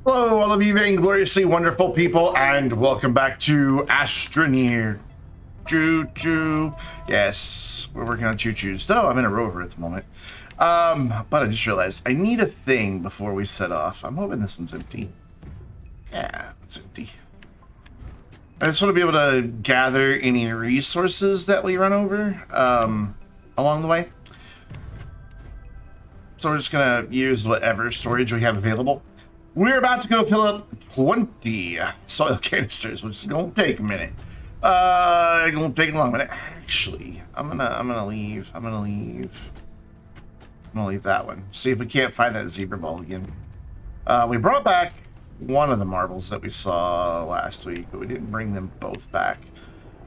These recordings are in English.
Hello, all of you vaingloriously wonderful people, and welcome back to Astroneer. Choo-choo. Yes, we're working on choo-choos, though I'm in a rover at the moment. But I just realized I need a thing before we set off. I'm hoping this one's empty. Yeah, it's empty. I just want to be able to gather any resources that we run over along the way. So we're just going to use whatever storage we have available. We're about to go fill up 20 soil canisters, which is going to take a minute. It's going to take a long minute. Actually, I'm gonna leave that one. See if we can't find that zebra ball again. We brought back one of the marbles that we saw last week, but we didn't bring them both back.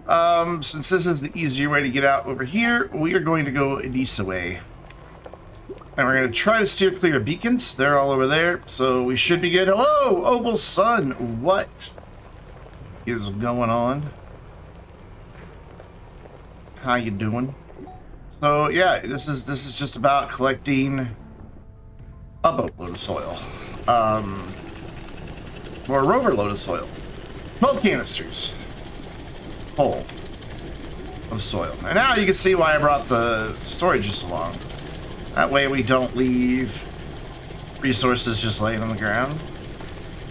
Since this is the easier way to get out over here, we are going to go this way. And we're going to try to steer clear of beacons. They're all over there, so we should be good. Hello, Oval Sun. What is going on? How you doing? So yeah, this is just about collecting a boatload of soil, or a rover load of soil. 12 canisters full of soil. And now you can see why I brought the storages along. That way we don't leave resources just laying on the ground.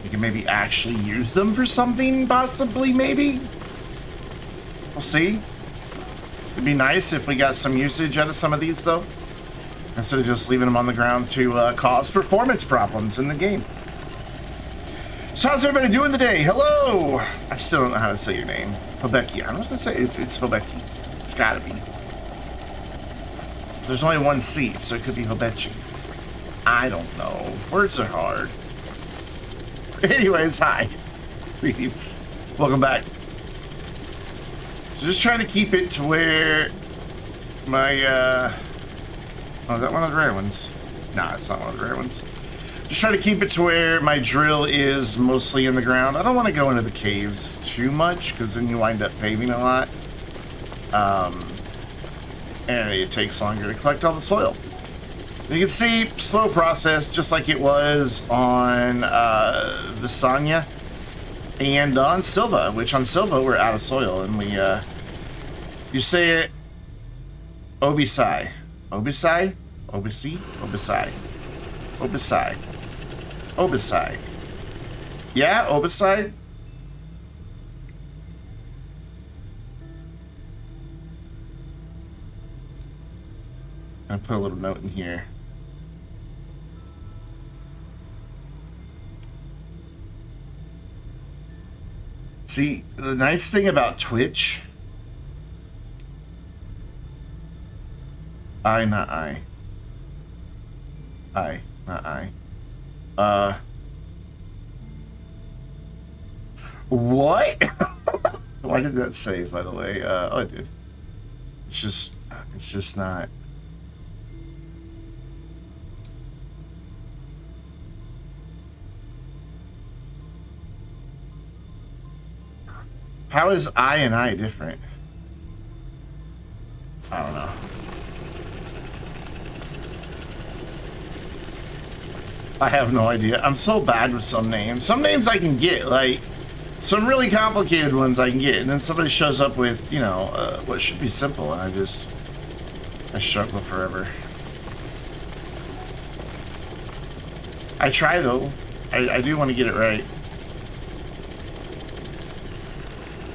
We can maybe actually use them for something, possibly, maybe. We'll see. It'd be nice if we got some usage out of some of these, though, instead of just leaving them on the ground to cause performance problems in the game. So how's everybody doing today? Hello! I still don't know how to say your name. Hobeki. I was going to say it's Hobeki. It's gotta be. There's only one C, so it could be Hobechi. I don't know. Words are hard. Anyways, hi. Greetings. Welcome back. So just trying to keep it to where my, oh, is that one of the rare ones? Nah, it's not one of the rare ones. Just trying to keep it to where my drill is mostly in the ground. I don't want to go into the caves too much, because then you wind up paving a lot. And it takes longer to collect all the soil. You can see, slow process, just like it was on Visanya and on Silva, which on Silva we're out of soil, and we, you say it, Obisai. Obisai? Obisi? Obisai. Obisai. Obisai. Yeah, Obisai? I put a little note in here. See, the nice thing about Twitch, not I. What? Why did that save, by the way? Oh, it did. It's just not. How is I and I different? I don't know. I have no idea. I'm so bad with some names. Some names I can get, like, some really complicated ones I can get, and then somebody shows up with, you know, what should be simple, and I struggle forever. I try, though. I do want to get it right.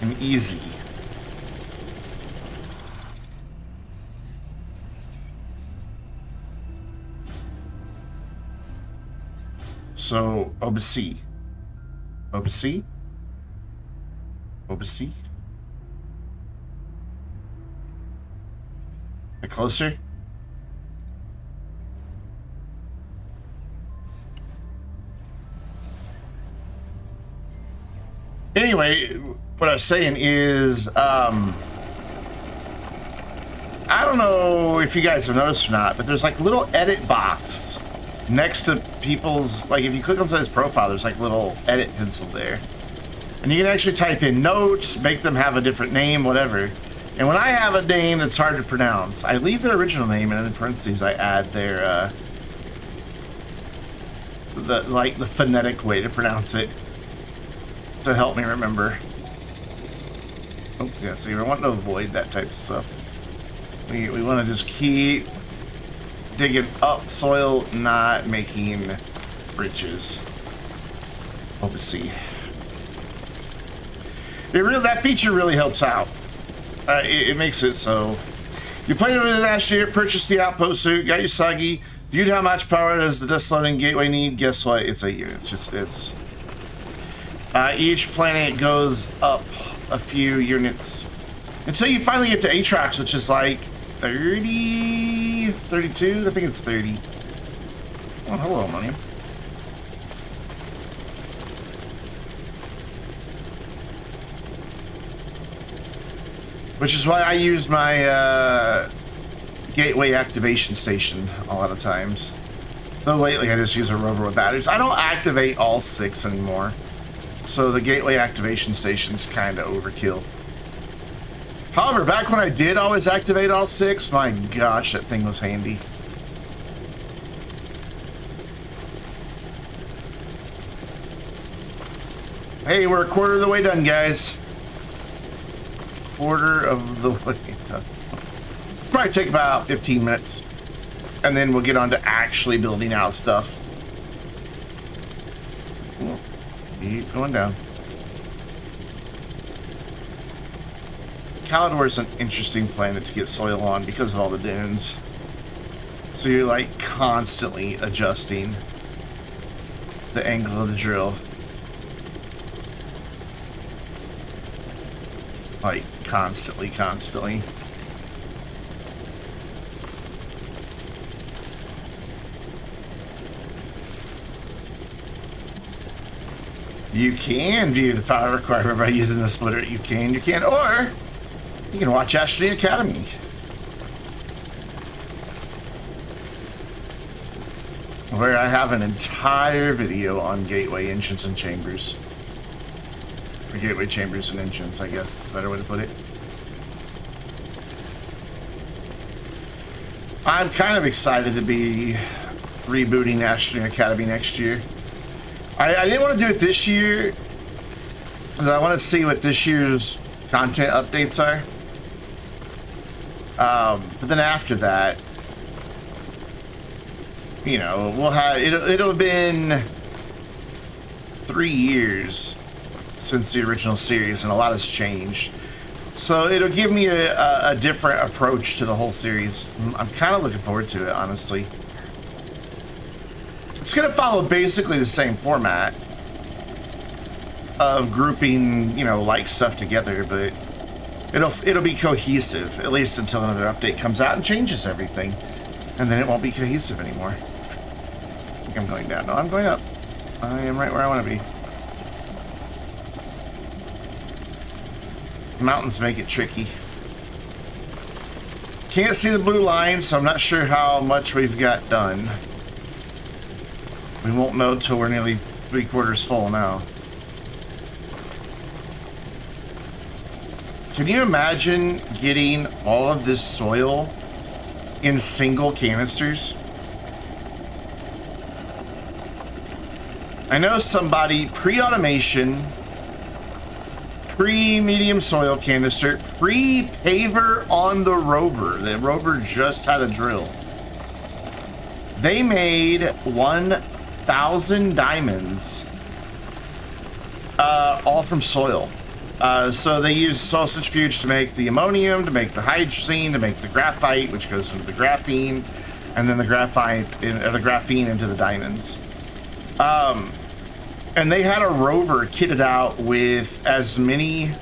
And easy. So, Obisi. Obisi? Obisi? A closer? Anyway, what I was saying is, I don't know if you guys have noticed or not, but there's like a little edit box next to people's, like if you click on somebody's profile, there's like a little edit pencil there. And you can actually type in notes, make them have a different name, whatever. And when I have a name that's hard to pronounce, I leave their original name and in parentheses I add their the phonetic way to pronounce it to help me remember. Oh, yeah, see, we want to avoid that type of stuff. We want to just keep digging up soil, not making bridges. Hope to see. That feature really helps out. It makes it so. You played over the last year, purchased the outpost suit, got Usagi, viewed how much power does the dust loading gateway need. Guess what? It's 8 units. It's each planet goes up a few units until you finally get to Atrax, which is like 30, 32. I think it's 30. Oh, hello, money. Which is why I use my gateway activation station a lot of times. Though lately I just use a rover with batteries. I don't activate all 6 anymore. So the gateway activation station's kind of overkill. However, back when I did always activate all 6, my gosh, that thing was handy. Hey, we're a quarter of the way done, guys. Quarter of the way done. Probably take about 15 minutes. And then we'll get on to actually building out stuff. Keep going down. Calidor is an interesting planet to get soil on because of all the dunes. So you're like constantly adjusting the angle of the drill. Like constantly. You can view the power requirement by using the splitter. You can, or you can watch Astroneer Academy. Where I have an entire video on gateway engines and chambers. Or gateway chambers and engines, I guess is a better way to put it. I'm kind of excited to be rebooting Astroneer Academy next year. I didn't want to do it this year because I want to see what this year's content updates are. But then after that, you know, we'll have it'll have been 3 years since the original series, and a lot has changed. So it'll give me a different approach to the whole series. I'm kind of looking forward to it, honestly. It's going to follow basically the same format of grouping, you know, like stuff together, but it'll be cohesive, at least until another update comes out and changes everything. And then it won't be cohesive anymore. I think I'm going down. No, I'm going up. I am right where I want to be. Mountains make it tricky. Can't see the blue line, so I'm not sure how much we've got done. We won't know till we're nearly 3/4 full now. Can you imagine getting all of this soil in single canisters? I know somebody, pre-automation, pre-medium soil canister, pre-paver on the rover. The rover just had a drill. They made 1,000 diamonds, all from soil. So they use soil centrifuge to make the ammonium, to make the hydrazine, to make the graphite, which goes into the graphene, and then the graphene into the diamonds. And they had a rover kitted out with as many.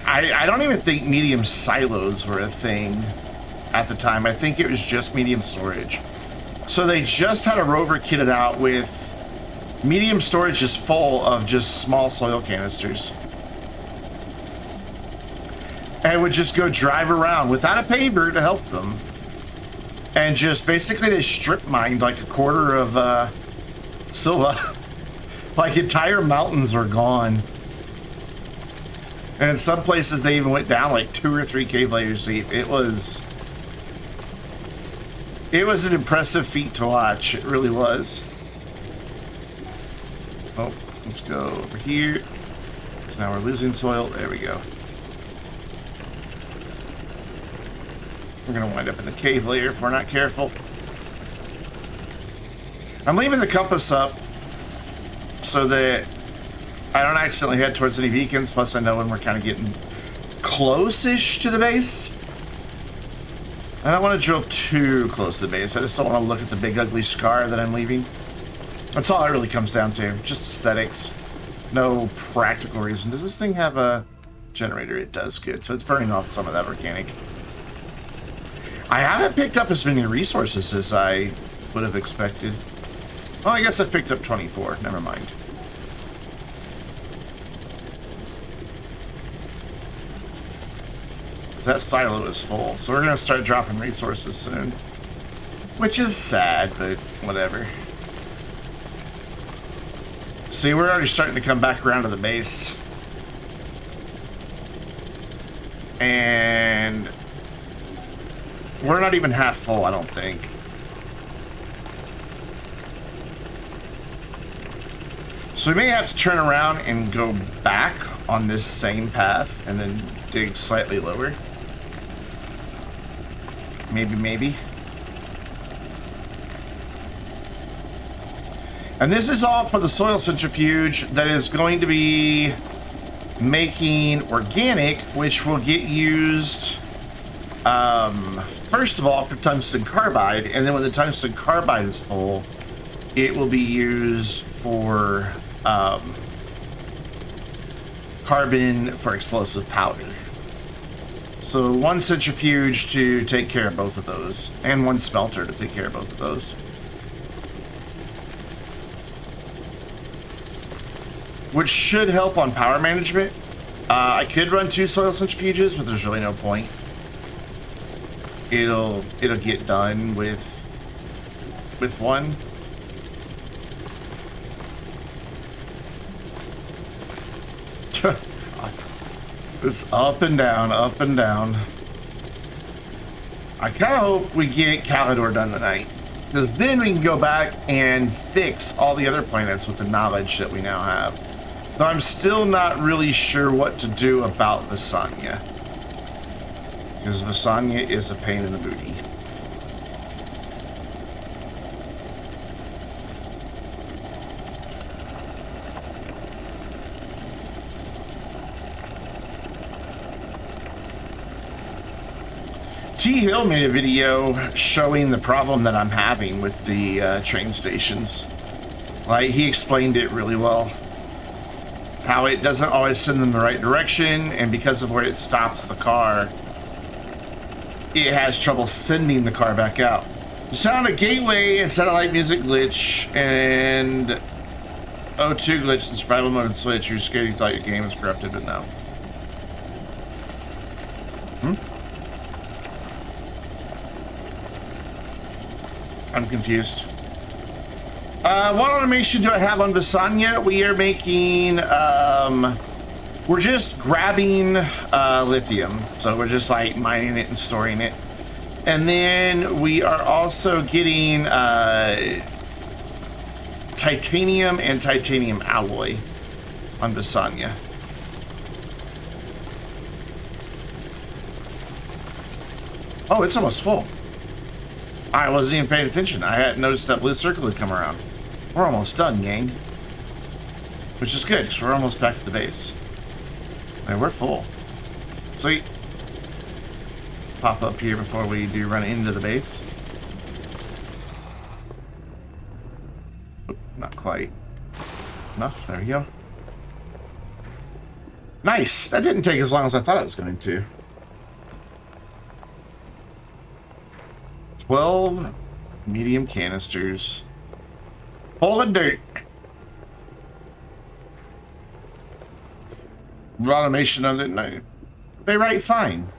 I don't even think medium silos were a thing at the time. I think it was just medium storage. So they just had a rover kitted out with medium storage just full of just small soil canisters. And would just go drive around without a paver to help them. And just basically they strip mined like 1/4 of Silva. Like entire mountains were gone. And in some places they even went down like 2 or 3 cave layers deep. It was an impressive feat to watch. It really was. Oh, let's go over here. So now we're losing soil. There we go. We're going to wind up in the cave later if we're not careful. I'm leaving the compass up so that I don't accidentally head towards any beacons. Plus, I know when we're kind of getting close-ish to the base. I don't want to drill too close to the base. I just don't want to look at the big ugly scar that I'm leaving. That's all it really comes down to. Just aesthetics. No practical reason. Does this thing have a generator? It does. Good. So it's burning off some of that organic. I haven't picked up as many resources as I would have expected. Well, I guess I've picked up 24. Never mind. That silo is full, so we're going to start dropping resources soon. Which is sad, but whatever. See, we're already starting to come back around to the base. And we're not even half full, I don't think. So we may have to turn around and go back on this same path and then dig slightly lower. Maybe. And this is all for the soil centrifuge that is going to be making organic, which will get used, first of all, for tungsten carbide. And then when the tungsten carbide is full, it will be used for carbon for explosive powder. So one centrifuge to take care of both of those, and one smelter to take care of both of those. Which should help on power management. I could run 2 soil centrifuges, but there's really no point. It'll get done with one. It's up and down, up and down. I kind of hope we get Calidor done tonight, because then we can go back and fix all the other planets with the knowledge that we now have. Though I'm still not really sure what to do about Visanya, because Visanya is a pain in the booty. T. Hill made a video showing the problem that I'm having with the train stations. Like, he explained it really well. How it doesn't always send them the right direction, and because of where it stops the car, it has trouble sending the car back out. You found a gateway and satellite music glitch and O2 glitch in survival mode and switch. You're scared you thought your game was corrupted, but no. I'm confused. What automation do I have on Visanya? We are making, we're just grabbing lithium. So we're just like mining it and storing it. And then we are also getting titanium and titanium alloy on Visanya. Oh, it's almost full. I wasn't even paying attention. I hadn't noticed that blue circle had come around. We're almost done, gang. Which is good, because we're almost back to the base. And we're full. Sweet. Let's pop up here before we do run into the base. Oop, not quite enough. There we go. Nice! That didn't take as long as I thought it was going to. 12 medium canisters full of dirt. Automation on it. No, they write fine.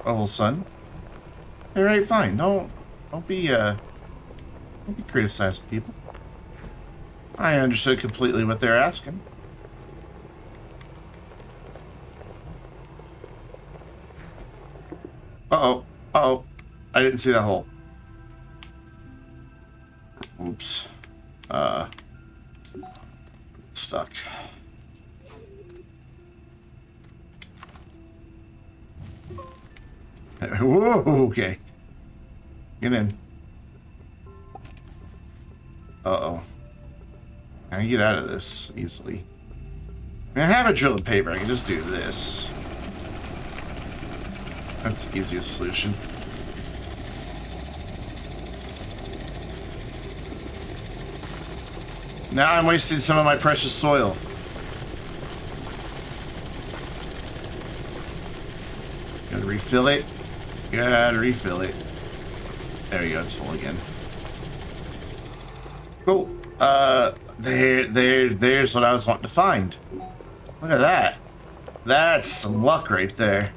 Oh, well, son. They write fine. Don't be criticizing people. I understood completely what they're asking. Uh-oh. Uh-oh. I didn't see that hole. Oops. Stuff. stuck. Whoa, okay. Get in. Uh-oh. Can I get out of this easily? I mean, I have a drill and paver. I can just do this. That's the easiest solution. Now I'm wasting some of my precious soil. Gotta refill it. Gotta refill it. There you go, it's full again. Cool. There's what I was wanting to find. Look at that. That's some luck right there.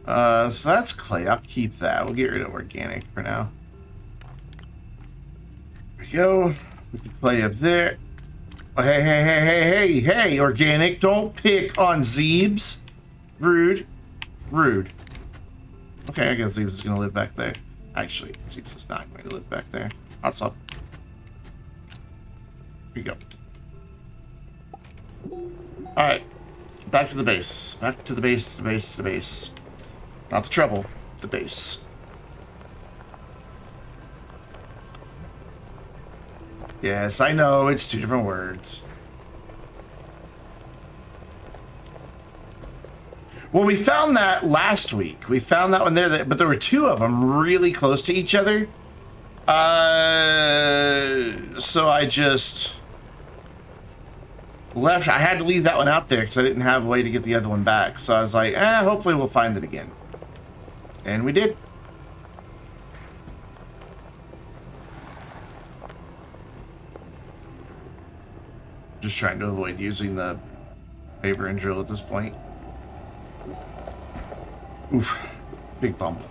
So that's clay. I'll keep that. We'll get rid of organic for now. There we go. Put the clay up there. Oh, hey, organic. Don't pick on Zeebs. Rude. Rude. Okay, I guess Zeebs is going to live back there. Actually, Zeebs is not going to live back there. What's up? Here you go. Alright. Back to the base. Back to the base, to the base, to the base. Not the trouble, the base. Yes, I know, it's two different words. Well, we found that last week. We found that one there, but there were two of them really close to each other. So I just left. I had to leave that one out there because I didn't have a way to get the other one back. So I was like, hopefully we'll find it again. And we did. Just trying to avoid using the paver and drill at this point. Oof. Big bump.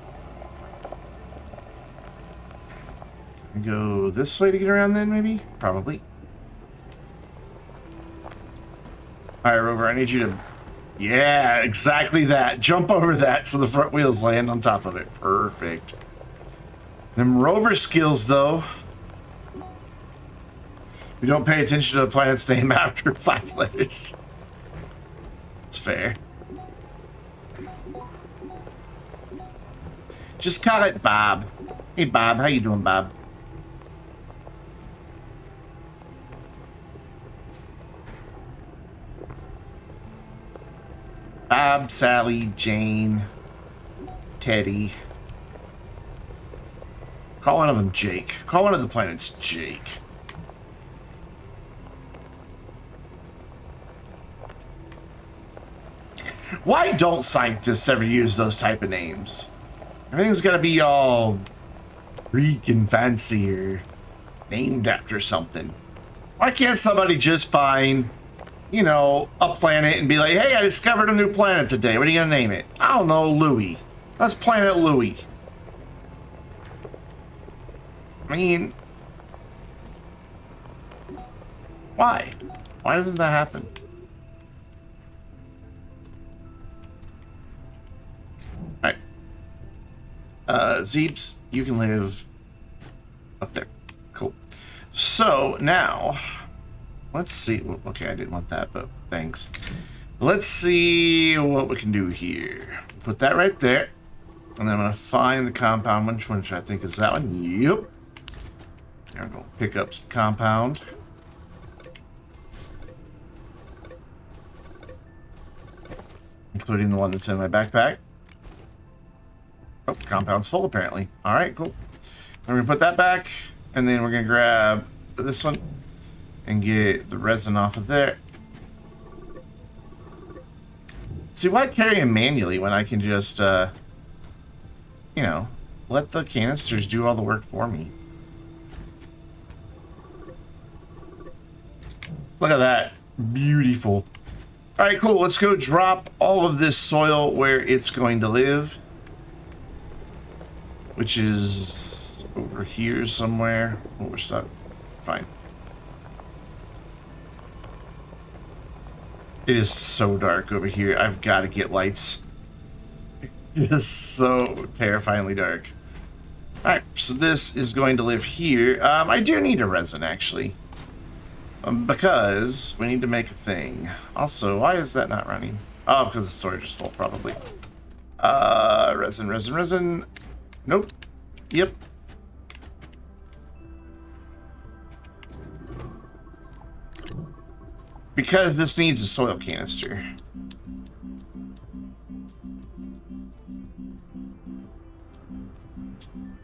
Can we go this way to get around then, maybe? Probably. Alright, Rover, I need you to... Yeah, exactly that. Jump over that so the front wheels land on top of it. Perfect. Them rover skills, though. We don't pay attention to the planet's name after 5 letters. It's fair. Just call it Bob. Hey, Bob. How you doing, Bob? Bob, Sally, Jane, Teddy. Call one of them Jake. Call one of the planets Jake. Why don't scientists ever use those type of names? Everything's got to be all Greek and fancy or named after something. Why can't somebody just find, you know, a planet and be like, hey, I discovered a new planet today. What are you going to name it? I don't know, Louie. That's Planet Louie. I mean, why? Why doesn't that happen? Alright. Zeebs, you can live up there. Cool. So, now, let's see. Okay, I didn't want that, but thanks. Let's see what we can do here. Put that right there. And then I'm going to find the compound, which I think is that one. Yep. I'm going to pick up some compound. Including the one that's in my backpack. Oh, compound's full apparently. Alright, cool. We're going to put that back. And then we're going to grab this one. And get the resin off of there. See, why carry them manually when I can just, you know, let the canisters do all the work for me. Look at that. Beautiful. Alright, cool. Let's go drop all of this soil where it's going to live. Which is over here somewhere. Oh, we're stuck. Fine. It is so dark over here. I've got to get lights. It is so terrifyingly dark. Alright, so this is going to live here. I do need a resin, actually. Because we need to make a thing. Also, why is that not running? Oh, because the storage is full, probably. Resin. Nope. Yep. Because this needs a soil canister.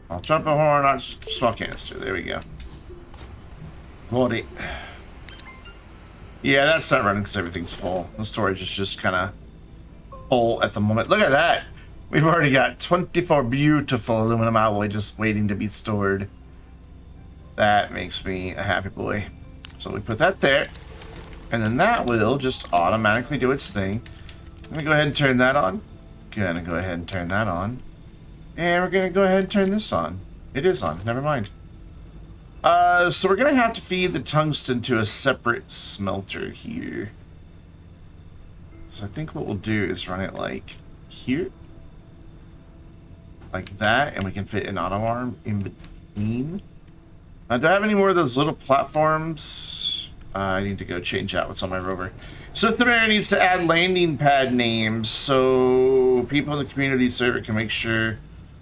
I'll jump a horn, not small canister. There we go. Got it. Yeah, that's not running because everything's full. The storage is just kind of full at the moment. Look at that. We've already got 24 beautiful aluminum alloy just waiting to be stored. That makes me a happy boy. So we put that there. And then that will just automatically do its thing. Let me go ahead and turn that on. Gonna go ahead and turn that on. And we're gonna go ahead and turn this on. It is on, never mind. So we're gonna have to feed the tungsten to a separate smelter here. So I think what we'll do is run it like here. Like that, and we can fit an auto arm in between. Do I have any more of those little platforms? I need to go change out what's on my rover. System Error needs to add landing pad names so people in the community server can make sure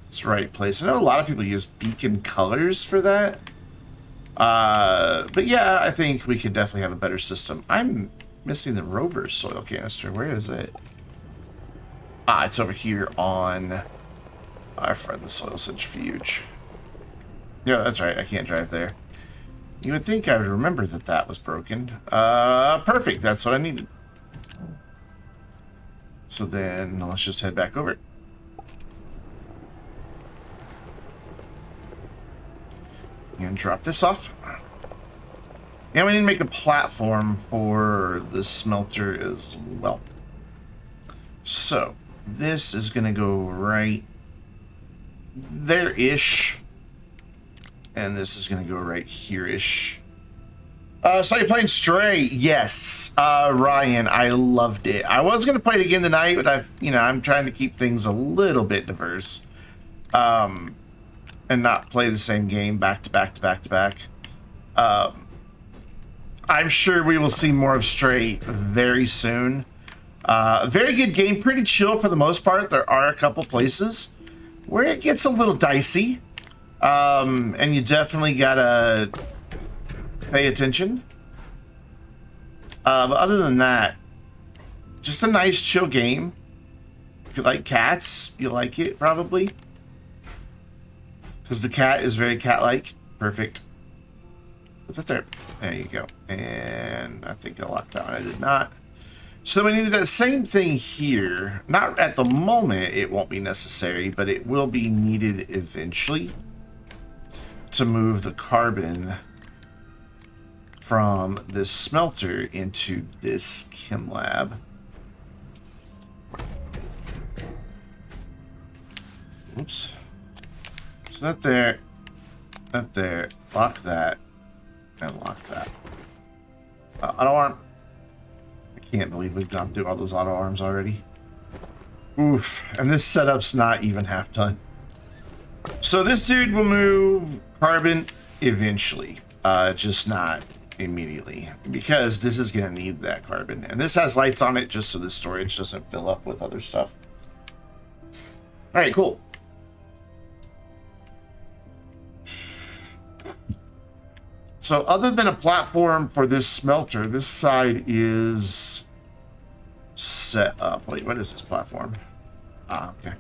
it's the right place. I know a lot of people use beacon colors for that. But yeah, I think we could definitely have a better system. I'm missing the rover soil canister. Where is it? Ah, it's over here on our friend the soil centrifuge. Yeah, that's right. I can't drive there. You would think I would remember that that was broken. Perfect. That's what I needed. So then let's just head back over. And drop this off. And we need to make a platform for the smelter as well. So this is going to go right there-ish. And this is going to go right here-ish. So you're playing Stray? Yes. Ryan, I loved it. I was going to play it again tonight, but I'm trying to keep things a little bit diverse. And not play the same game back to back to back to back. I'm sure we will see more of Stray very soon. Very good game, pretty chill for the most part. There are a couple places where it gets a little dicey. And you definitely gotta pay attention. But other than that, just a nice chill game. If you like cats, you like it probably. Because the cat is very cat-like. Perfect. Put that there. There you go. And I think I locked that one. I did not. So we need that same thing here. Not at the moment, it won't be necessary, but it will be needed eventually to move the carbon from this smelter into this chem lab. Oops. So that there, lock that, and lock that. Auto arm. I can't believe we've gone through all those auto arms already. Oof, and this setup's not even half done. So this dude will move carbon eventually, just not immediately, because this is going to need that carbon. And this has lights on it just so the storage doesn't fill up with other stuff. All right, cool. So other than a platform for this smelter, this side is set up. Wait, what is this platform? Ah, okay.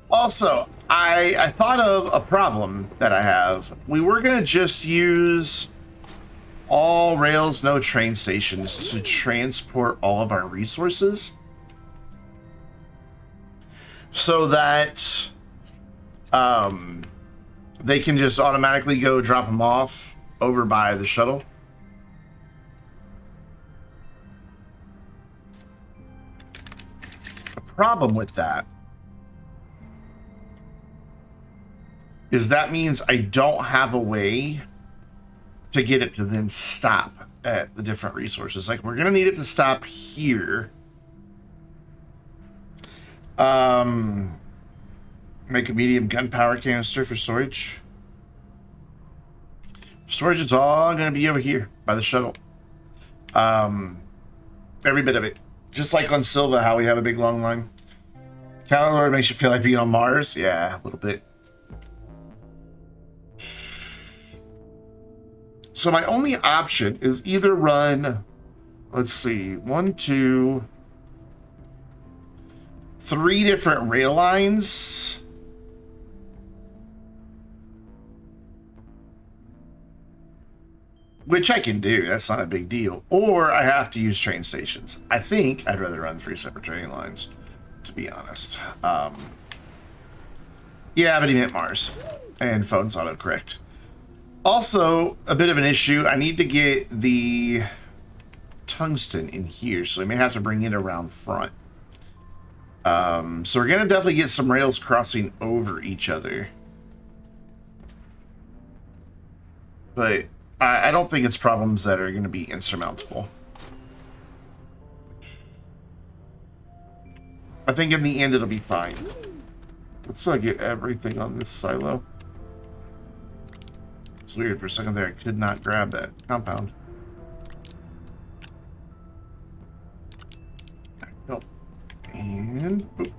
Also, I thought of a problem that I have. We were going to just use all rails, no train stations to transport all of our resources. So that they can just automatically go drop them off over by the shuttle. The problem with that is that means I don't have a way to get it to then stop at the different resources. Like, we're going to need it to stop here. Make a medium gunpowder canister for storage. Storage is all going to be over here by the shuttle. Every bit of it. Just like on Silva, how we have a big long line. Calidor makes you feel like being on Mars. Yeah, a little bit. So my only option is either run, let's see, 1, 2, 3 different rail lines. Which I can do. That's not a big deal. Or I have to use train stations. I think I'd rather run 3 separate train lines, to be honest. Yeah, but he meant Mars. And phone's autocorrect. Also, a bit of an issue. I need to get the tungsten in here, so I may have to bring it around front. So we're going to definitely get some rails crossing over each other. But I don't think it's problems that are going to be insurmountable. I think in the end it'll be fine. Let's get everything on this silo. It's weird, for a second there I could not grab that compound. There we go. And boop.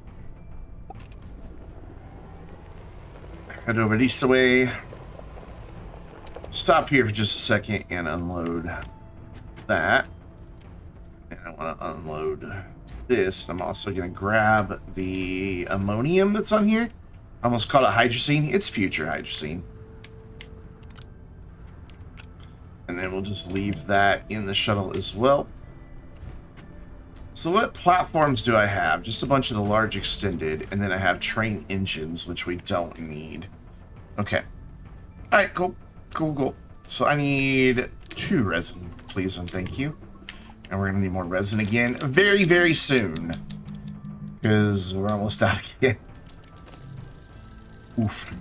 Head over east away. Stop here for just a second and unload that. And I want to unload this. I'm also going to grab the ammonium that's on here. I almost called it hydrazine. It's future hydrazine. And then we'll just leave that in the shuttle as well. So what platforms do I have? Just a bunch of the large extended, and then I have train engines, which we don't need. Okay. All right, cool. Cool. So I need 2 resin, please, and thank you. And we're going to need more resin again very, very soon. Because we're almost out again. Oof.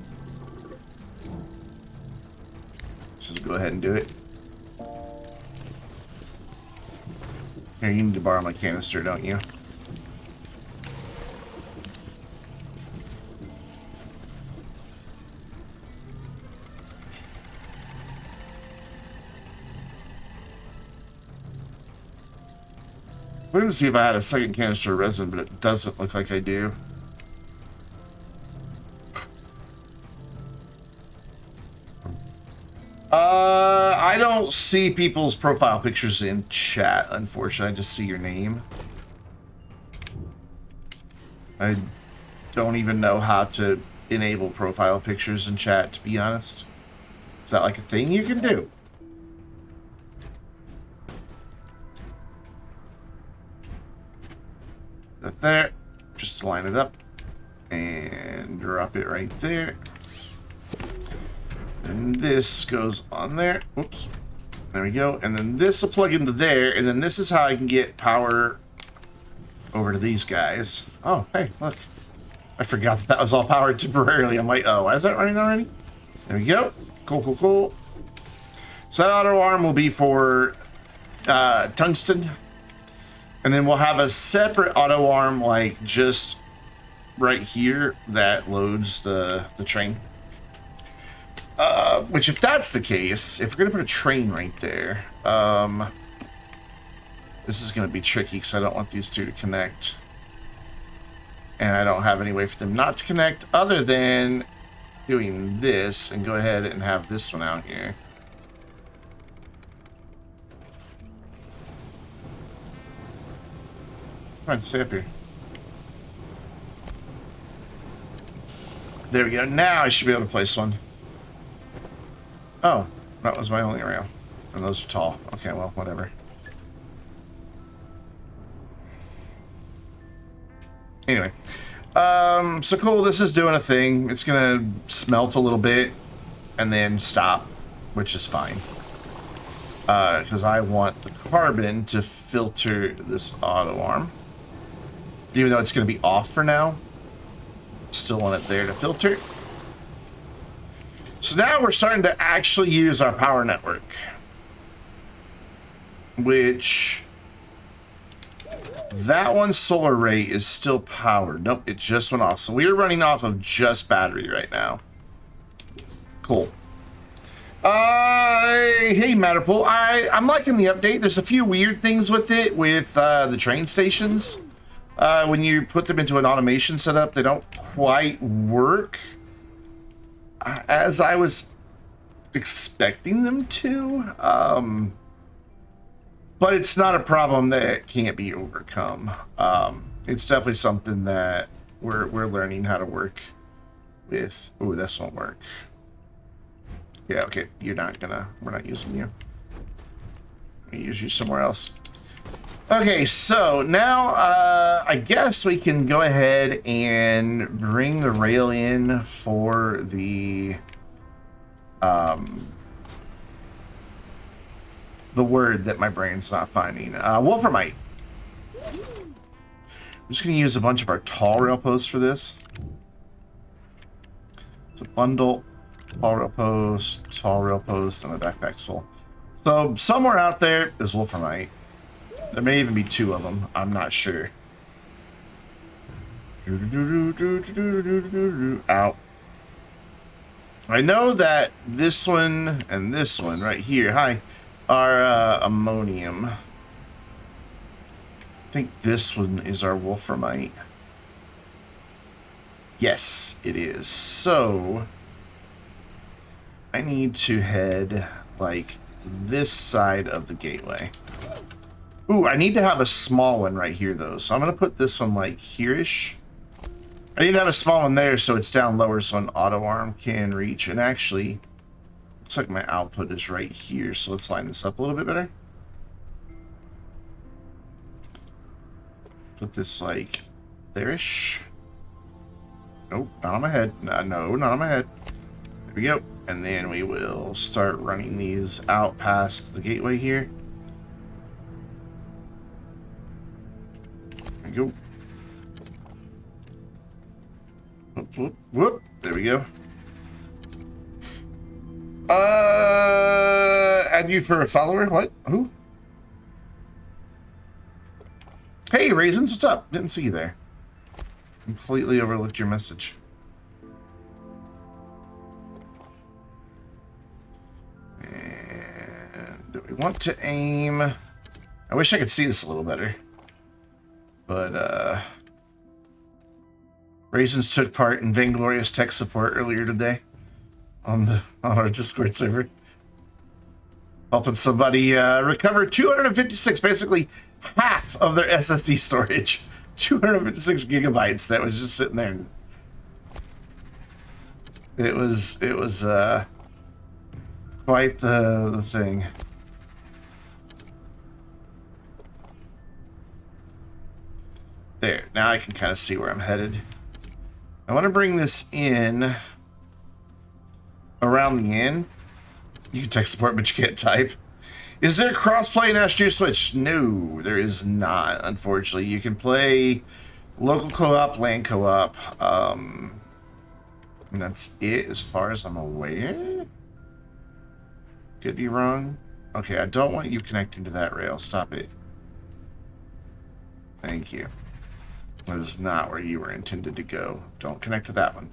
Let's just go ahead and do it. Here, you need to borrow my canister, don't you? We're going to see if I had a second canister of resin, but it doesn't look like I do. I don't see people's profile pictures in chat, unfortunately. I just see your name. I don't even know how to enable profile pictures in chat, to be honest. Is that like a thing you can do? That there. Just line it up and drop it right there. And this goes on there. Oops. There we go. And then this will plug into there. And then this is how I can get power over to these guys. Oh, hey, look. I forgot that was all powered temporarily. I'm like, oh, why is that running already? There we go. Cool. So that auto arm will be for tungsten. And then we'll have a separate auto arm, like, just right here that loads the train. Which, if that's the case, if we're going to put a train right there, this is going to be tricky because I don't want these two to connect. And I don't have any way for them not to connect other than doing this and go ahead and have this one out here. Come on, stay up here. There we go. Now I should be able to place one. Oh, that was my only rail. And those are tall. Okay, well, whatever. Anyway. So cool, this is doing a thing. It's gonna smelt a little bit and then stop, which is fine. Because I want the carbon to filter this auto arm. Even though it's gonna be off for now. Still want it there to filter. So now we're starting to actually use our power network. Which That one solar ray is still powered. Nope, it just went off. So we are running off of just battery right now. Cool. Hey, Matterpool. I'm liking the update. There's a few weird things with it, with the train stations. When you put them into an automation setup, they don't quite work as I was expecting them to. But it's not a problem that can't be overcome. It's definitely something that we're learning how to work with. Ooh, this won't work. Yeah, okay, we're not using you. We use you somewhere else. Okay, so now I guess we can go ahead and bring the rail in for the word that my brain's not finding. Wolframite. I'm just going to use a bunch of our tall rail posts for this. It's a bundle, tall rail post, and my backpack's full. So somewhere out there is Wolframite. There may even be two of them. I'm not sure. Out. I know that this one and this one right here, hi, are ammonium. I think this one is our Wolframite. Yes, it is. So I need to head like this side of the gateway. Ooh, I need to have a small one right here though. So I'm gonna put this one like here-ish. I need to have a small one there so it's down lower so an auto arm can reach. And actually, looks like my output is right here. So let's line this up a little bit better. Put this like there-ish. Nope, not on my head. No, not on my head. There we go. And then we will start running these out past the gateway here. There we go. Whoop, whoop, whoop. There we go. Add you for a follower? What? Who? Hey, Raisins, what's up? Didn't see you there. Completely overlooked your message. And do we want to aim? I wish I could see this a little better. But, Raisins took part in Vainglorious tech support earlier today on our Discord server. Helping somebody recover 256, basically half of their SSD storage. 256 gigabytes that was just sitting there. It was quite the thing. There, now I can kind of see where I'm headed. I want to bring this in around the end. You can tech support, but you can't type. Is there crossplay in Astroneer Switch? No, there is not, unfortunately. You can play local co-op, LAN co-op, and that's it as far as I'm aware. Could be wrong. Okay, I don't want you connecting to that rail. Stop it. Thank you. That is not where you were intended to go. Don't connect to that one.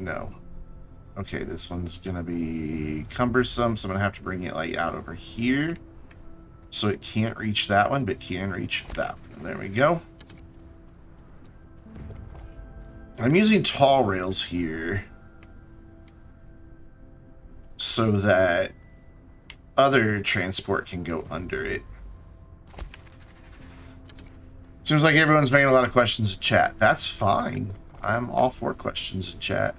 No. Okay, this one's gonna be cumbersome, so I'm gonna have to bring it like out over here. So it can't reach that one, but can reach that one. There we go. I'm using tall rails here so that other transport can go under it. Seems like everyone's making a lot of questions in chat. That's fine. I'm all for questions in chat.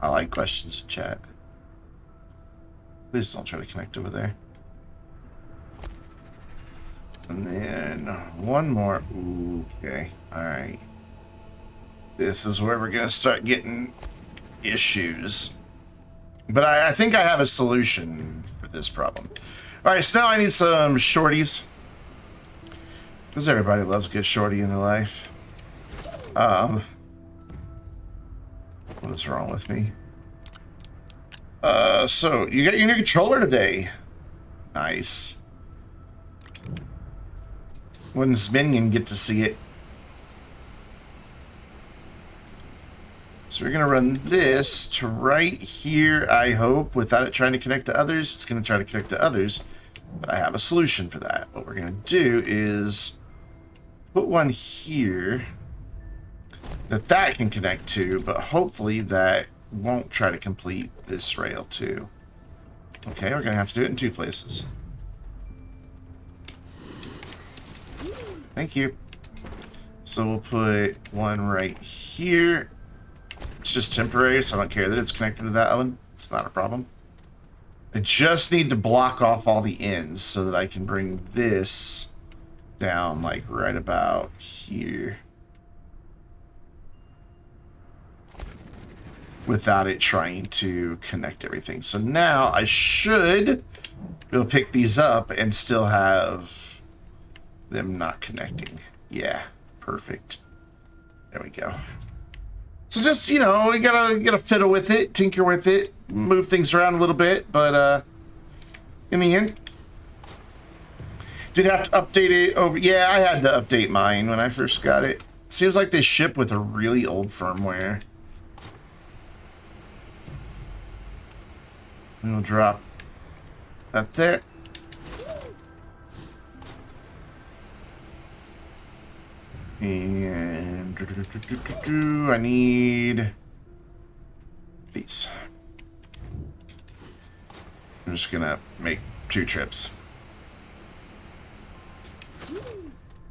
I like questions in chat. Please don't try to connect over there. And then one more. Okay. Alright. This is where we're going to start getting issues. But I think I have a solution for this problem. Alright, so now I need some shorties. Because everybody loves a good shorty in their life. What is wrong with me? So, you got your new controller today. Nice. when this minion get to see it. So we're going to run this to right here, I hope, without it trying to connect to others. It's going to try to connect to others, but I have a solution for that. What we're going to do is put one here that can connect to, but hopefully that won't try to complete this rail too. Okay, we're going to have to do it in 2 places. Thank you. So we'll put one right here. It's just temporary, so I don't care that it's connected to that one. It's not a problem. I just need to block off all the ends so that I can bring this down like right about here without it trying to connect everything. So now I should be able to pick these up and still have them not connecting. Yeah, perfect. There we go. So just, you know, you gotta fiddle with it, tinker with it, move things around a little bit, but in the end, did have to update it over. Yeah, I had to update mine when I first got it. Seems like they ship with a really old firmware. We'll drop that there. And I need these. I'm just gonna make 2 trips.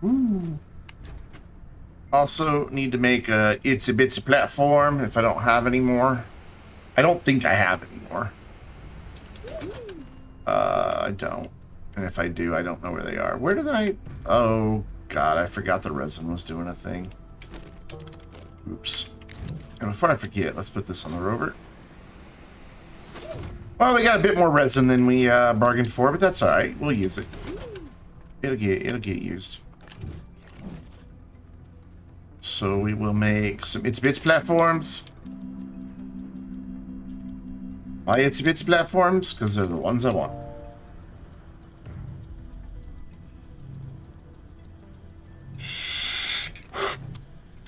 Ooh. Also need to make a itsy bitsy platform if I don't have any more. I don't think I have any more. I don't. And if I do, I don't know where they are. Where did I... Oh, God, I forgot the resin was doing a thing. Oops. And before I forget, let's put this on the rover. Well, we got a bit more resin than we bargained for, but that's all right. We'll use it. It'll get used. So we will make some Itsy Bitsy platforms. Why Itsy Bitsy platforms? Because they're the ones I want.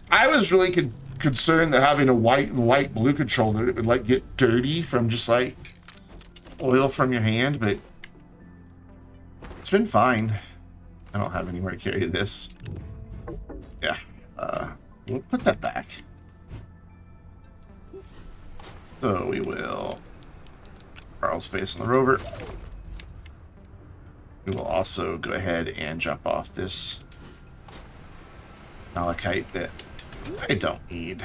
I was really concerned that having a white and light blue controller, it would like get dirty from just like oil from your hand, but it's been fine. I don't have anywhere to carry this. Yeah. We'll put that back. So we will borrow space on the rover. We will also go ahead and drop off this malachite that I don't need.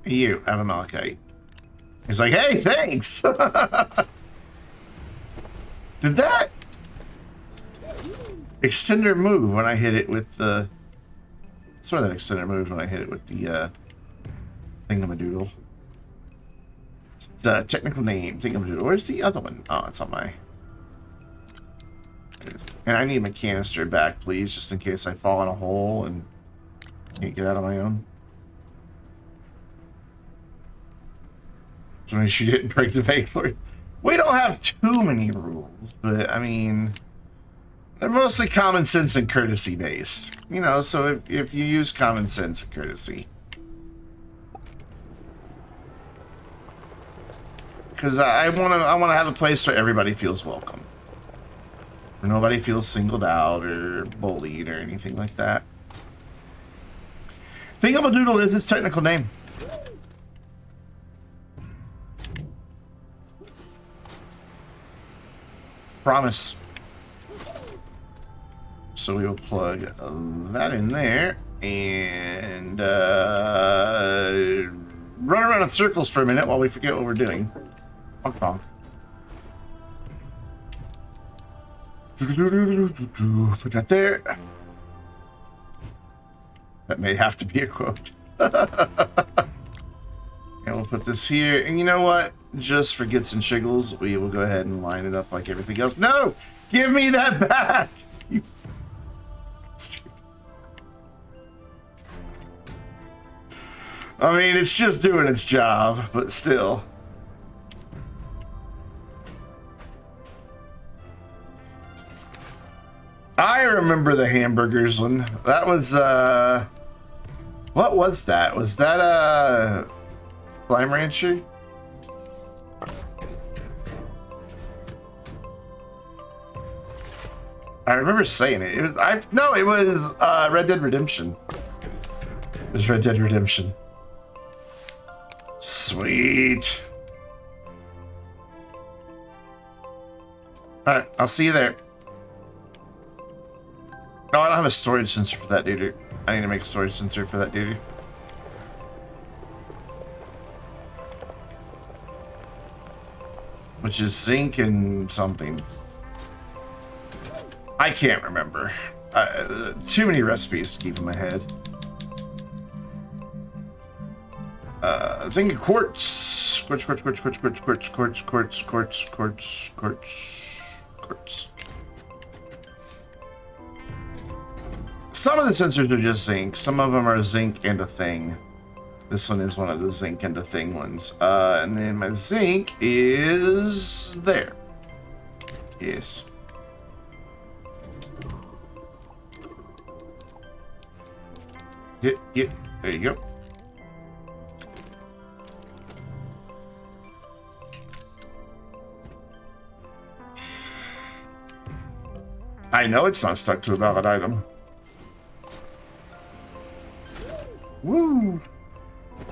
Hey, you, I have a malachite. He's like, hey, thanks! Did that extender move when I hit it with the... I swear that extender moved when I hit it with the thingamadoodle. It's the technical name, thingamadoodle. Where's the other one? Oh, it's on my... And I need my canister back, please, just in case I fall in a hole and can't get out on my own. So make sure you didn't break the Vainglorious. We don't have too many rules, but I mean, they're mostly common sense and courtesy based. You know, so if you use common sense and courtesy. Because I wanna have a place where everybody feels welcome. Where nobody feels singled out or bullied or anything like that. Thingamadoodle is its technical name. Promise. So we will plug that in there and run around in circles for a minute while we forget what we're doing. Bonk bonk. Put that there. That may have to be a quote. And we'll put this here. And you know what? Just for gits and shiggles, we will go ahead and line it up like everything else. No! Give me that back! You... I mean, it's just doing its job, but still. I remember the hamburgers one. That was, what was that? Was that a Slime Rancher? I remember saying it. It was, no, it was Red Dead Redemption. It was Red Dead Redemption. Sweet. Alright, I'll see you there. No, I don't have a storage sensor for that dude. I need to make a storage sensor for that dude. Which is zinc and something. I can't remember. Too many recipes to keep in my head. Zinc and quartz. Quartz. Some of the sensors are just zinc. Some of them are zinc and a thing. This one is one of the zinc and a thing ones. And then my zinc is there. Yes. Get. There you go. I know it's not stuck to a valid item. Woo!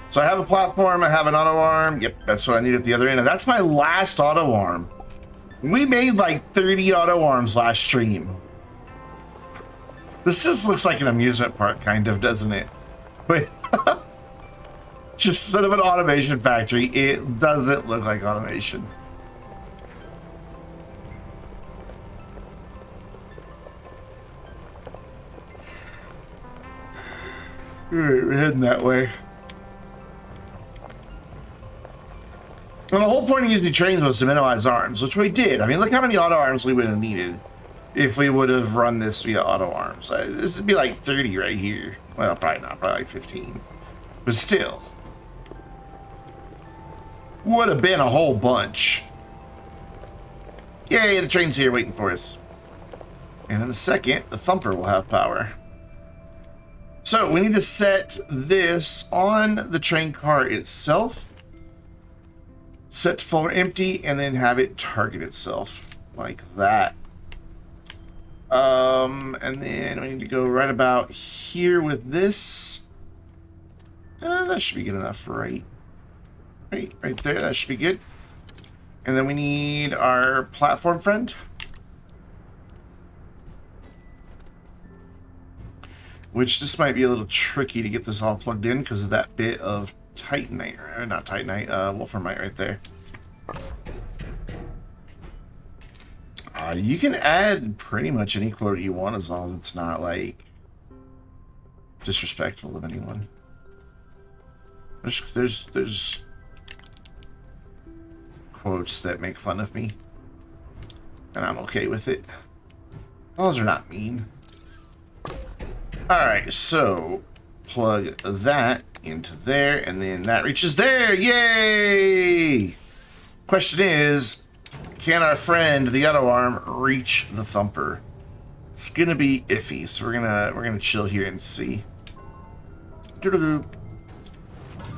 So I have a platform, I have an auto arm. Yep, that's what I need at the other end. And that's my last auto arm. We made like 30 auto arms last stream. This just looks like an amusement park, kind of, doesn't it? Wait. Just instead of an automation factory, it doesn't look like automation. Alright, we're heading that way. And the whole point of using trains was to minimize arms, which we did. I mean, look how many auto arms we would have needed if we would have run this via auto arms. This would be like 30 right here. Well, probably not, probably like 15. But still. Would have been a whole bunch. Yay, the train's here waiting for us. And in a second, the thumper will have power. So we need to set this on the train car itself. Set to full or empty, and then have it target itself like that. And then we need to go right about here with this. That should be good enough, right? Right there. That should be good. And then we need our platform friend. Which this might be a little tricky to get this all plugged in because of that bit of Titanite, or not Titanite, Wolframite right there. You can add pretty much any quote you want as long as it's not like disrespectful of anyone. There's quotes that make fun of me, and I'm okay with it. Those are not mean. Alright, so plug that into there, and then that reaches there. Yay! Question is, can our friend, the auto arm, reach the thumper? It's gonna be iffy, so we're gonna chill here and see. And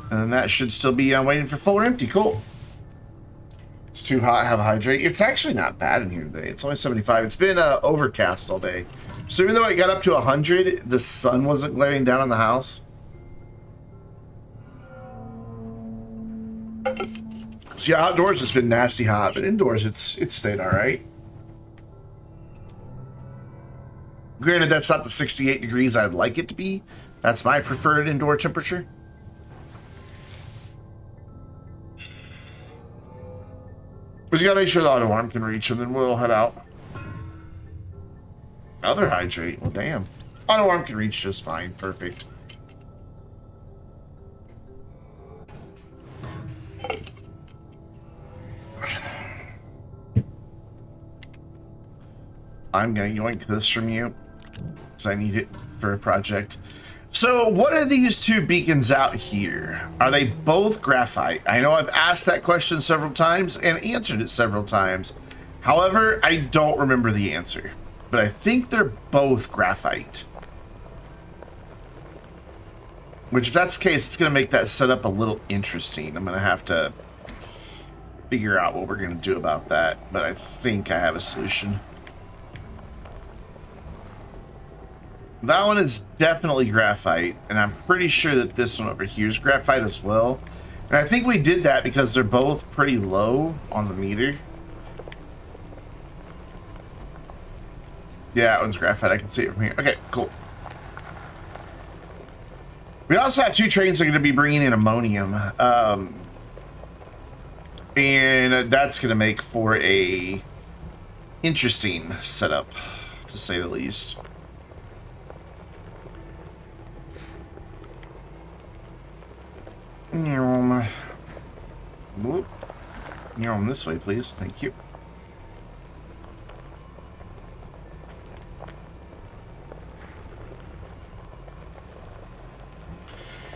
then that should still be waiting for full or empty. Cool. It's too hot, have a hydrate. It's actually not bad in here today. It's only 75. It's been overcast all day. So even though it got up to 100, the sun wasn't glaring down on the house. So yeah, outdoors it's been nasty hot, but indoors it's stayed all right. Granted, that's not the 68 degrees I'd like it to be. That's my preferred indoor temperature. But you gotta make sure the auto arm can reach, and then we'll head out. Another hydrate. Well, damn. Auto arm can reach just fine. Perfect. I'm gonna yoink this from you because I need it for a project. So what are these two beacons out here? Are they both graphite? I know I've asked that question several times and answered it several times. However, I don't remember the answer. but I think they're both graphite. Which, if that's the case, it's going to make that setup a little interesting. I'm going to have to figure out what we're going to do about that, but I think I have a solution. That one is definitely graphite, and I'm pretty sure that this one over here is graphite as well. And I think we did that because they're both pretty low on the meter. Yeah, that one's graphite. I can see it from here. Okay, cool. We also have 2 trains that are going to be bringing in ammonium. And that's going to make for a interesting setup, to say the least. This way, please. Thank you.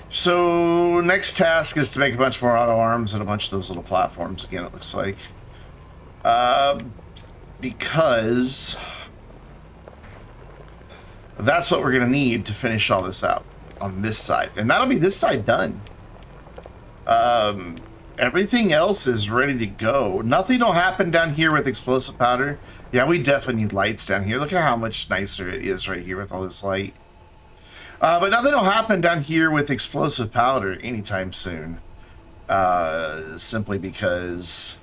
So, next task is to make a bunch more auto arms and a bunch of those little platforms again, it looks like. Because that's what we're going to need to finish all this out on this side. And that'll be this side done. Everything else is ready to go. Nothing will happen down here with explosive powder. Yeah, we definitely need lights down here. Look at how much nicer it is right here with all this light. But nothing will happen down here with explosive powder anytime soon. Simply because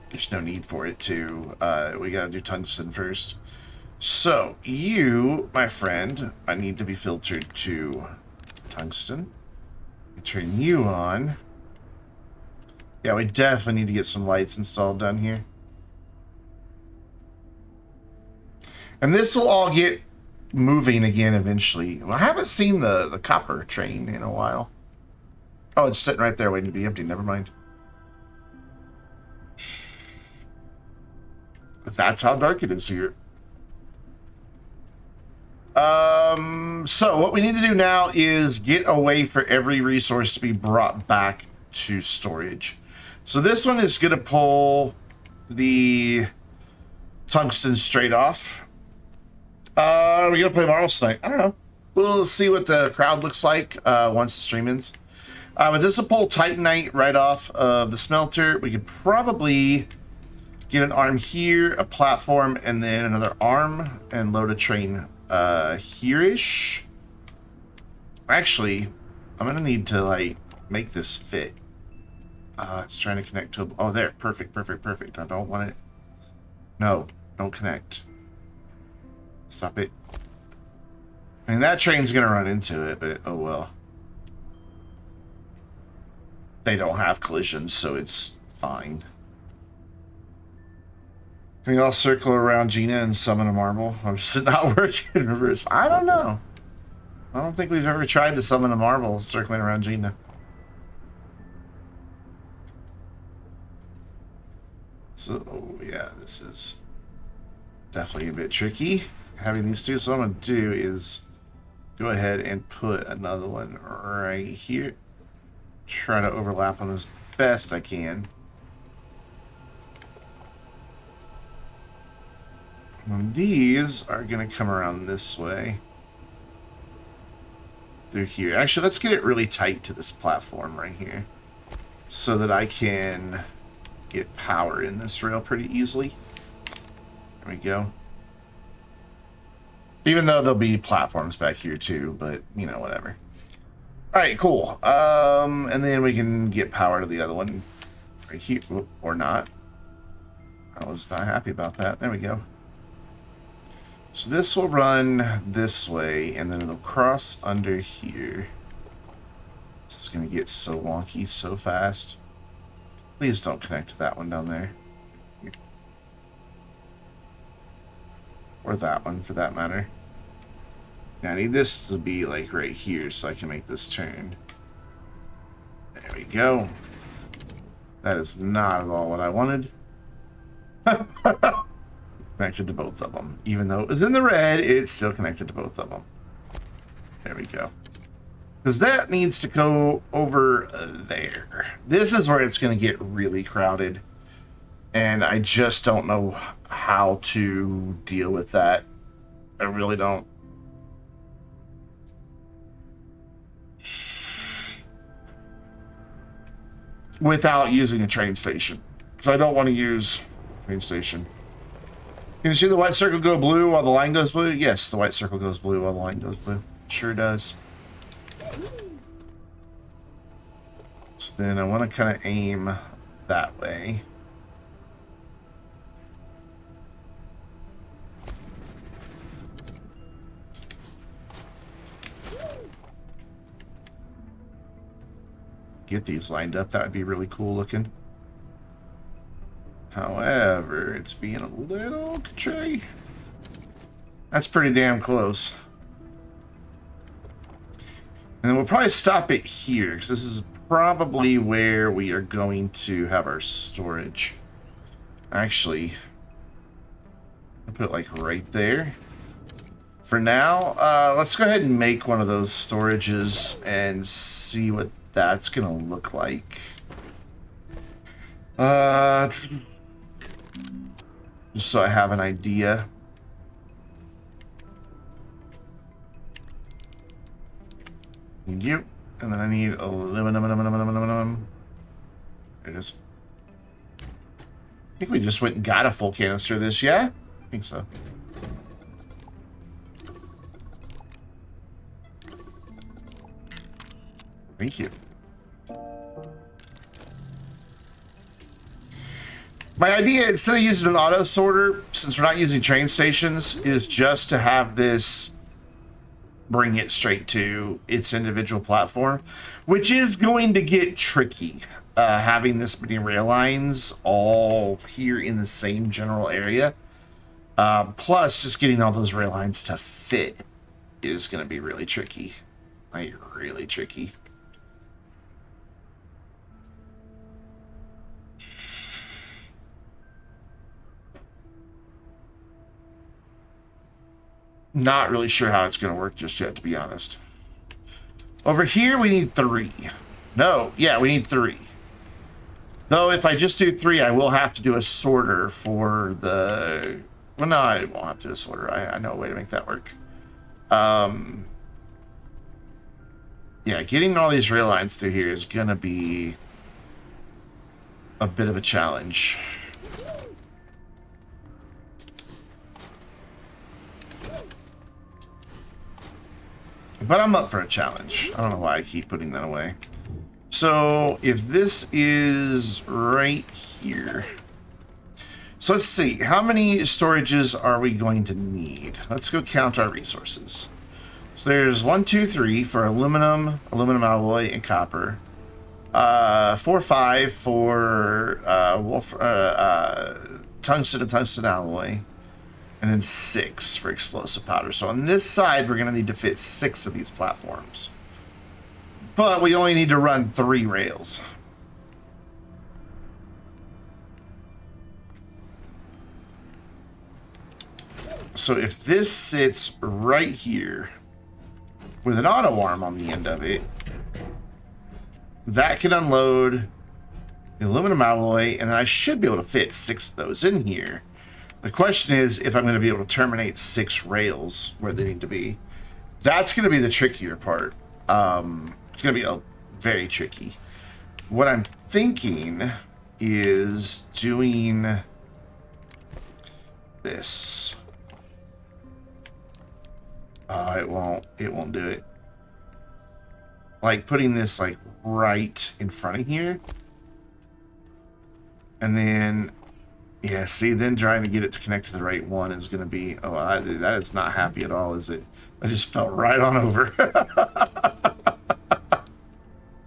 there's no need for it to. We gotta do tungsten first. So, you, my friend, I need to be filtered to tungsten. Turn you on. Yeah, we definitely need to get some lights installed down here. And this will all get moving again eventually. Well, I haven't seen the copper train in a while. Oh, it's sitting right there waiting to be empty. Never mind. That's how dark it is here. So what we need to do now is get a way for every resource to be brought back to storage. So this one is going to pull the tungsten straight off. Are we going to play marbles tonight? I don't know. We'll see what the crowd looks like once the stream ends. But this will pull titanite right off of the smelter. We could probably get an arm here, a platform, and then another arm, and load a train here-ish. Actually, I'm going to need to, like, make this fit. It's trying to connect to a... Oh, there. Perfect, perfect, perfect. I don't want it... No, don't connect. Stop it. I mean, that train's going to run into it, but oh well. They don't have collisions, so it's fine. Can we all circle around Gina and summon a marble? Or does it not work in reverse? I don't know. I don't think we've ever tried to summon a marble circling around Gina. So, yeah, this is definitely a bit tricky, having these two. So what I'm going to do is go ahead and put another one right here. Try to overlap them as best I can. And these are going to come around this way. Through here. Actually, let's get it really tight to this platform right here. So that I can get power in this rail pretty easily. There we go. Even though there'll be platforms back here too, but, you know, whatever. Alright, cool. And then we can get power to the other one right here, or not. I was not happy about that. There we go. So this will run this way, and then it'll cross under here. This is going to get so wonky so fast. Please don't connect to that one down there. Or that one, for that matter. Now I need this to be like right here so I can make this turn. There we go. That is not at all what I wanted. Connected to both of them. Even though it was in the red, it's still connected to both of them. There we go. Because that needs to go over there. This is where it's going to get really crowded. And I just don't know how to deal with that. I really don't. Without using a train station. Because I don't want to use train station. Can you see the white circle go blue while the line goes blue? Yes, the white circle goes blue while the line goes blue. Sure does. So then I want to kind of aim that way. Get these lined up. That would be really cool looking. However, it's being a little contrary. That's pretty damn close. And then we'll probably stop it here, because this is probably where we are going to have our storage. Actually, I'll put it like right there. For now, let's go ahead and make one of those storages and see what that's gonna look like. Just so I have an idea. Yep. And then I need aluminum. There it is. I think we just went and got a full canister of this, yeah? I think so. Thank you. My idea, instead of using an auto sorter, since we're not using train stations, is just to have this bring it straight to its individual platform, which is going to get tricky. Having this many rail lines all here in the same general area. Plus, just getting all those rail lines to fit is going to be really tricky. Like, really tricky. Not really sure how it's going to work just yet, to be honest. Over here, we need 3. No, yeah, we need 3. Though, if I just do 3, I will have to do a sorter for the... Well, no, I won't have to do a sorter. I know a way to make that work. Yeah, getting all these rail lines through here is going to be a bit of a challenge. But I'm up for a challenge. I don't know why I keep putting that away. So, if this is right here... So let's see. How many storages are we going to need? Let's go count our resources. So there's 1, 2, 3 for aluminum, aluminum alloy, and copper. 4, 5 for tungsten and tungsten alloy. And then 6 for explosive powder. So on this side, we're going to need to fit 6 of these platforms. But we only need to run 3 rails. So if this sits right here with an auto arm on the end of it, that can unload the aluminum alloy, and then I should be able to fit 6 of those in here. The question is if I'm going to be able to terminate 6 rails where they need to be. That's going to be the trickier part. It's going to be very tricky. What I'm thinking is doing this. It won't do it. Like putting this like right in front of here. And then... Yeah, see, then trying to get it to connect to the right one is going to be... Oh, that is not happy at all, is it? I just fell right on over.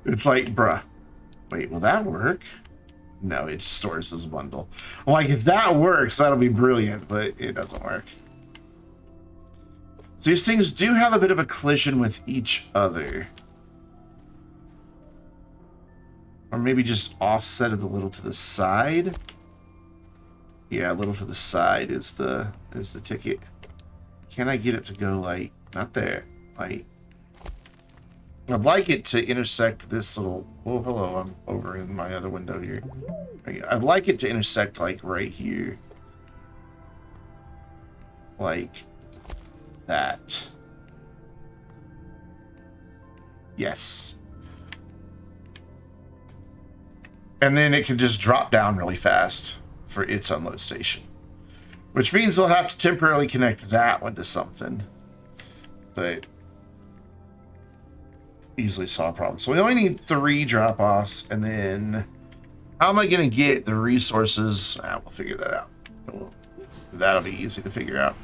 It's like, bruh. Wait, will that work? No, it just stores as a bundle. Like, if that works, that'll be brilliant, but it doesn't work. So these things do have a bit of a collision with each other. Or maybe just offset it a little to the side. Yeah, a little to the side is the ticket. Can I get it to go like not there? Like I'd like it to intersect this little. Oh, hello! I'm over in my other window here. I'd like it to intersect like right here. like that. Yes. And then it can just drop down really fast for its unload station. Which means we'll have to temporarily connect that one to something. But easily solve problems. So we only need 3 drop-offs, and then how am I going to get the resources? We'll figure that out. That'll be easy to figure out.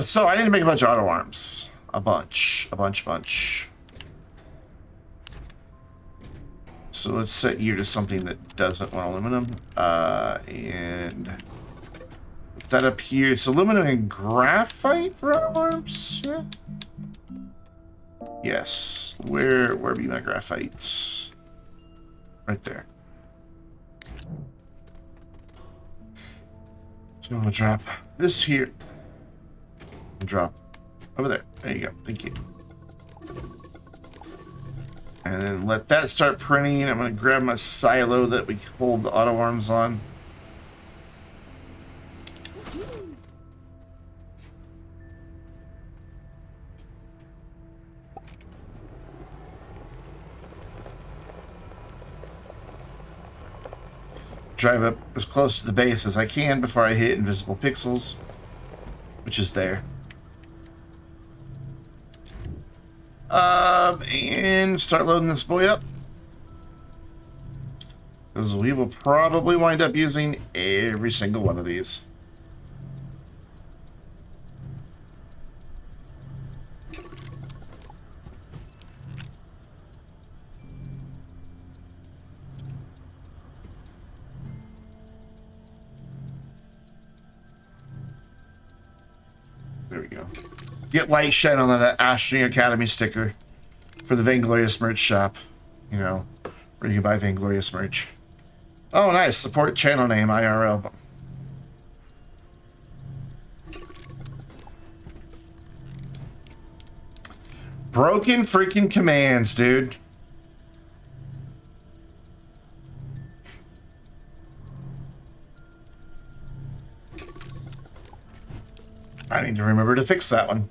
So I need to make a bunch of auto arms. A bunch. So let's set you to something that doesn't want aluminum. And put that up here. It's aluminum and graphite for auto arms. Yeah. Yes. Where be my graphite? Right there. So I'm gonna drop this here. Drop over there. There you go. Thank you. And then let that start printing. I'm going to grab my silo that we hold the auto arms on. Drive up as close to the base as I can before I hit invisible pixels, which is there. And start loading this boy up, because we will probably wind up using every single one of these. There we go. Get light shine on that Astroneer Academy sticker for the Vainglorious merch shop. You know, where you can buy Vainglorious merch. Oh, nice. Support channel name, IRL. Broken freaking commands, dude. I need to remember to fix that one.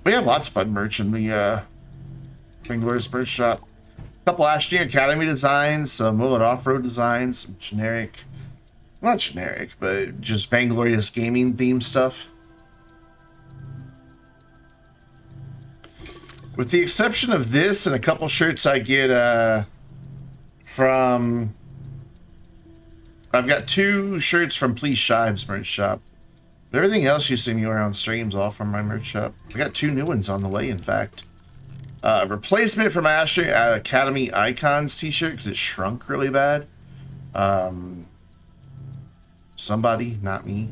We have lots of fun merch in the Vainglorious merch shop. A couple Astroneer Academy designs, some Mullet Off-Road designs, some generic, not generic, but just Vainglorious gaming themed stuff. With the exception of this and a couple shirts I get from... I've got 2 shirts from Please Shive's merch shop. But everything else you see me wear on streams all from my merch shop. I got 2 new ones on the way, in fact. Replacement for my Astroneer Academy Icons t-shirt, because it shrunk really bad. Somebody, not me,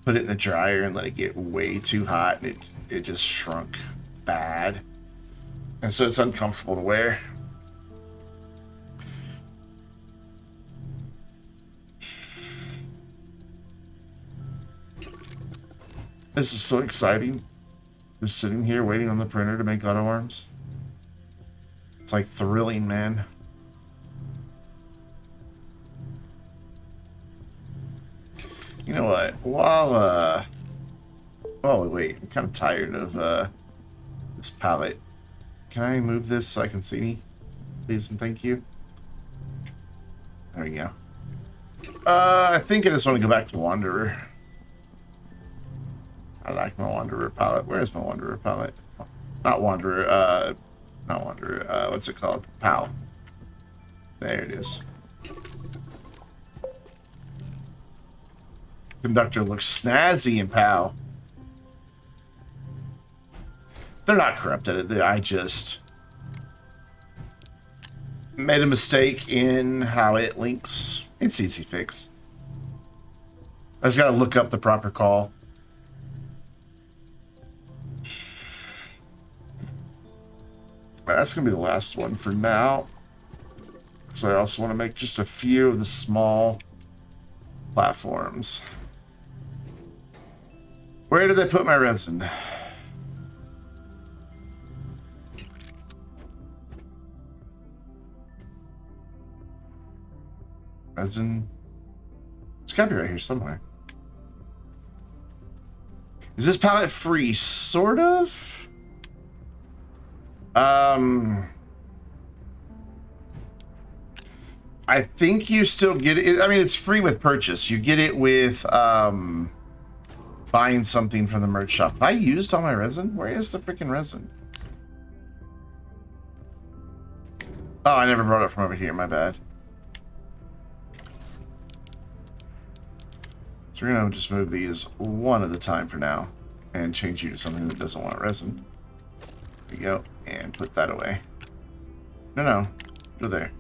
put it in the dryer and let it get way too hot, and it just shrunk bad. And so it's uncomfortable to wear. This is so exciting. Just sitting here waiting on the printer to make auto arms. It's like thrilling, man. You know what? While we wait, I'm kind of tired of this palette. Can I move this so I can see me? Please and thank you. There we go. I think I just want to go back to Wanderer. I like my Wanderer palette. Where's my Wanderer palette? Not Wanderer, not Wanderer, what's it called? POW. There it is. Conductor looks snazzy in POW. They're not corrupted. I just made a mistake in how it links. It's easy fix. I just gotta look up the proper call. That's gonna be the last one for now. Because I also want to make just a few of the small platforms. Where did I put my resin? Resin. It's gotta be right here somewhere. Is this pallet free? Sort of. I think you still get it. I mean, it's free with purchase. You get it with buying something from the merch shop. Have I used all my resin? Where is the freaking resin? Oh, I never brought it from over here. My bad. So we're gonna just move these one at a time for now and change you to something that doesn't want resin. There you go. And put that away. No. Go there.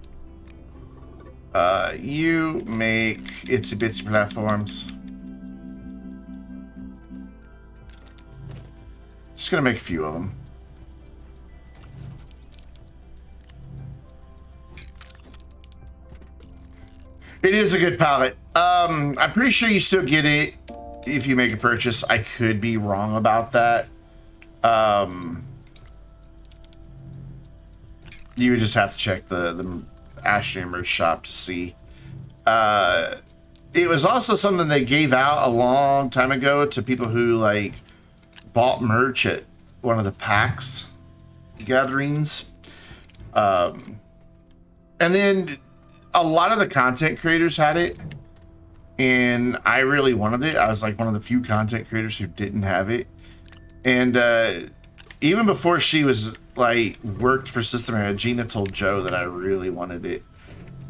You make itsy bitsy platforms. Just gonna make a few of them. It is a good pallet. I'm pretty sure you still get it if you make a purchase. I could be wrong about that. You would just have to check the Astroneer shop to see. It was also something they gave out a long time ago to people who like bought merch at one of the PAX gatherings. And then a lot of the content creators had it, and I really wanted it. I was like one of the few content creators who didn't have it. And even before she was like worked for System Era, Gina told Joe that I really wanted it.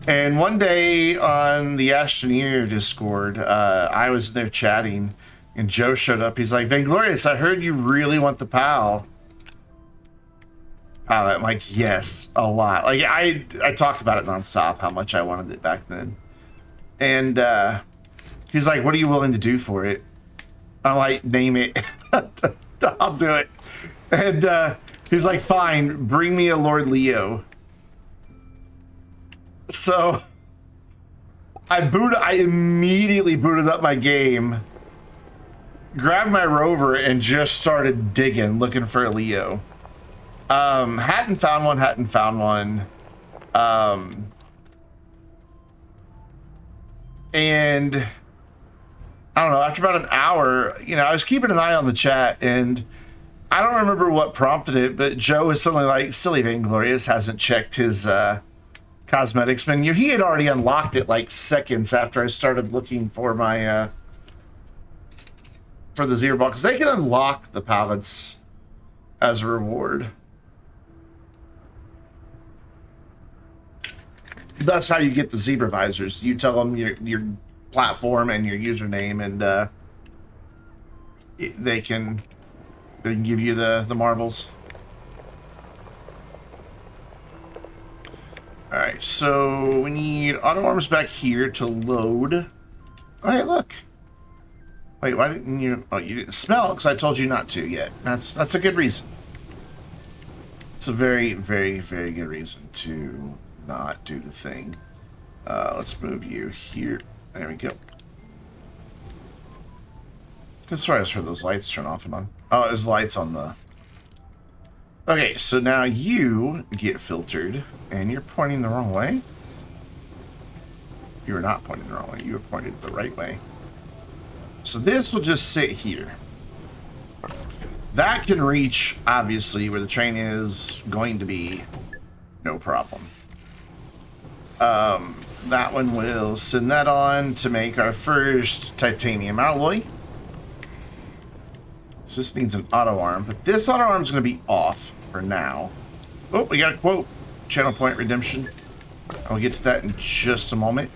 And one day on the Astroneer Discord, I was there chatting, and Joe showed up. He's like, "Vainglorious, I heard you really want the PAL." I'm like, yes, a lot. Like I talked about it nonstop, how much I wanted it back then. And he's like, "What are you willing to do for it?" I'm like, "Name it." I'll do it. And he's like, "Fine, bring me a Lord Leo." So I immediately booted up my game, grabbed my rover, and just started digging, looking for a Leo. Hadn't found one. And I don't know, after about an hour, you know, I was keeping an eye on the chat, and I don't remember what prompted it, but Joe was suddenly like, "Silly Vainglorious hasn't checked his cosmetics menu." He had already unlocked it like seconds after I started looking for my for the zebra ball, because they can unlock the pallets as a reward. That's how you get the zebra visors. You tell them your platform and your username, and they can give you the marbles. All right, so we need auto arms back here to load. Oh, hey, look. Wait, why didn't you? Oh, you didn't smell it because I told you not to yet. That's a good reason. It's a very, very, very good reason to not do the thing. Let's move you here. There we go. That's right, I just heard those lights turn off and on. Oh, there's lights on the... Okay, so now you get filtered, and you're pointing the wrong way. You are not pointing the wrong way. You are pointed the right way. So this will just sit here. That can reach, obviously, where the train is going to be. No problem. That one will send that on to make our first titanium alloy. So this needs an auto arm, but this auto arm is going to be off for now. Oh, we got a quote. Channel point redemption. I'll get to that in just a moment.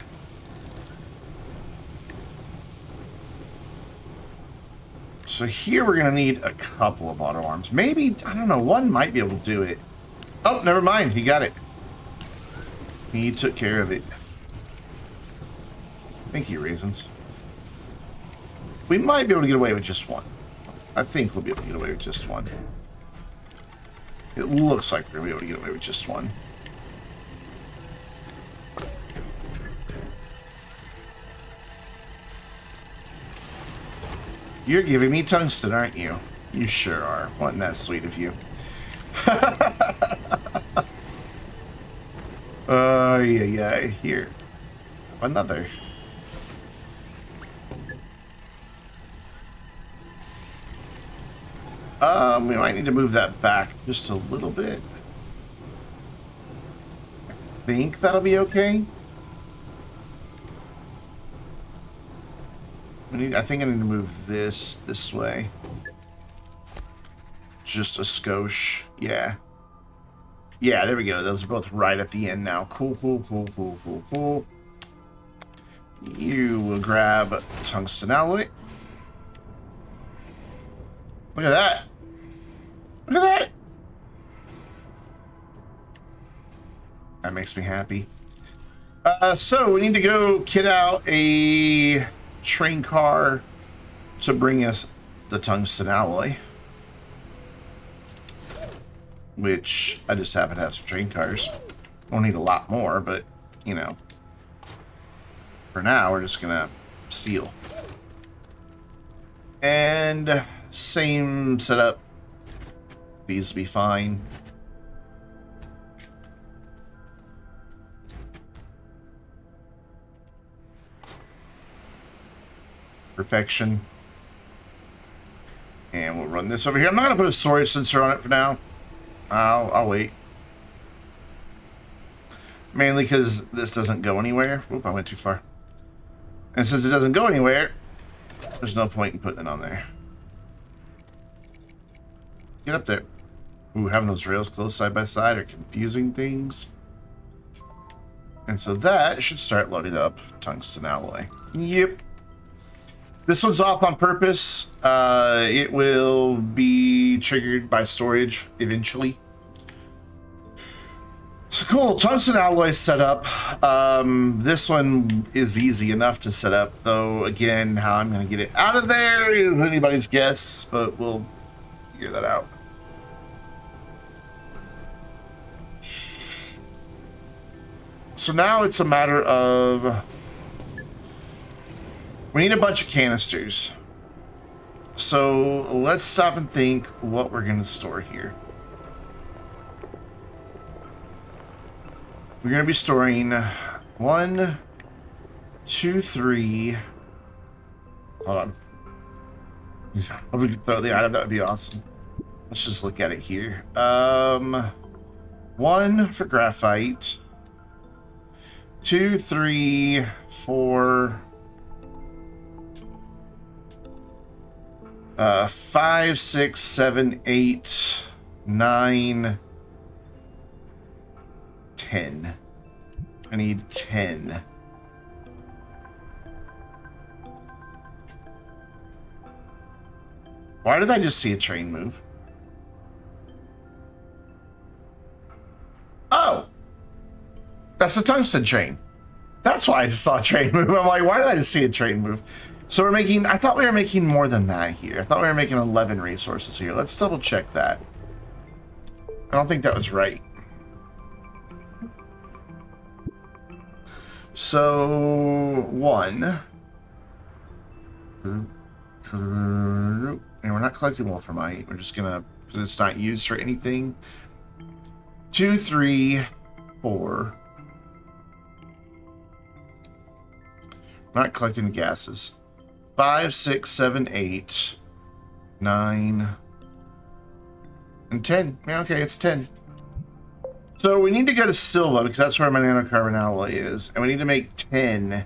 So here we're going to need a couple of auto arms. Maybe, I don't know, one might be able to do it. Oh, never mind. He got it. He took care of it. Thank you, Raisins. We might be able to get away with just one. I think we'll be able to get away with just one. It looks like we're going to be able to get away with just one. You're giving me tungsten, aren't you? You sure are. Wasn't that sweet of you? Yeah. Here. another. We might need to move that back just a little bit. I think that'll be okay. I think I need to move this way. Just a skosh. Yeah. Yeah, there we go. Those are both right at the end now. Cool, cool, cool, cool, cool, cool. You will grab tungsten alloy. Look at that. Look at that. That makes me happy. So we need to go kit out a train car to bring us the tungsten alloy. Which I just happen to have some train cars. Won't need a lot more, but you know. For now, we're just gonna steal. And same setup. These will be fine. Perfection. And we'll run this over here. I'm not gonna put a storage sensor on it for now. I'll wait. Mainly because this doesn't go anywhere. Whoop, I went too far. And since it doesn't go anywhere, there's no point in putting it on there. Get up there. Ooh, having those rails close side by side are confusing things. And so that should start loading up tungsten alloy. Yep. This one's off on purpose. It will be triggered by storage eventually. So cool, tungsten alloy setup. This one is easy enough to set up, though. Again, how I'm going to get it out of there is anybody's guess, but we'll figure that out. So now it's a matter of we need a bunch of canisters. So let's stop and think what we're going to store here. We're going to be storing 1, 2, 3. Hold on. I'm going to throw the item. That would be awesome. Let's just look at it here. 1 for graphite. 2, 3, 4. 5, 6, 7, 8, 9, 10. I need 10. Why did I just see a train move? Oh! That's the tungsten train. That's why I just saw a train move. I'm like, why did I just see a train move? So we're making, I thought we were making more than that here. I thought we were making 11 resources here. Let's double check that. I don't think that was right. So, 1. And we're not collecting wolframite. We're just gonna, because it's not used for anything. 2, 3, 4. Not collecting the gases. 5, 6, 7, 8, 9, and 10. Yeah, okay, it's 10. So we need to go to Silva because that's where my nanocarbon alloy is, and we need to make 10.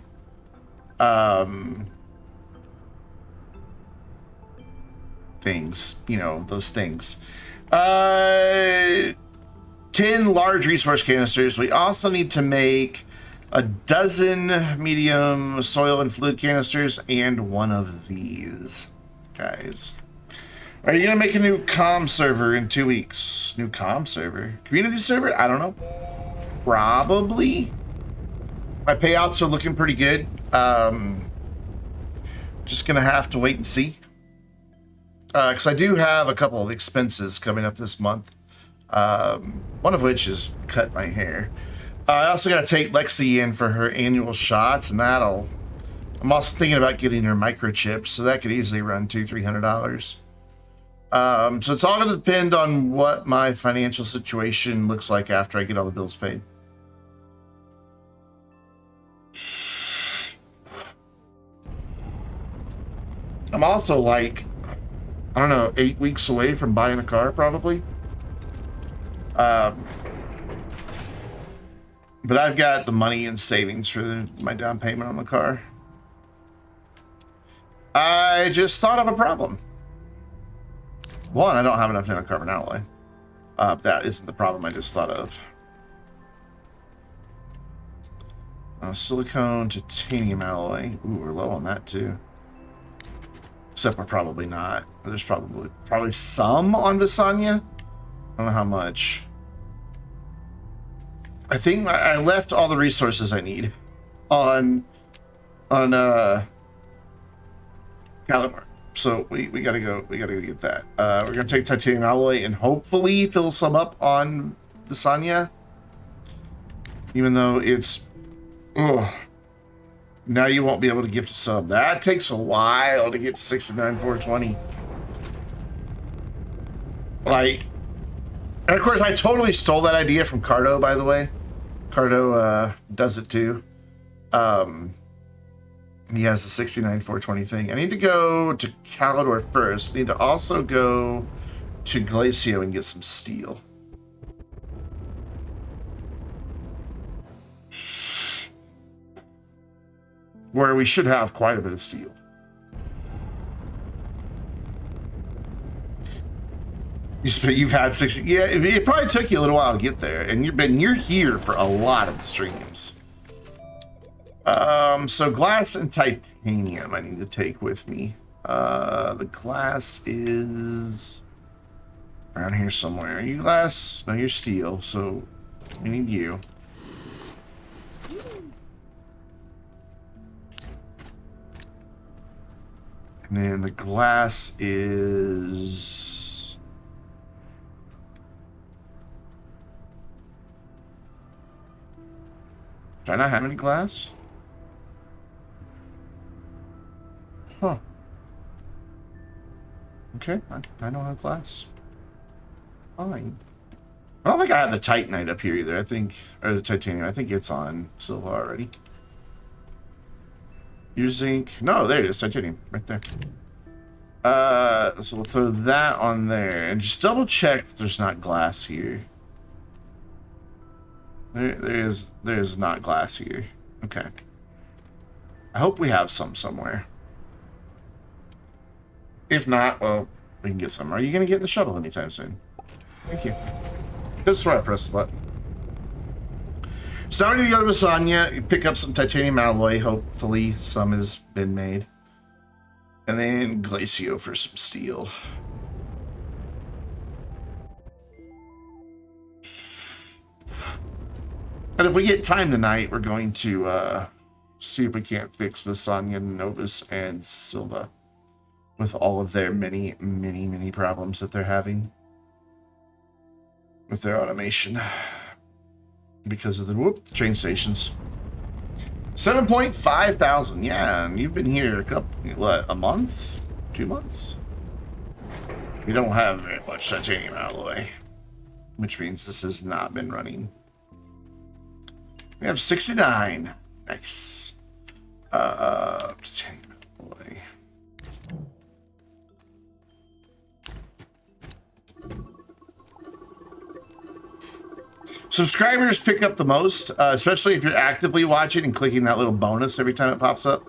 Things, you know, those things. 10 large resource canisters. We also need to make a dozen medium soil and fluid canisters and 1 of these guys. Are you gonna make a new comm server in 2 weeks? New comm server? Community server? I don't know. Probably. My payouts are looking pretty good. Just gonna have to wait and see. Because I do have a couple of expenses coming up this month. One of which is cut my hair. I also got to take Lexi in for her annual shots, and that'll... I'm also thinking about getting her microchips, so that could easily run $200-300. So it's all going to depend on what my financial situation looks like after I get all the bills paid. I'm also like, I don't know, 8 weeks away from buying a car, probably. But I've got the money and savings for my down payment on the car. I just thought of a problem. One, I don't have enough nanocarbon alloy. That isn't the problem I just thought of. Silicone, titanium alloy. Ooh, we're low on that too. Except we're probably not. There's probably some on Visanya. I don't know how much. I think I left all the resources I need on Calidor. So we gotta go get that. We're gonna take titanium alloy and hopefully fill some up on Visanya. Even though it's now you won't be able to gift a sub. That takes a while to get to 69,420. Like, and of course I totally stole that idea from Cardo, by the way. Cardo does it too. He has the 69,420 thing. I need to go to Calidor first. I need to also go to Glacio and get some steel. Where we should have quite a bit of steel. You've had 60. Yeah, it probably took you a little while to get there, and you're here for a lot of the streams. So glass and titanium I need to take with me. The glass is around here somewhere. Are you glass? No, you're steel, so we need you. And then the glass is... Do I not have any glass? Huh. Okay, I don't have glass. Fine. I don't think I have the titanite up here either. I think, or the titanium. I think it's on silver already. Your zinc. No, there it is. Titanium. Right there. So we'll throw that on there. And just double check that there's not glass here. There's not glass here. Okay. I hope we have some somewhere. If not, well, we can get some. Are you going to get in the shuttle anytime soon? Thank you. That's right, press the button. So now we need to go to Visanya, you pick up some titanium alloy, hopefully some has been made. And then Glacio for some steel. And if we get time tonight, we're going to see if we can't fix Visanya, Novus, and Silva with all of their many problems that they're having with their automation. Because of the train stations. 7.5 thousand. Yeah, and you've been here a month? 2 months? We don't have very much titanium alloy, which means this has not been running. We have 69. Nice. Titanium alloy. Subscribers pick up the most, especially if you're actively watching and clicking that little bonus every time it pops up.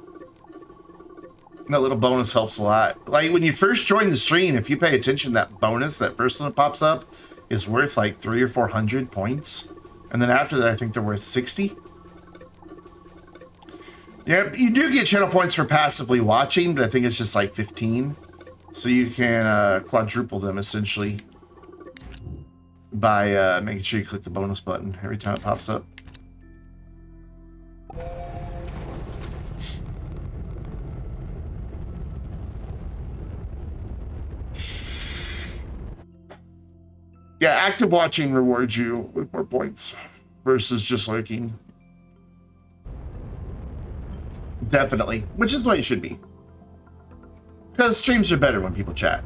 That little bonus helps a lot. Like when you first join the stream, if you pay attention, that bonus, that first one that pops up, is worth like 300 or 400 points. And then after that, I think they're worth 60. Yeah, you do get channel points for passively watching, but I think it's just like 15. So you can quadruple them essentially by making sure you click the bonus button every time it pops up. Yeah, active watching rewards you with more points versus just lurking. Definitely, which is what it should be. Because streams are better when people chat.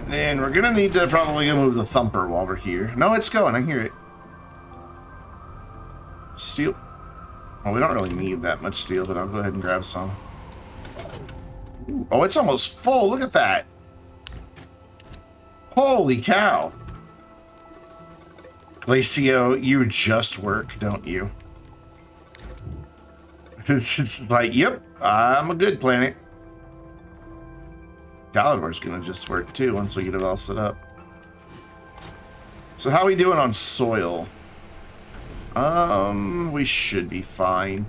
Then we're gonna need to probably go move the thumper while we're here. No, it's going. I hear it. Steel. Well, we don't really need that much steel, but I'll go ahead and grab some. Ooh. Oh, it's almost full. Look at that. Holy cow. Glacio, you just work, don't you? It's just like, yep, I'm a good planet. Calidor's gonna just work too once we get it all set up. So how are we doing on soil? We should be fine.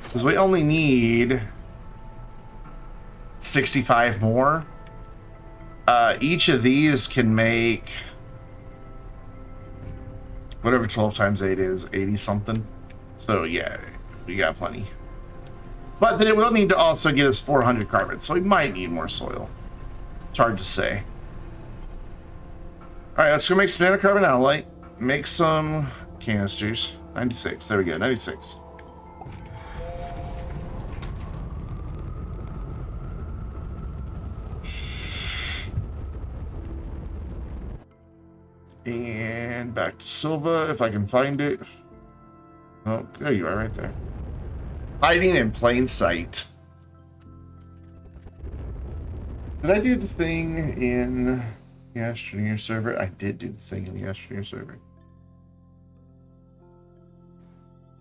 Because we only need 65 more. Each of these can make whatever 12 times 8 is, 80 something. So yeah, we got plenty. But then it will need to also get us 400 carbon, so we might need more soil. It's hard to say. All right, let's go make some nanocarbon alloy. Make some canisters. 96. There we go. 96. And back to Silva, if I can find it. Oh, there you are, right there. Hiding in plain sight. Did I do the thing in the Astroneer server? I did do the thing in the Astroneer server.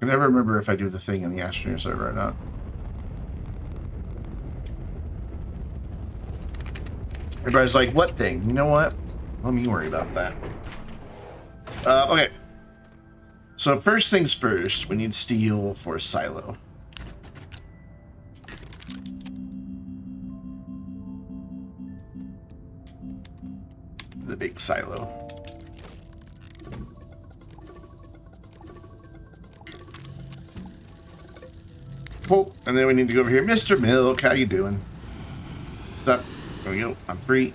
I never remember if I do the thing in the Astroneer server or not. Everybody's like, what thing? You know what? Let me worry about that. Okay. So first things first, we need steel for silo. The big silo. Cool. And then we need to go over here. Mr. Milk, how you doing? Stop. There we go. I'm free.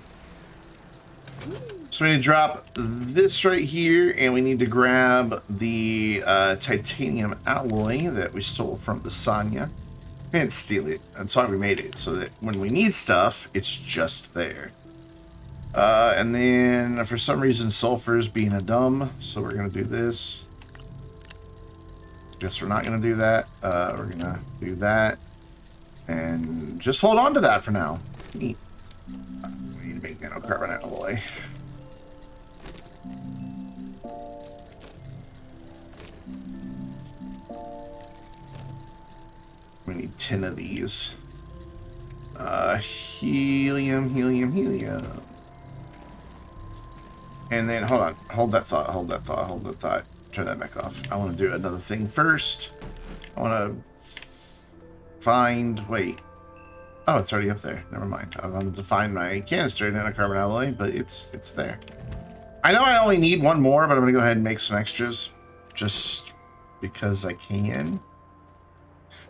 So we need to drop this right here, and we need to grab the titanium alloy that we stole from the Sanya. We didn't steal it. That's why we made it, so that when we need stuff, it's just there. And then, for some reason, sulfur is being a dumb, so we're going to do this. Guess we're not going to do that. We're going to do that. And just hold on to that for now. Neat. We need to make nanocarbon alloy. We need 10 of these. Helium, helium, helium. And then, hold on. Hold that thought, hold that thought, hold that thought. Turn that back off. I want to do another thing first. I want to find... Wait. Oh, it's already up there. Never mind. I wanted to find my canister nanocarbon alloy, but it's there. I know I only need one more, but I'm going to go ahead and make some extras. Just because I can.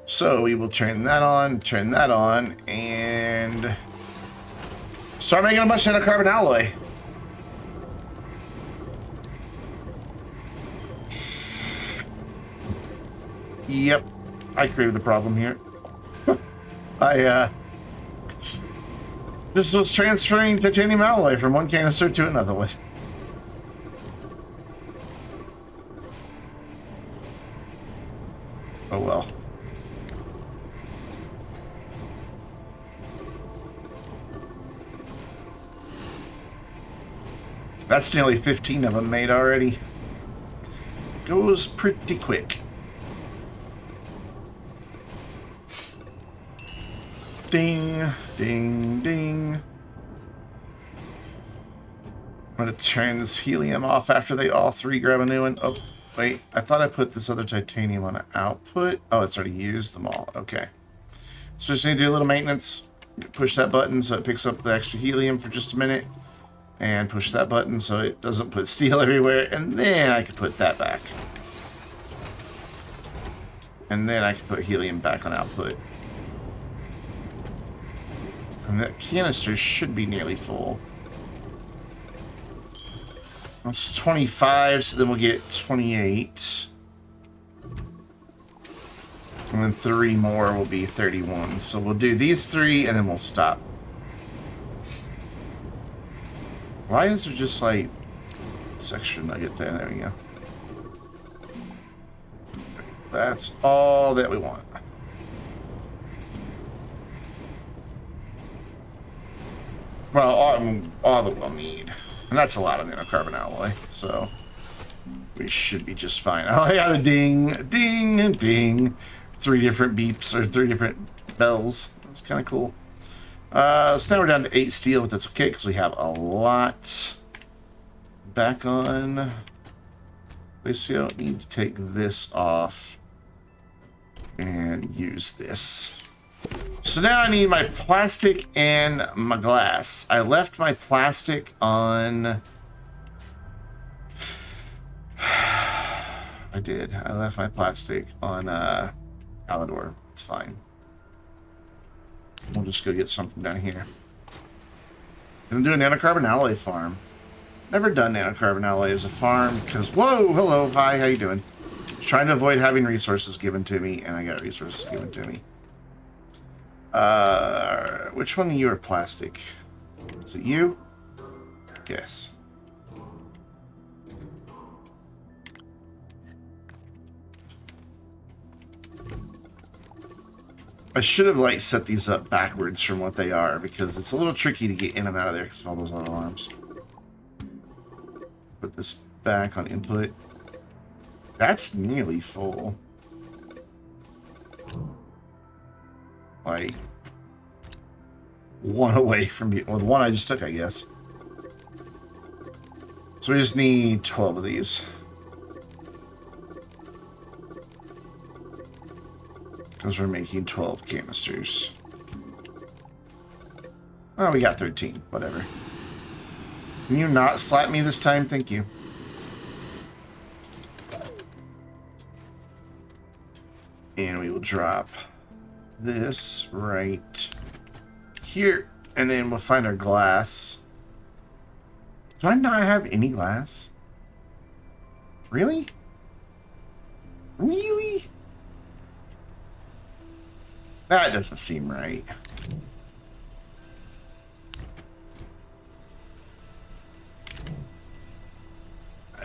So we will turn that on, and start making a bunch of nanocarbon alloy. Yep, I created the problem here. This was transferring titanium alloy from one canister to another one. Oh well. That's nearly 15 of them made already. Goes pretty quick. Ding, ding, ding. I'm going to turn this helium off after they all three grab a new one. Oh, wait. I thought I put this other titanium on output. Oh, it's already used them all. Okay. So just need to do a little maintenance. Push that button so it picks up the extra helium for just a minute. And push that button so it doesn't put steel everywhere. And then I can put that back. And then I can put helium back on output. And that canister should be nearly full. That's 25, so then we'll get 28. And then 3 more will be 31. So we'll do these 3 and then we'll stop. Why is there just like this extra nugget there? There we go. That's all that we want. Well, all that we'll need. And that's a lot of nanocarbon alloy, so we should be just fine. Oh, I got a ding, ding, and ding. 3 different beeps, or 3 different bells. That's kind of cool. So now we're down to 8 steel, but that's okay, because we have a lot. Back on. Basically, I don't need to take this off and use this. So now I need my plastic and my glass. I left my plastic on... I did. I left my plastic on Calidor. It's fine. We'll just go get something down here. Gonna do a nanocarbon alloy farm. Never done nanocarbon alloy as a farm because... Whoa! Hello! Hi, how you doing? Trying to avoid having resources given to me, and I got resources given to me. Which one of you are plastic? Is it you? Yes. I should have like set these up backwards from what they are because it's a little tricky to get in and out of there because of all those other alarms. Put this back on input. That's nearly full. Like one away from you. Well, the one I just took, I guess. So we just need 12 of these. Because we're making 12 canisters. Oh, we got 13. Whatever. Can you not slap me this time? Thank you. And we will drop this right here. And then we'll find our glass. Do I not have any glass? Really? Really? That doesn't seem right.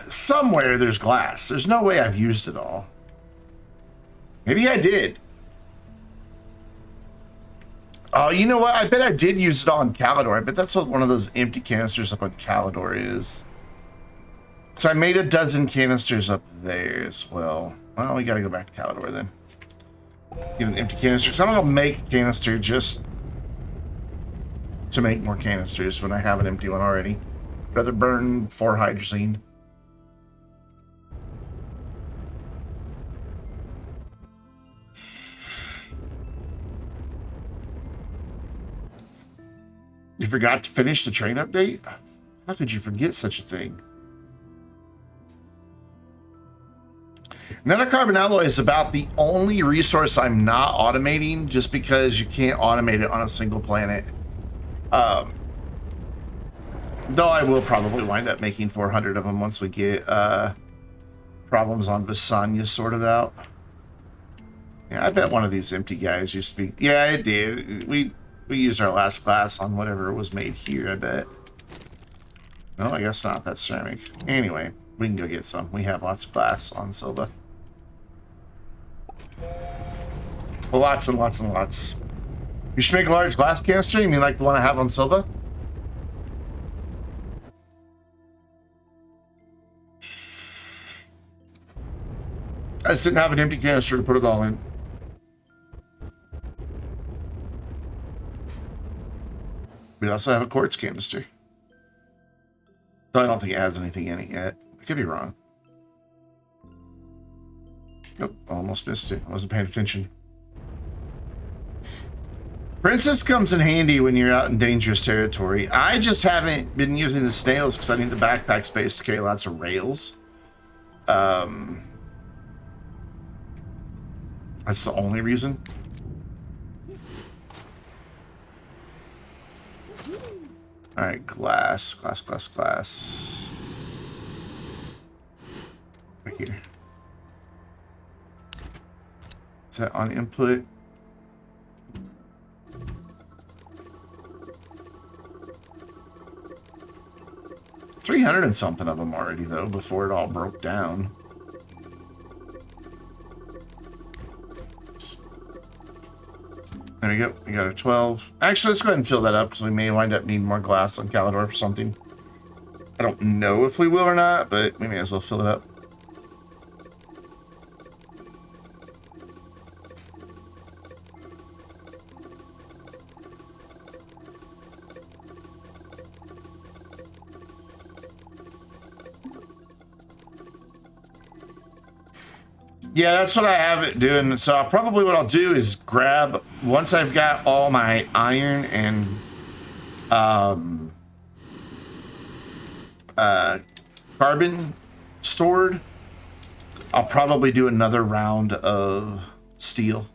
Somewhere there's glass. There's no way I've used it all. Maybe I did. Oh, you know what? I bet I did use it all on Calidor. I bet that's what one of those empty canisters up on Calidor is. So I made a dozen canisters up there as well. Well, we gotta go back to Calidor then. Get an empty canister. Because I'm gonna make a canister just to make more canisters when I have an empty one already. Rather burn 4 hydrazine. You forgot to finish the train update? How could you forget such a thing? Nanocarbon alloy is about the only resource I'm not automating just because you can't automate it on a single planet. Though I will probably wind up making 400 of them once we get problems on Visanya sorted out. Yeah, I bet one of these empty guys used to be... Yeah, it did. We used our last glass on whatever was made here, I bet. No, I guess not. That's ceramic. Anyway, we can go get some. We have lots of glass on Silva. Lots and lots and lots. You should make a large glass canister? You mean like the one I have on Silva? I just didn't have an empty canister to put it all in. We also have a quartz canister. Though I don't think it has anything in it yet. I could be wrong. Nope, almost missed it. I wasn't paying attention. Princess comes in handy when you're out in dangerous territory. I just haven't been using the snails because I need the backpack space to carry lots of rails. That's the only reason. All right, glass. Right here. Is that on input? 300 and something of them already, though, before it all broke down. There we go. We got our 12. Actually, let's go ahead and fill that up because we may wind up needing more glass on Calidor for something. I don't know if we will or not, but we may as well fill it up. Yeah, that's what I have it doing. So probably what I'll do is grab, once I've got all my iron and carbon stored, I'll probably do another round of steel.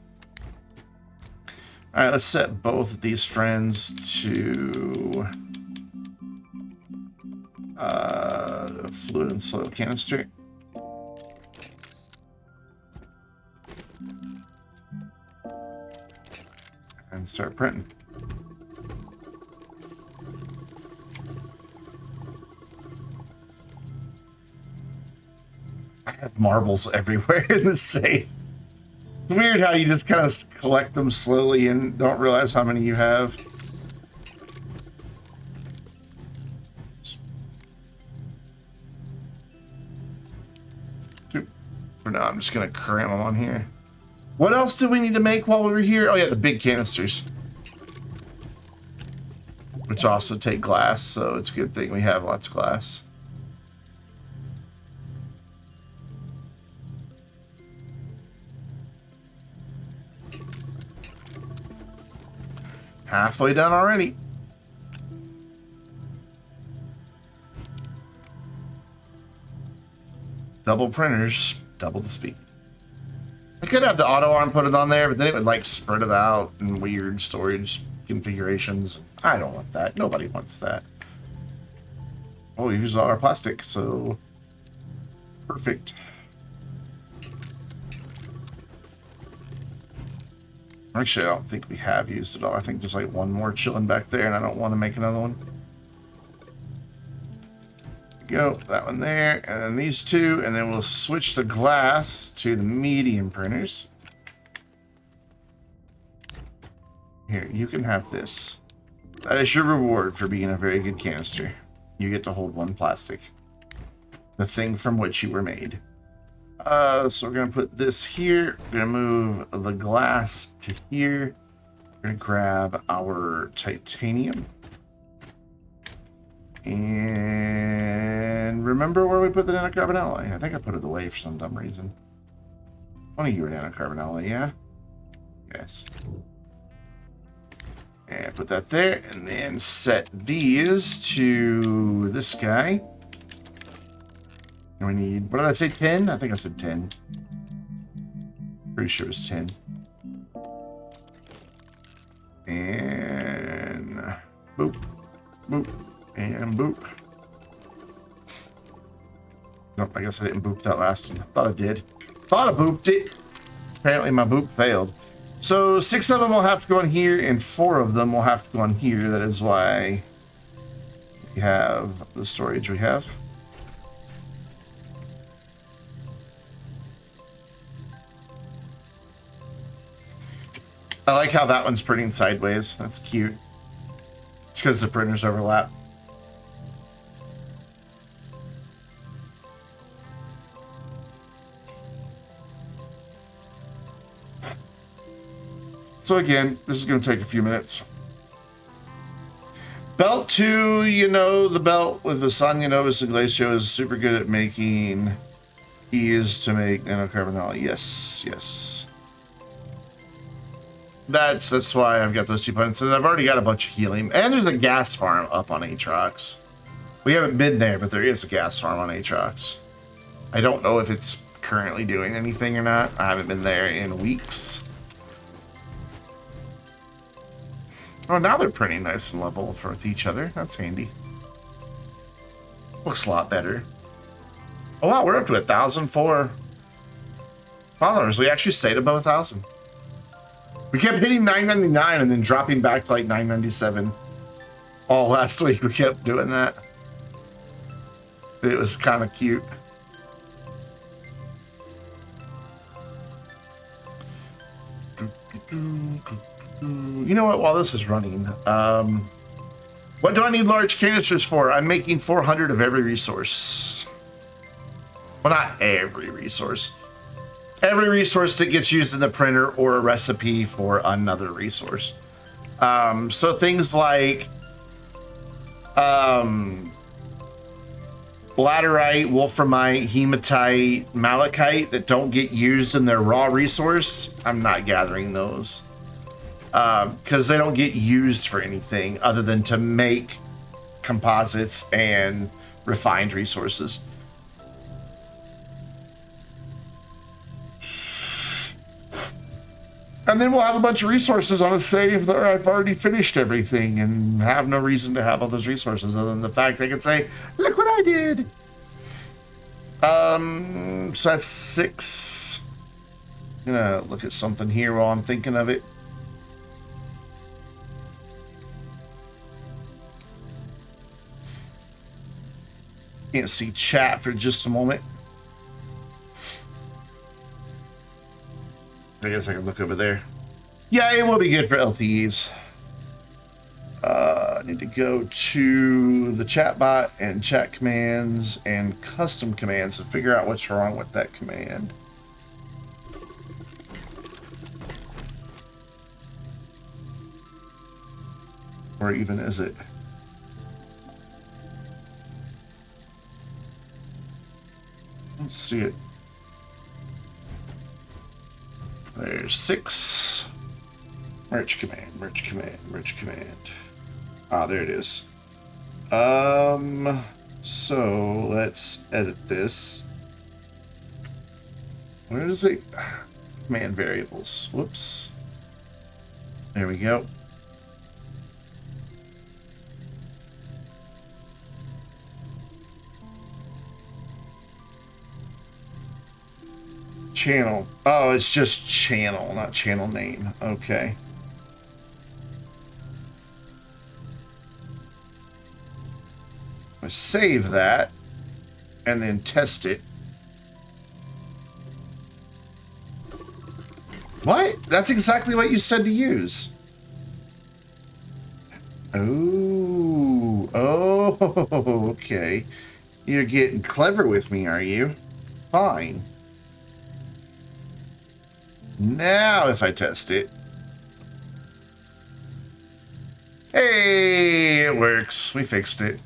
All right, let's set both of these friends to fluid and soil canister. And start printing. I have marbles everywhere in the safe. It's weird how you just kind of collect them slowly and don't realize how many you have. For now, I'm just going to cram them on here. What else did we need to make while we were here? Oh yeah, the big canisters. Which also take glass, so it's a good thing we have lots of glass. Halfway done already. Double printers, double the speed. I could have the auto arm put it on there, but then it would like spread it out in weird storage configurations. I don't want that. Nobody wants that. Oh, we used all our plastic, so perfect. Actually, I don't think we have used it all. I think there's like one more chilling back there, and I don't want to make another one. Go, that one there, and then these two, and then we'll switch the glass to the medium printers. Here, you can have this. That is your reward for being a very good canister. You get to hold one plastic. The thing from which you were made. So we're going to put this here. We're going to move the glass to here. We're going to grab our titanium. And remember where we put the nanocarbon alloy? I think I put it away for some dumb reason. One of you are nanocarbon alloy, yeah? Yes. And put that there, and then set these to this guy. And we need, what did I say, 10? I think I said 10. Pretty sure it was 10. And boop, boop. And boop. Nope, I guess I didn't boop that last one. Thought I did. Thought I booped it. Apparently my boop failed. So 6 of them will have to go in here, and 4 of them will have to go in here. That is why we have the storage we have. I like how that one's printing sideways. That's cute. It's because the printers overlap. So again, this is going to take a few minutes. Belt 2, you know, the belt with Visanya Novus and Glacio is super good at making keys to make nanocarbon alloy. Yes, yes. That's why I've got those 2 points. And I've already got a bunch of helium. And there's a gas farm up on Aatrox. We haven't been there, but there is a gas farm on Aatrox. I don't know if it's currently doing anything or not. I haven't been there in weeks. Oh, now they're printing nice and level with each other. That's handy. Looks a lot better. Oh wow, we're up to 1,004 followers. We actually stayed above 1,000. We kept hitting 999 and then dropping back to like 997. All last week we kept doing that. It was kind of cute. You know what? While this is running, what do I need large canisters for? I'm making 400 of every resource. Well, not every resource. Every resource that gets used in the printer or a recipe for another resource. So things like laterite, wolframite, hematite, malachite that don't get used in their raw resource, I'm not gathering those. Because they don't get used for anything other than to make composites and refined resources. And then we'll have a bunch of resources on a save that I've already finished everything and have no reason to have all those resources other than the fact I can say, look what I did. So that's 6. I'm gonna look at something here while I'm thinking of it. Can't see chat for just a moment. I guess I can look over there. Yeah, it will be good for LTEs. I need to go to the chat bot and chat commands and custom commands to figure out what's wrong with that command. Or even is it? Let's see it. There's 6. Merge command, merge command, merge command. Ah, there it is. So let's edit this. Where is it? Command variables. Whoops. There we go. Channel. Oh, it's just channel, not channel name. Okay. I save that and then test it. What? That's exactly what you said to use. Oh, okay. You're getting clever with me, are you? Fine. Now, if I test it. Hey, it works. We fixed it.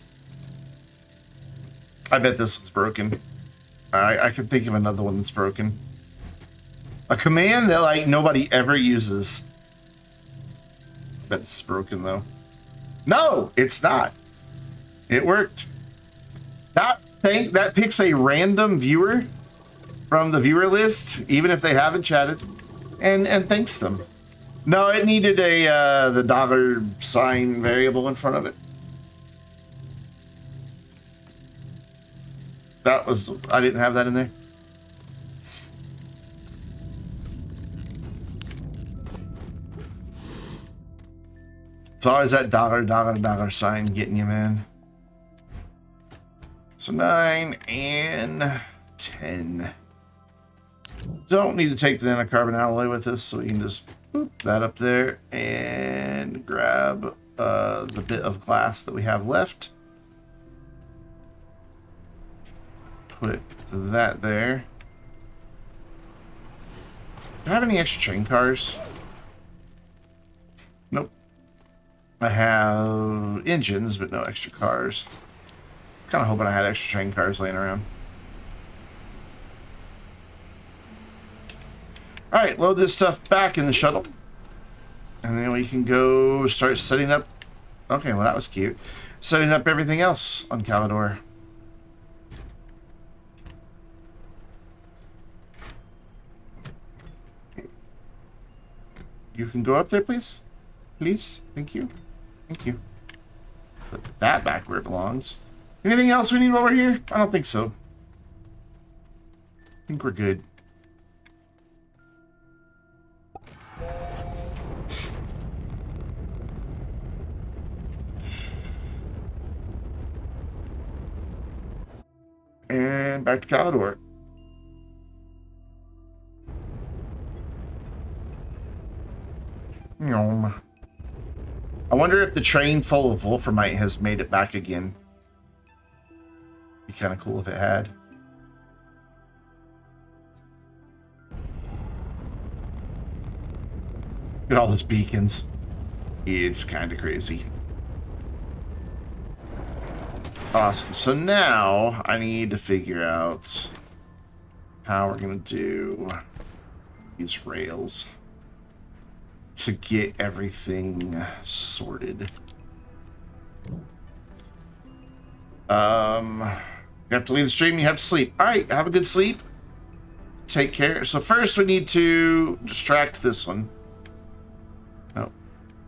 I bet this one's broken. I can think of another one that's broken. A command that, like, nobody ever uses. I bet it's broken, though. No, it's not. It worked. That picks a random viewer from the viewer list, even if they haven't chatted, and thanks them. No, it needed the dollar sign variable in front of it. That was, I didn't have that in there. It's always that dollar sign getting you, man. So 9 and 10. Don't need to take the nanocarbon alloy with us, so we can just boop that up there and grab the bit of glass that we have left. Put that there. Do I have any extra train cars? Nope. I have engines, but no extra cars. Kind of hoping I had extra train cars laying around. Alright, load this stuff back in the shuttle. And then we can go start setting up... Okay, well that was cute. Setting up everything else on Calidor. You can go up there, please? Please? Thank you. Thank you. Put that back where it belongs. Anything else we need while we're here? I don't think so. I think we're good. And back to Calidor. I wonder if the train full of wolframite has made it back again. Be kind of cool if it had. Look at all those beacons. It's kind of crazy. Awesome. So now I need to figure out how we're going to do these rails to get everything sorted. You have to leave the stream, you have to sleep. Alright, have a good sleep. Take care. So first we need to distract this one. Oh,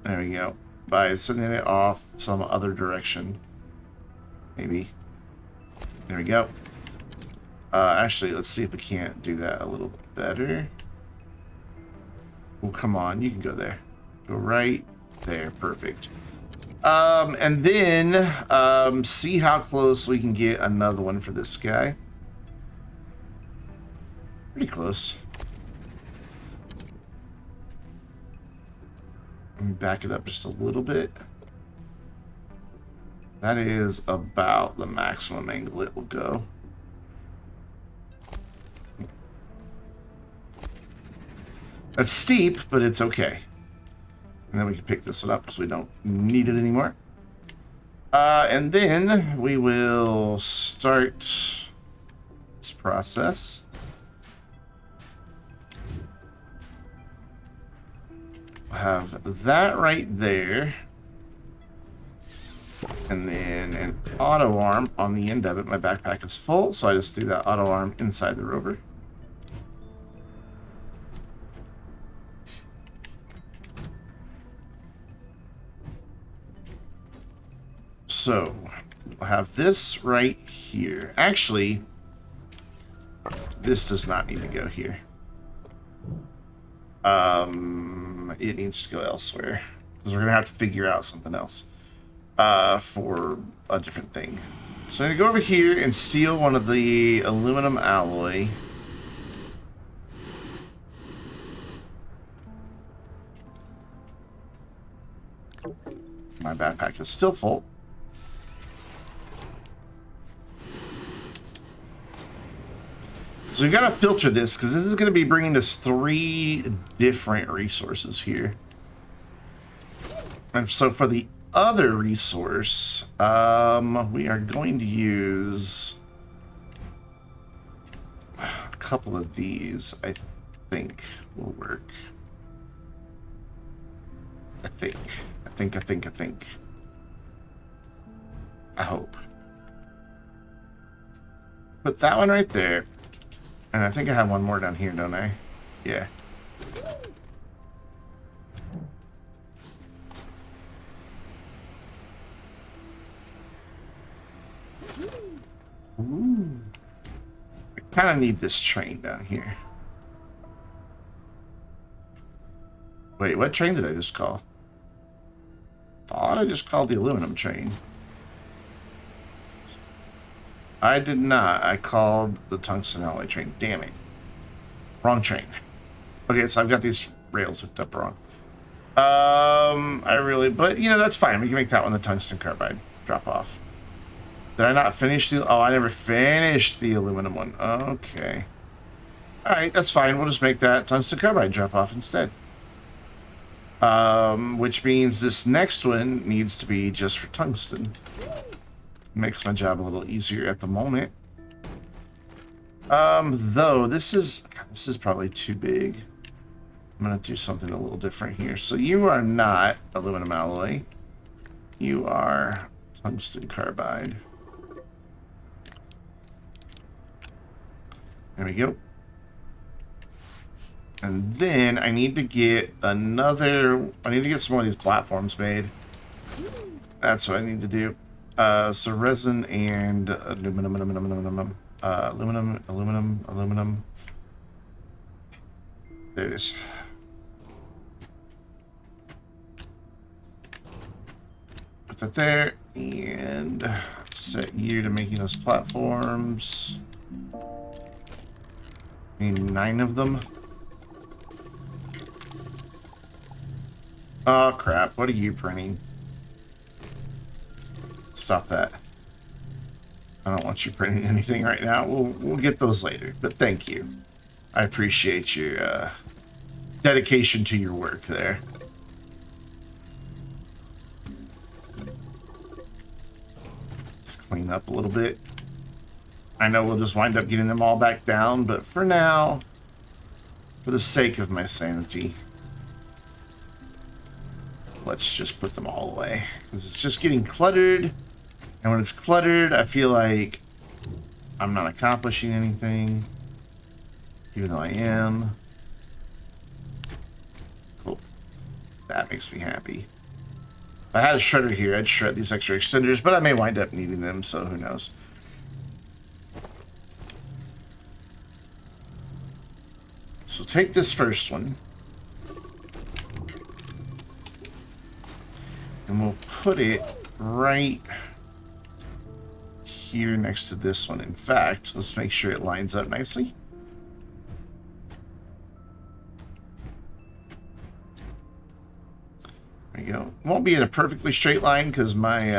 there we go. By sending it off some other direction. Maybe. There we go. Actually, let's see if we can't do that a little better. Well, come on, you can go there. Go right there, perfect. And then see how close we can get another one for this guy. Pretty close. Let me back it up just a little bit. That is about the maximum angle it will go. That's steep, but it's okay. And then we can pick this one up because we don't need it anymore. And then we will start this process. We'll have that right there. And then an auto arm on the end of it. My backpack is full, so I just do that auto arm inside the rover. So, we'll have this right here. Actually, this does not need to go here. It needs to go elsewhere. Because we're going to have to figure out something else for a different thing. So I'm going to go over here and steal one of the aluminum alloy. My backpack is still full. So we've got to filter this because this is going to be bringing us 3 different resources here. And so for the other resource, we are going to use a couple of these. I think will work. I think. I hope. Put that one right there. And I think I have one more down here, don't I? Yeah. Ooh. I kind of need this train down here. Wait, what train did I just call? Thought I just called the aluminum train. I did not. I called the tungsten alloy train. Damn it. Wrong train. Okay, so I've got these rails hooked up wrong. But you know, that's fine. We can make that one the tungsten carbide drop off. Did I not finish the... Oh, I never finished the aluminum one. Okay. Alright, that's fine. We'll just make that tungsten carbide drop off instead. Which means this next one needs to be just for tungsten. Makes my job a little easier at the moment. Though, this is probably too big. I'm going to do something a little different here. So you are not aluminum alloy. You are tungsten carbide. There we go. And then I need to get I need to get some more of these platforms made. That's what I need to do. So resin and aluminum. There it is. Put that there and set you to making those platforms. Need 9 of them. Oh, crap. What are you printing? Stop that. I don't want you printing anything right now. We'll get those later. But thank you. I appreciate your dedication to your work there. Let's clean up a little bit. I know we'll just wind up getting them all back down, but for now, for the sake of my sanity, let's just put them all away. Because it's just getting cluttered. And when it's cluttered, I feel like I'm not accomplishing anything. Even though I am. Cool. That makes me happy. If I had a shredder here, I'd shred these extra extenders, but I may wind up needing them, so who knows. So take this first one. And we'll put it right here next to this one. In fact, let's make sure it lines up nicely. There you go. Won't be in a perfectly straight line because my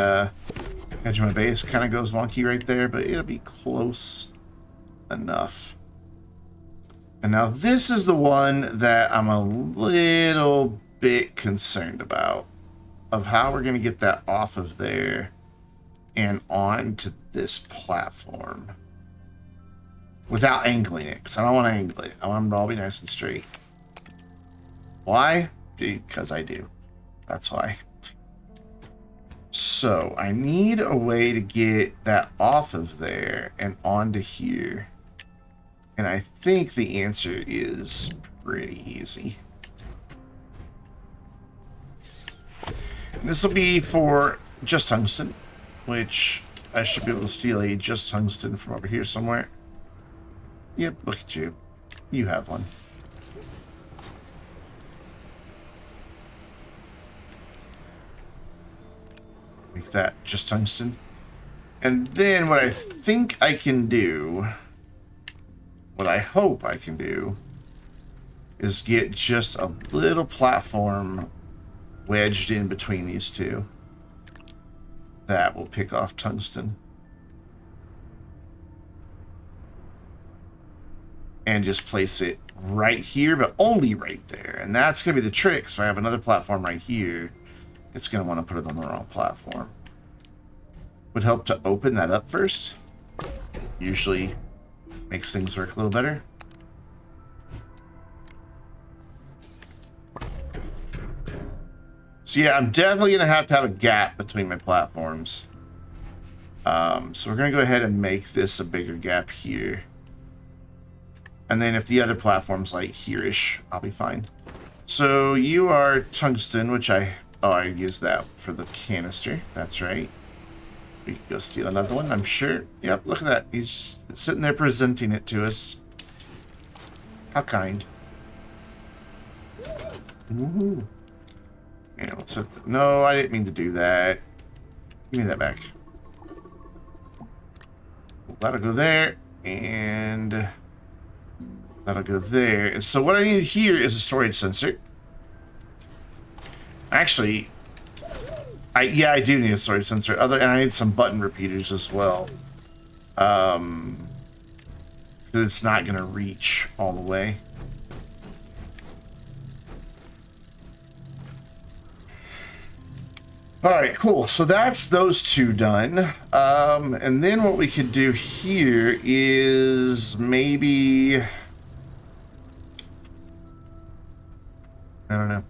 edge of my base kind of goes wonky right there, but it'll be close enough. And now this is the one that I'm a little bit concerned about, of how we're going to get that off of there and onto this platform without angling it, because I don't want to angle it. I want them to all be nice and straight. Why? Because I do. That's why. So I need a way to get that off of there and onto here. And I think the answer is pretty easy. This will be for just tungsten, which I should be able to steal a just tungsten from over here somewhere. Yep, look at you. You have one. Make that just tungsten. And then what I think I can do, what I hope I can do, is get just a little platform wedged in between these two. That will pick off tungsten. And just place it right here, but only right there. And that's going to be the trick. So if I have another platform right here, it's going to want to put it on the wrong platform. Would help to open that up first. Usually makes things work a little better. So yeah, I'm definitely going to have a gap between my platforms. So we're going to go ahead and make this a bigger gap here. And then if the other platform's like here-ish, I'll be fine. So you are tungsten, which I used that for the canister. That's right. We can go steal another one, I'm sure. Yep, look at that. He's just sitting there presenting it to us. How kind. Woohoo. Yeah, let's set the, no, I didn't mean to do that. Give me that back. That'll go there, and that'll go there. And so what I need here is a storage sensor. Actually, I do need a storage sensor. And I need some button repeaters as well. Because it's not going to reach all the way. Alright, cool. So that's those two done. And then what we could do here is maybe... I don't know.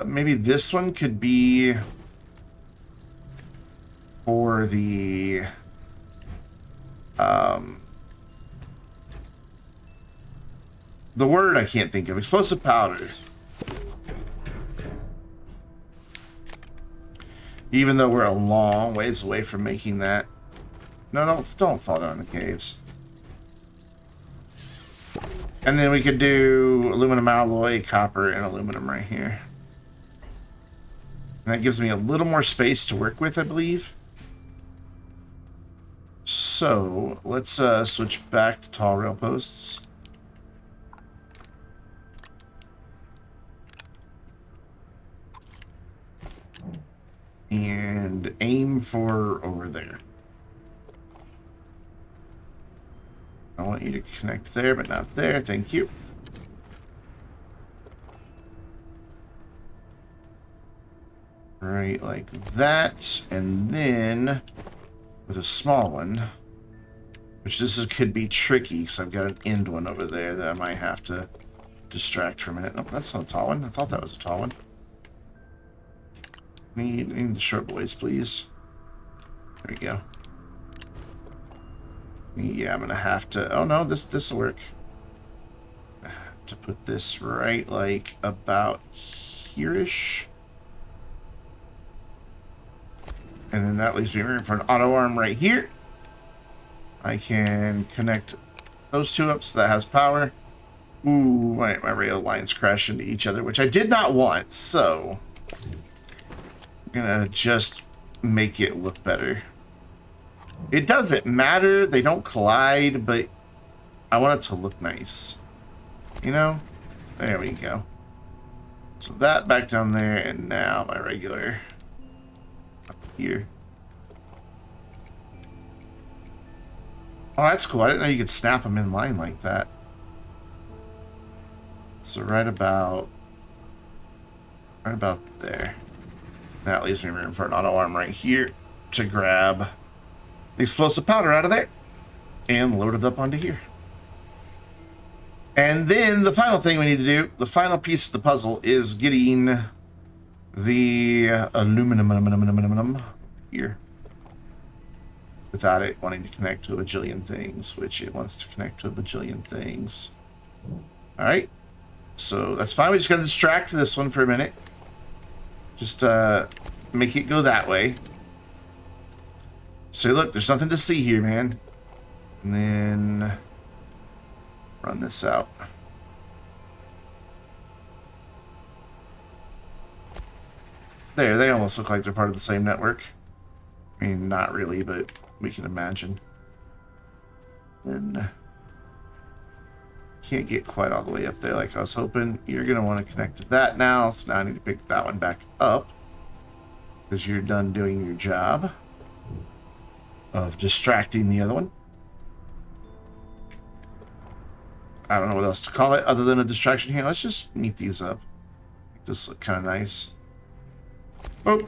Maybe this one could be for the word I can't think of. Explosive powder. Even though we're a long ways away from making that. No, don't fall down the caves. And then we could do aluminum alloy, copper, and aluminum right here. And that gives me a little more space to work with, I believe. So let's switch back to tall rail posts. And aim for over there. I want you to connect there, but not there. Thank you. Right, like that. And then with a small one, which could be tricky because I've got an end one over there that I might have to distract for a minute. Nope, that's not a tall one. I thought that was a tall one. Need the short boys, please. There we go. Yeah, I'm gonna have to. Oh no, this will work. I have to put this right like about here-ish. And then that leaves me room for an auto arm right here. I can connect those two up so that has power. Ooh, my rail lines crash into each other, which I did not want, so I'm gonna just make it look better. It doesn't matter, they don't collide, but I want it to look nice. You know? There we go. So that back down there, and now my regular up here. Oh, that's cool. I didn't know you could snap them in line like that. So right about there. That leaves me room for an auto arm right here to grab the explosive powder out of there and load it up onto here. And then the final thing we need to do, the final piece of the puzzle, is getting the aluminum here without it wanting to connect to a bajillion things, which it wants to connect to a bajillion things. All right, so that's fine. We just got to distract this one for a minute. Just make it go that way. So look, there's nothing to see here, man. And then run this out. There, they almost look like they're part of the same network. I mean, not really, but we can imagine. And can't get quite all the way up there like I was hoping. You're going to want to connect to that now, so now I need to pick that one back up because you're done doing your job of distracting the other one. I don't know what else to call it other than a distraction here. Let's just meet these up. Make this look kind of nice. Oh.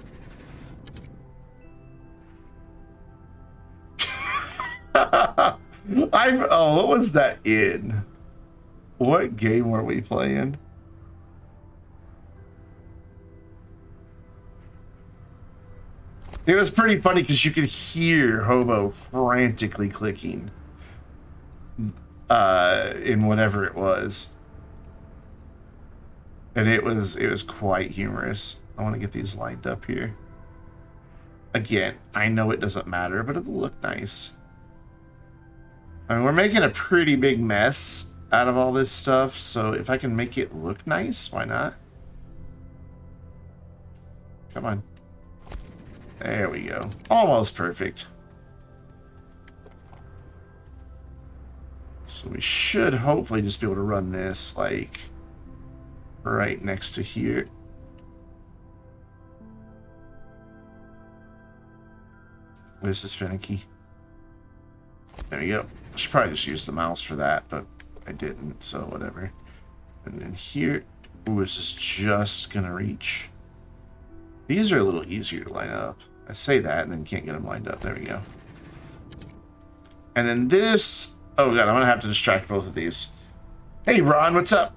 Oh, what was that in? What game were we playing? It was pretty funny because you could hear Hobo frantically clicking in whatever it was. And it was quite humorous. I want to get these lined up here. Again, I know it doesn't matter, but it'll look nice. I mean, we're making a pretty big mess out of all this stuff, so if I can make it look nice, why not? Come on. There we go. Almost perfect. So we should hopefully just be able to run this, like, right next to here. This is finicky. There we go. I should probably just use the mouse for that, but I didn't, so whatever. And then here, ooh, this is just gonna reach. These are a little easier to line up. I say that and then can't get them lined up. There we go. And then this, oh god, I'm gonna have to distract both of these. Hey Ron, what's up?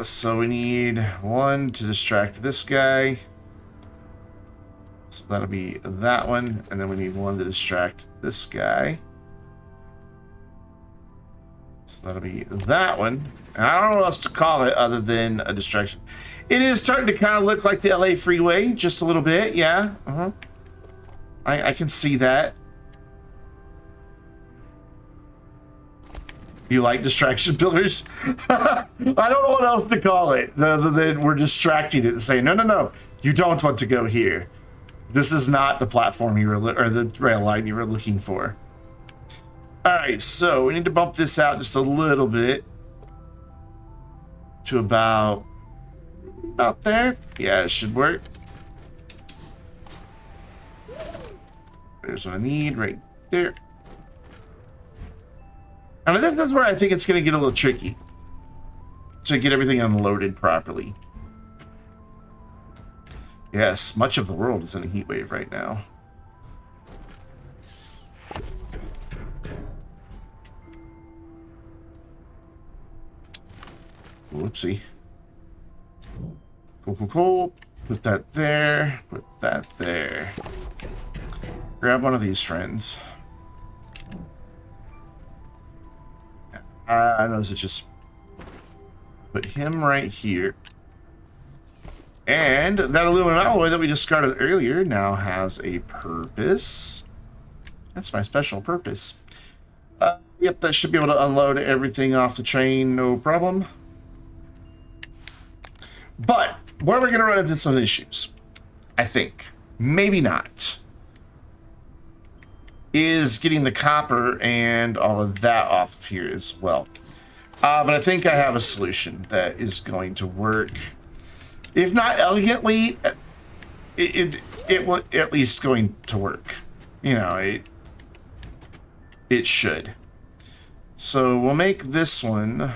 So we need one to distract this guy. So that'll be that one, and then we need one to distract this guy. So that'll be that one. And I don't know what else to call it other than a distraction. It is starting to kind of look like the LA freeway, just a little bit, yeah. I can see that. You like distraction pillars? I don't know what else to call it other than we're distracting it and saying, no, you don't want to go here. This is not the platform you were, or the rail line you were looking for. All right, so we need to bump this out just a little bit to about there. Yeah, it should work. There's what I need right there. And this is where I think it's going to get a little tricky to get everything unloaded properly. Yes, much of the world is in a heat wave right now. Whoopsie. Cool. Put that there. Put that there. Grab one of these friends. I know, so just put him right here. And that aluminum alloy that we discarded earlier now has a purpose. That's my special purpose. Yep, that should be able to unload everything off the train, no problem. But where we're going to run into some issues, I think, maybe not, is getting the copper and all of that off of here as well. But I think I have a solution that is going to work. If not elegantly, it will at least going to work. You know, it should. So we'll make this one,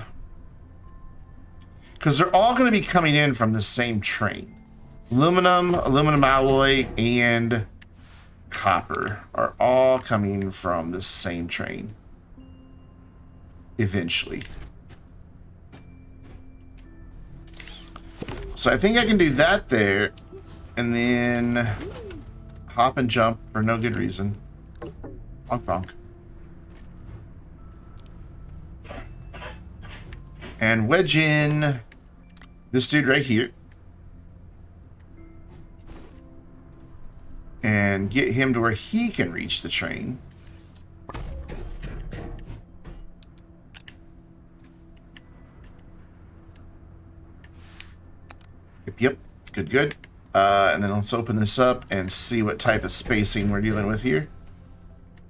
because they're all going to be coming in from the same train. Aluminum alloy, and copper are all coming from the same train eventually. So I think I can do that there, and then hop and jump for no good reason. Bonk bonk. And wedge in this dude right here. And get him to where he can reach the train. Yep. Good. And then let's open this up and see what type of spacing we're dealing with here.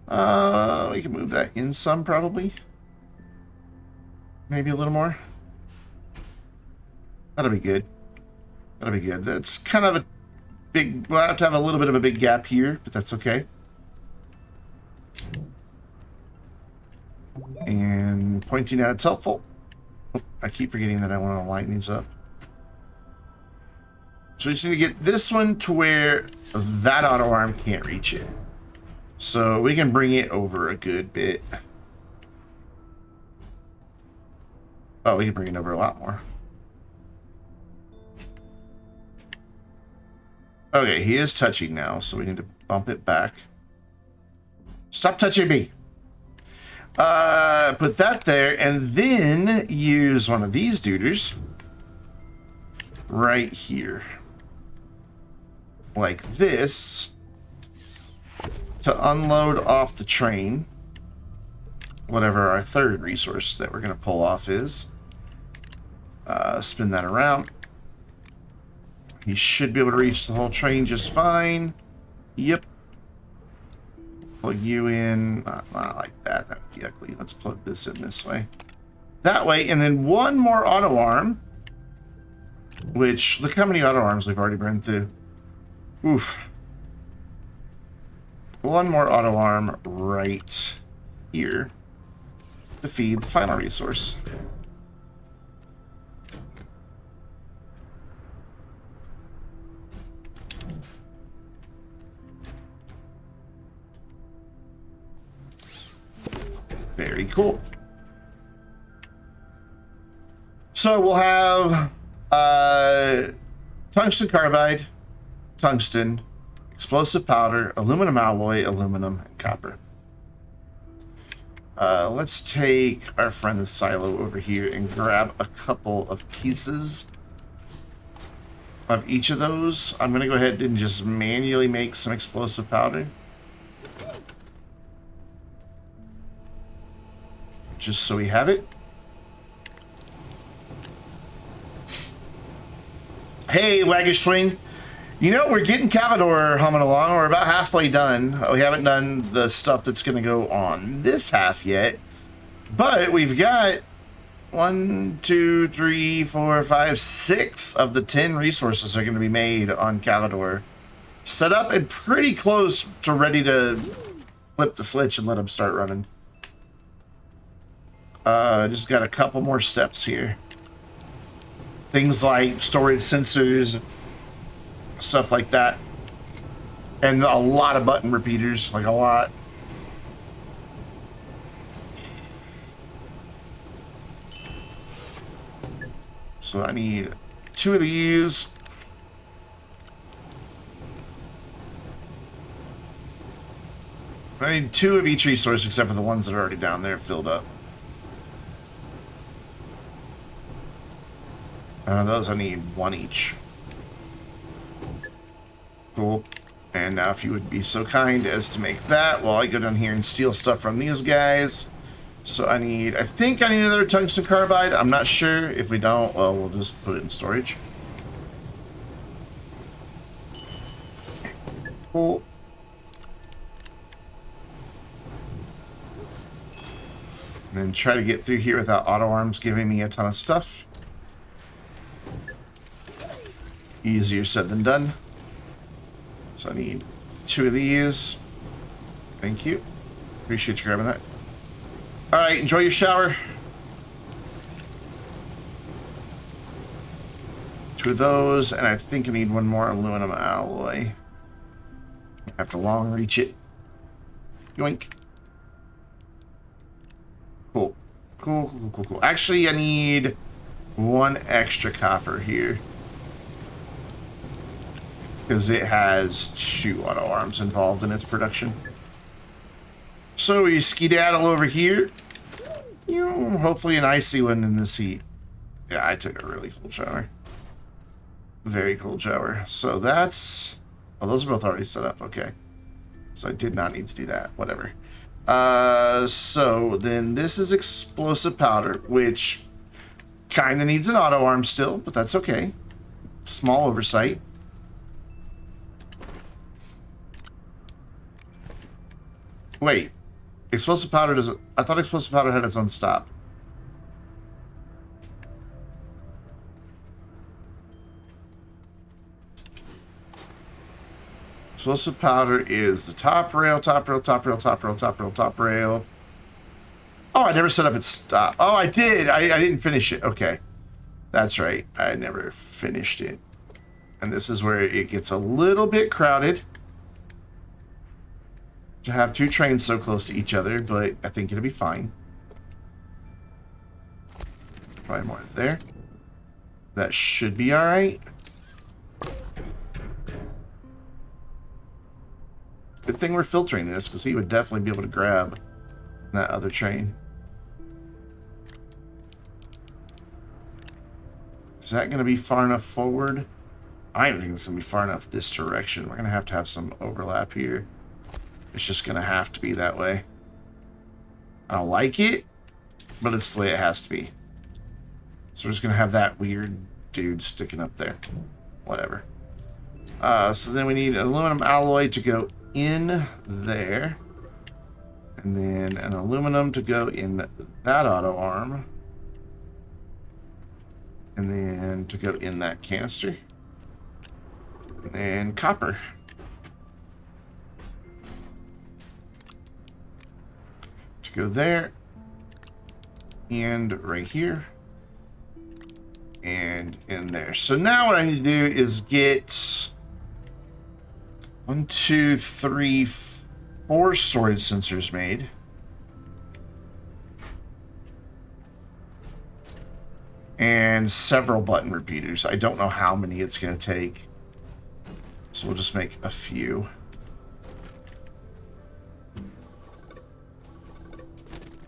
We can move that in some, probably. Maybe a little more. That'll be good. That's kind of a big... We'll have to have a little bit of a big gap here, but that's okay. And pointing out it's helpful. Oh, I keep forgetting that I want to line these up. So we just need to get this one to where that auto arm can't reach it. So we can bring it over a good bit. Oh, we can bring it over a lot more. Okay, he is touching now, so we need to bump it back. Stop touching me. Put that there, and then use one of these duders right here. Like this, to unload off the train whatever our third resource that we're going to pull off is. Spin that around. He should be able to reach the whole train just fine. Yep. Plug you in. Not like that. That would be ugly. Let's plug this in this way. That way, and then one more auto arm. Which, look how many auto arms we've already burned through. Oof. One more auto arm right here to feed the final resource. Very cool. So we'll have tungsten carbide, tungsten, explosive powder, aluminum alloy, aluminum, and copper. Let's take our friend the silo over here and grab a couple of pieces of each of those. I'm going to go ahead and just manually make some explosive powder. Just so we have it. Hey, Waggish Swing. You know, we're getting Calidor humming along. We're about halfway done. We haven't done the stuff that's going to go on this half yet. But we've got 1, 2, 3, 4, 5, 6 of the 10 resources are going to be made on Calidor. Set up and pretty close to ready to flip the switch and let them start running. Just got a couple more steps here. Things like storage sensors, stuff like that. And a lot of button repeaters, like a lot. So I need 2 of these. I need 2 of each resource except for the ones that are already down there filled up. Those I need 1 each. Cool. And now if you would be so kind as to make that while I go down here and steal stuff from these guys. So I think I need another tungsten carbide. I'm not sure. If we don't, well, we'll just put it in storage. Cool. And then try to get through here without auto arms giving me a ton of stuff. Easier said than done. So I need 2 of these. Thank you. Appreciate you grabbing that. Alright, enjoy your shower. 2 of those, and I think I need 1 more aluminum alloy. I have to long reach it. Yoink. Cool. Cool. Actually, I need 1 extra copper here. Because it has 2 auto arms involved in its production. So we skedaddle over here. You know, hopefully an icy one in this heat. Yeah, I took a really cold shower. Very cold shower. So that's... Oh, those are both already set up. Okay. So I did not need to do that. Whatever. So then this is explosive powder, which kind of needs an auto arm still, but that's okay. Small oversight. Wait, explosive powder doesn't... I thought explosive powder had its own stop. Explosive powder is the top rail, top rail, top rail, top rail, top rail, top rail. Oh, I never set up its stop. Oh, I did. I didn't finish it. Okay. That's right. I never finished it. And this is where it gets a little bit crowded. To have 2 trains so close to each other, but I think it'll be fine. Probably more there. That should be alright. Good thing we're filtering this, because he would definitely be able to grab that other train. Is that going to be far enough forward? I don't think it's going to be far enough this direction. We're going to have some overlap here. It's just going to have to be that way. I don't like it, but it's the way it has to be. So we're just going to have that weird dude sticking up there. Whatever. So then we need aluminum alloy to go in there. And then an aluminum to go in that auto arm. And then to go in that canister. And then copper. To go there. And right here. And in there. So now what I need to do is get 1, 2, 3, 4 storage sensors made. And several button repeaters. I don't know how many it's going to take. So we'll just make a few.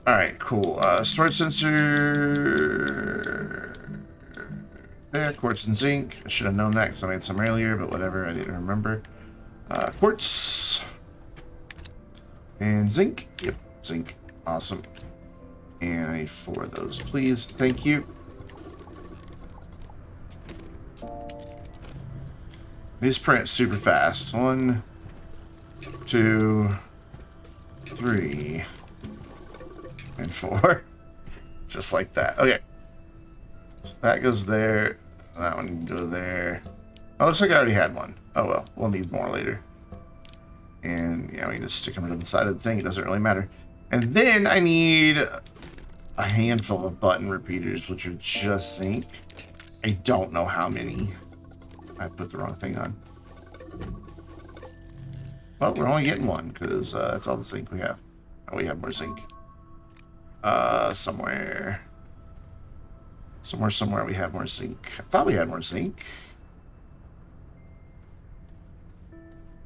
Alright, cool. Storage sensor... There, quartz and zinc. I should have known that because I made some earlier, but whatever, I didn't remember. Quartz. And zinc. Yep, zinc. Awesome. And I need 4 of those, please. Thank you. These print super fast. 1, 2, 3, and 4. Just like that. Okay. So that goes there. That one can go there. Oh, looks like I already had one. Oh well, we'll need more later. And yeah, we can just stick them to the side of the thing. It doesn't really matter. And then I need a handful of button repeaters, which are just zinc. I don't know how many. I put the wrong thing on. Well, we're only getting one because that's all the zinc we have. Oh, we have more zinc. Somewhere we have more zinc. I thought we had more zinc.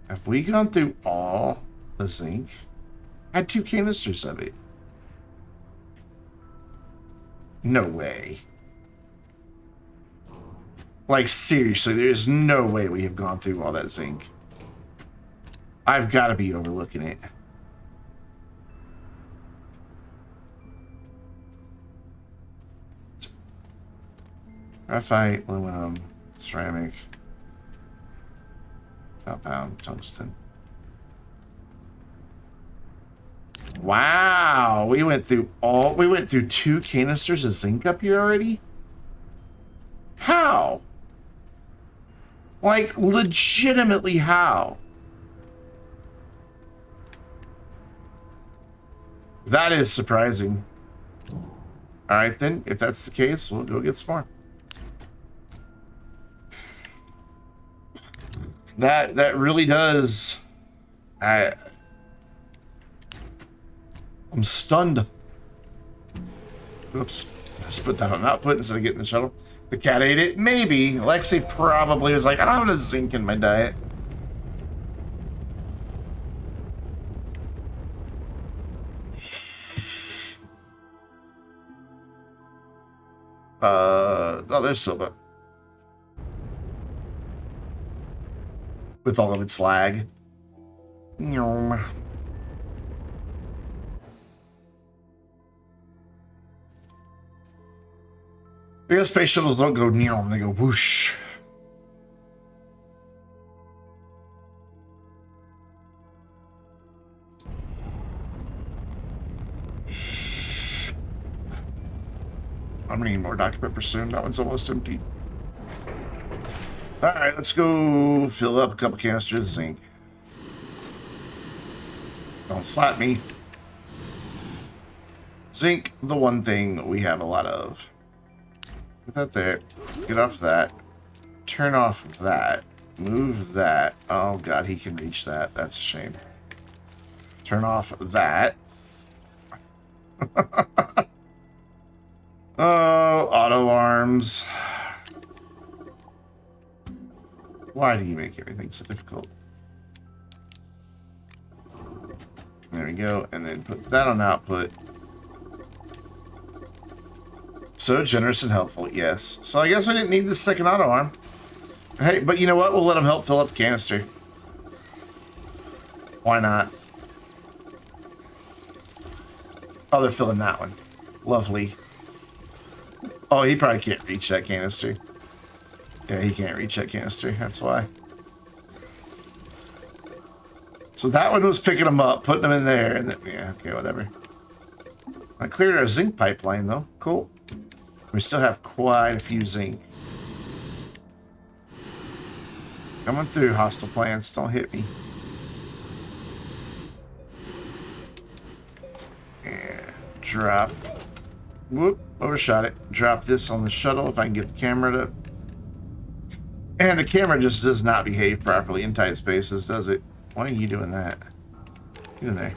Have we gone through all the zinc? I had 2 canisters of it. No way. Like, seriously, there's no way we have gone through all that zinc. I've got to be overlooking it. Graphite, aluminum, ceramic, compound, tungsten. Wow, we went through 2 canisters of zinc up here already? How? Like, legitimately how? That is surprising. Alright then, if that's the case, we'll go get some more. That really does. I'm stunned. Oops. Just put that on output instead of getting the shuttle. The cat ate it? Maybe. Lexi probably was like, I don't have enough zinc in my diet. Oh, there's Silva. With all of its lag. Because space shuttles don't go neon, they go whoosh. I'm gonna need more Dr. Pepper soon. That one's almost empty. Alright, let's go fill up a couple canisters of zinc. Don't slap me. Zinc, the one thing we have a lot of. Put that there. Get off that. Turn off that. Move that. Oh god, he can reach that. That's a shame. Turn off that. Oh, auto arms. Why do you make everything so difficult? There we go. And then put that on output. So generous and helpful, yes. So I guess we didn't need the second auto arm. Hey, but you know what? We'll let them help fill up the canister. Why not? Oh, they're filling that one. Lovely. Oh, he probably can't reach that canister. Yeah, he can't reach that canister. That's why. So that one was picking them up, putting them in there, and then, yeah, okay, whatever. I cleared our zinc pipeline, though. Cool. We still have quite a few zinc. Coming through, hostile plants. Don't hit me. And drop. Whoop, overshot it. Drop this on the shuttle if I can get the camera to... And the camera just does not behave properly in tight spaces, does it? Why are you doing that? Get in there.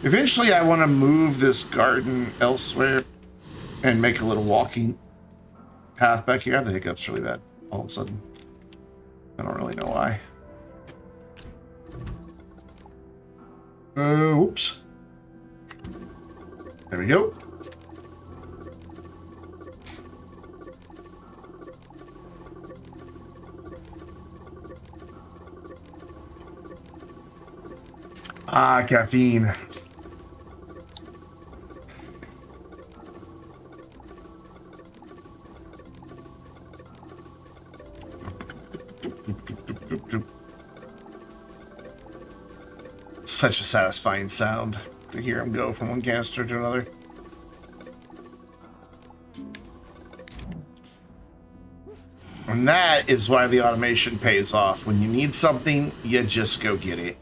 Eventually, I want to move this garden elsewhere and make a little walking path back here. I have the hiccups really bad all of a sudden. I don't really know why. Oops. There we go. Ah, caffeine. Such a satisfying sound to hear him go from one canister to another. And that is why the automation pays off. When you need something, you just go get it.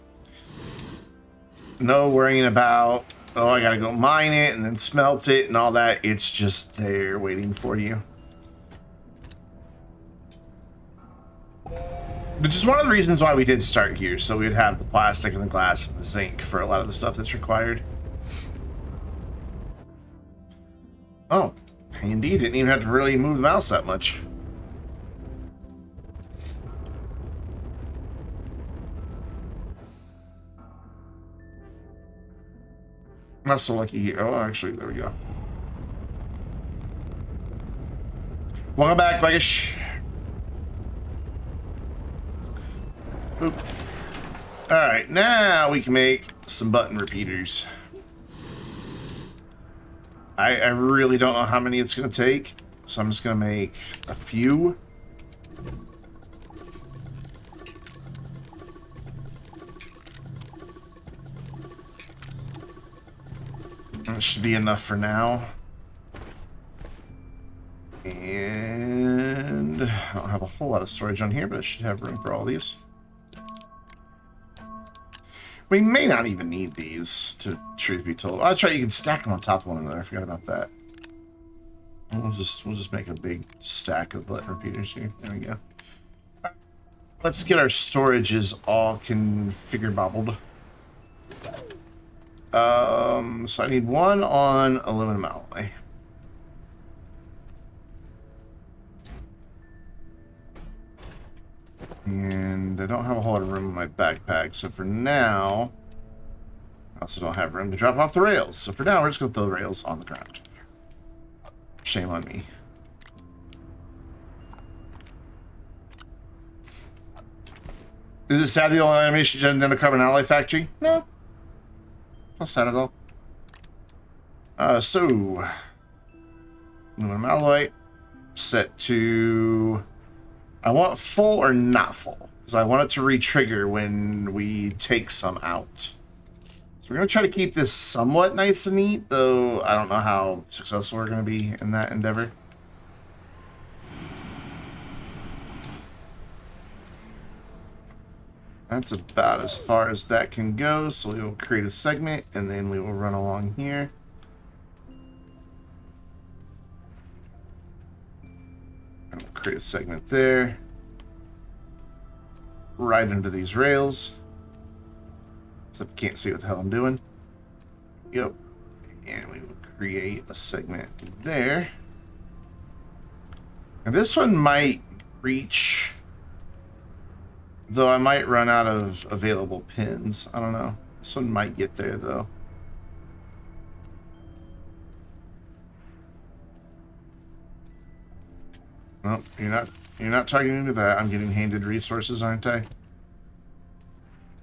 No worrying about, oh, I gotta go mine it and then smelt it and all that. It's just there waiting for you. Which is one of the reasons why we did start here, so we'd have the plastic and the glass and the zinc for a lot of the stuff that's required. Oh, indeed, didn't even have to really move the mouse that much. I'm not so lucky here. Oh, actually, there we go. Welcome back, Leggish. Oop. Alright, now we can make some button repeaters. I really don't know how many it's going to take, so I'm just going to make a few. That should be enough for now. And I don't have a whole lot of storage on here, but I should have room for all these. We may not even need these, to truth be told. I'll try. You can stack them on top of one another. I forgot about that. We'll just make a big stack of button repeaters here. There we go. Let's get our storages all configured bobbled. So I need one on aluminum alloy. And I don't have a whole lot of room in my backpack, so for now, I also don't have room to drop off the rails. So for now, we're just going to throw the rails on the ground. Shame on me. Is it sad the old animation gen in a carbon alloy factory? No. Not sad at all. So, aluminum alloy set to... I want full or not full, because I want it to re-trigger when we take some out. So we're going to try to keep this somewhat nice and neat, though I don't know how successful we're going to be in that endeavor. That's about as far as that can go, so we will create a segment, and then we will run along here. And we'll create a segment there. Right under these rails. Except can't see what the hell I'm doing. Yep. And we will create a segment there. And this one might reach... Though I might run out of available pins. I don't know. This one might get there, though. Well, you're not targeting into that. I'm getting handed resources, aren't I?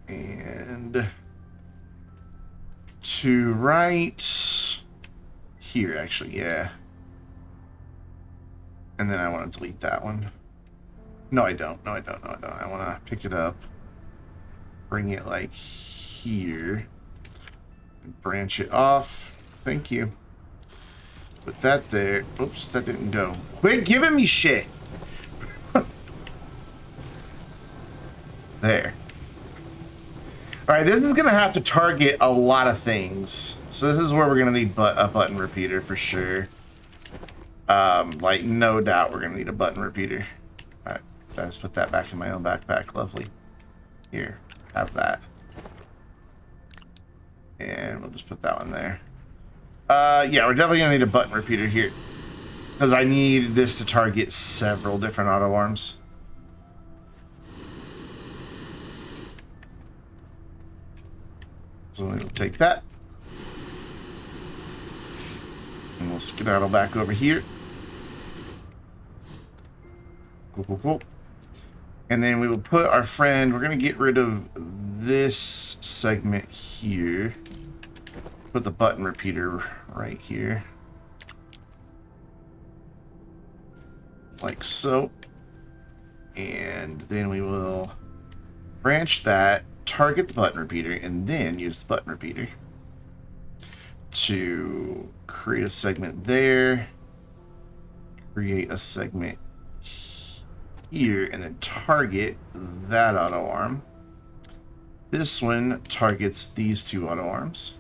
And to right here, actually, yeah. And then I want to delete that one. No, I don't. No, I don't. No, I don't. I want to pick it up, bring it like here, and branch it off. Thank you. Put that there. Oops, that didn't go. Quit giving me shit. There. All right, this is going to have to target a lot of things. So this is where we're going to need a button repeater for sure. Like, no doubt we're going to need a button repeater. All right, I just put that back in my own backpack. Lovely. Here, have that. And we'll just put that one there. Yeah, we're definitely going to need a button repeater here. Because I need this to target several different auto arms. So we'll take that. And we'll skedaddle back over here. Cool, cool, cool. And then we will put our friend, we're going to get rid of this segment here. Put the button repeater right here. Like so. And then we will branch that, target the button repeater, and then use the button repeater to create a segment there, create a segment here, and then target that auto arm. This one targets these two auto arms.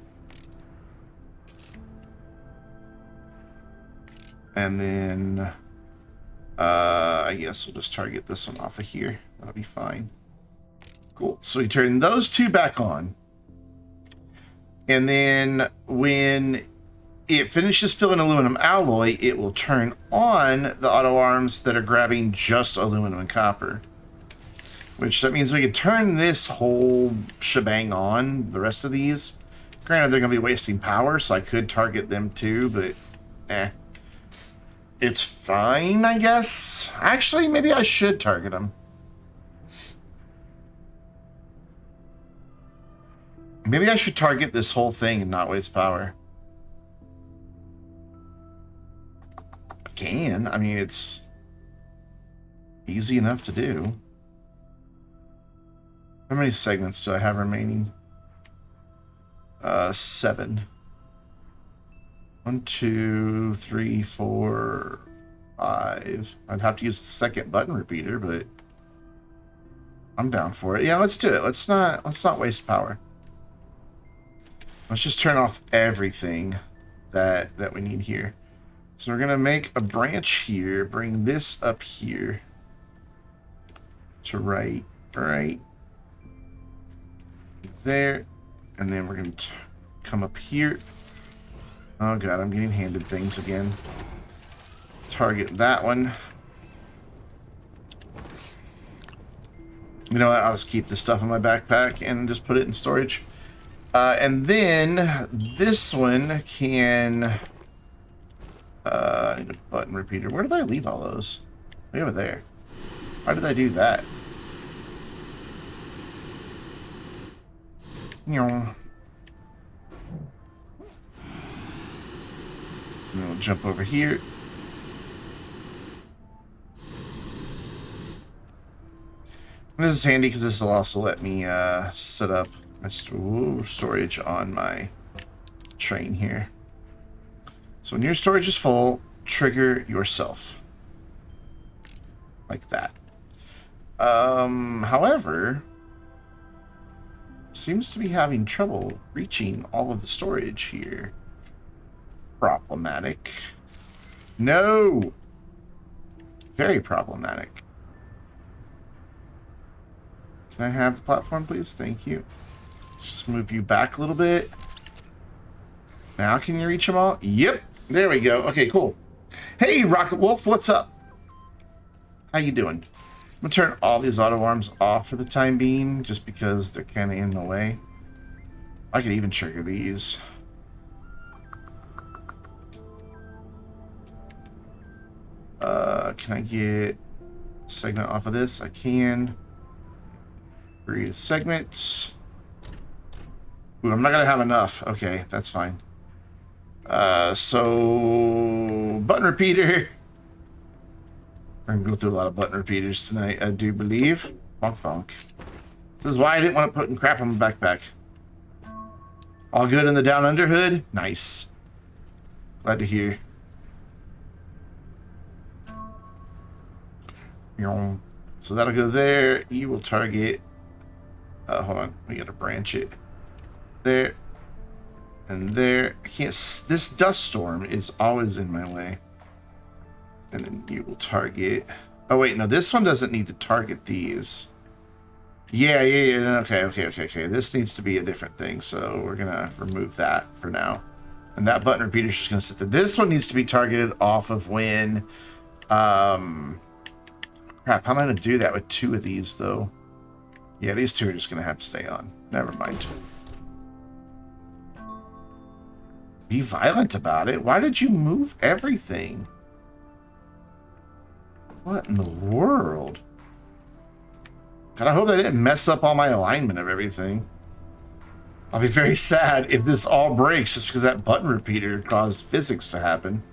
And then I guess we'll just target this one off of here. That'll be fine. Cool. So we turn those two back on. And then when it finishes filling aluminum alloy, it will turn on the auto arms that are grabbing just aluminum and copper. Which that means we could turn this whole shebang on, the rest of these. Granted, they're going to be wasting power, so I could target them too, but it's fine, I guess. Actually, maybe I should target them. Maybe I should target this whole thing and not waste power. I can. I mean, it's easy enough to do. How many segments do I have remaining? 7. 1, 2, 3, 4, 5. I'd have to use the second button repeater, but I'm down for it. Yeah, let's do it. Let's not waste power. Let's just turn off everything that we need here. So we're gonna make a branch here, bring this up here to right there, and then we're gonna come up here. Oh god, I'm getting handed things again. Target that one. You know what? I'll just keep this stuff in my backpack and just put it in storage. And then this one can... I need a button repeater. Where did I leave all those? Way over there. Why did I do that? And we'll jump over here. And this is handy because this will also let me set up my storage on my train here. So when your storage is full, trigger yourself. Like that. However, seems to be having trouble reaching all of the storage here. Problematic. No! Very problematic. Can I have the platform, please? Thank you. Let's just move you back a little bit. Now can you reach them all? Yep. There we go. Okay, cool. Hey, Rocket Wolf, what's up? How you doing? I'm going to turn all these auto arms off for the time being, just because they're kind of in the way. I could even trigger these. Can I get a segment off of this? I can. Create a segment. Ooh, I'm not going to have enough. Okay, that's fine. So, button repeater. We're going to go through a lot of button repeaters tonight, I do believe. Bonk, bonk. This is why I didn't want to put crap on my backpack. All good in the down under hood? Nice. Glad to hear. So that'll go there. You will target... hold on. We got to branch it. There. And there. I can't... This dust storm is always in my way. And then you will target... Oh, wait. No, this one doesn't need to target these. Yeah. Okay. This needs to be a different thing. So we're going to remove that for now. And that button repeater is just going to sit there. This one needs to be targeted off of when... Crap, how am I going to do that with 2 of these, though? Yeah, these 2 are just going to have to stay on. Never mind. Be violent about it. Why did you move everything? What in the world? God, I hope I didn't mess up all my alignment of everything. I'll be very sad if this all breaks just because that button repeater caused physics to happen.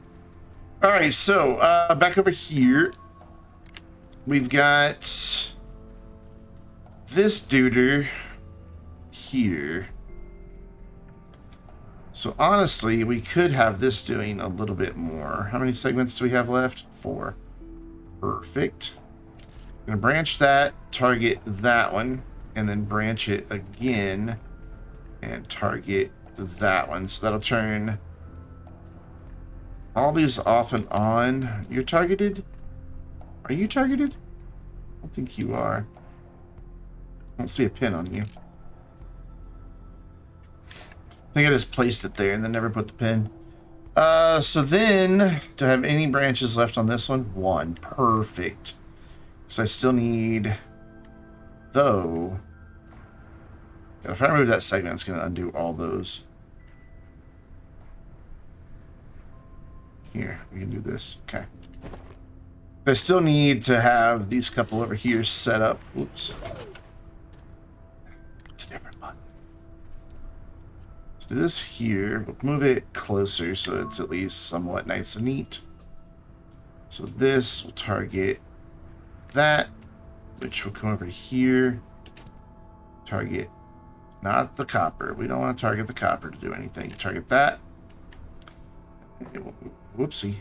Alright, so, back over here. we've got this duder here. So honestly, we could have this doing a little bit more. How many segments do we have left? 4. Perfect. I'm going to branch that, target that one, and then branch it again and target that one. So that'll turn all these off and on. You're targeted? Are you targeted? I don't think you are. I don't see a pin on you. I think I just placed it there and then never put the pin. So then, do I have any branches left on this one? 1. Perfect. So I still need, though. If I remove that segment, it's going to undo all those. Here, we can do this. Okay. I still need to have these couple over here set up. Oops. It's a different button. So do this here. We'll move it closer so it's at least somewhat nice and neat. So this will target that, which will come over here. Target, not the copper. We don't want to target the copper to do anything. Target that. It will move. Whoopsie.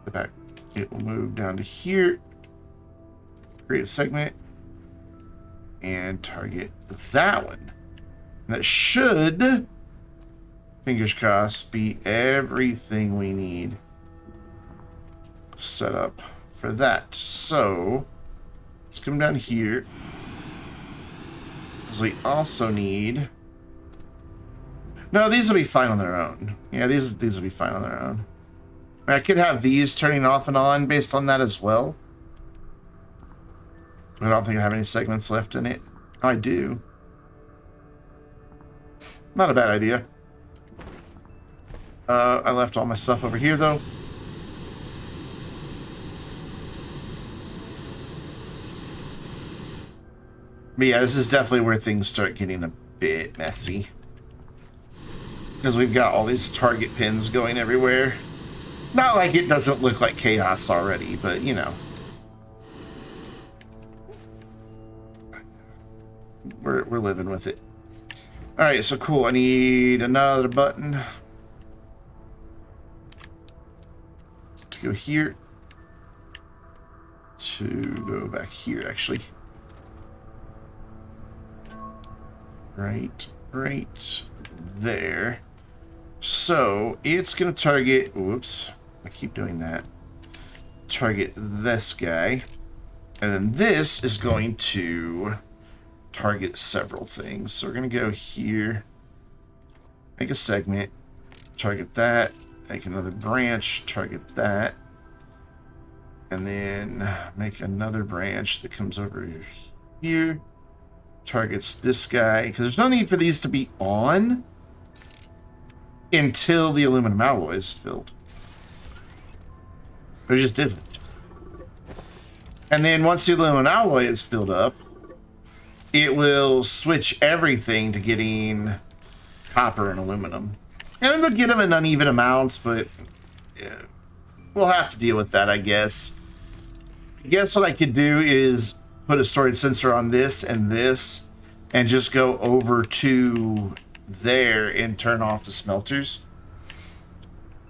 Step back. It will move down to here. Create a segment. And target that one. And that should, fingers crossed, be everything we need set up for that. So, let's come down here. Because we also need... No, these will be fine on their own. Yeah, these will be fine on their own. I could have these turning off and on based on that as well. I don't think I have any segments left in it. I do. Not a bad idea. I left all my stuff over here, though. But yeah, this is definitely where things start getting a bit messy. Because we've got all these target pins going everywhere. Not like it doesn't look like chaos already, but you know. We're living with it. Alright, so cool. I need another button to go here. To go back here, actually. Right there. So it's going to target, whoops, I keep doing that. Target this guy. And then this is going to target several things. So we're going to go here, make a segment, target that, make another branch, target that, and then make another branch that comes over here, targets this guy, because there's no need for these to be on until the aluminum alloy is filled. But it just isn't. And then once the aluminum alloy is filled up, it will switch everything to getting copper and aluminum. And it'll get them in uneven amounts, but yeah, we'll have to deal with that, I guess. I guess what I could do is put a storage sensor on this and just go over to there and turn off the smelters.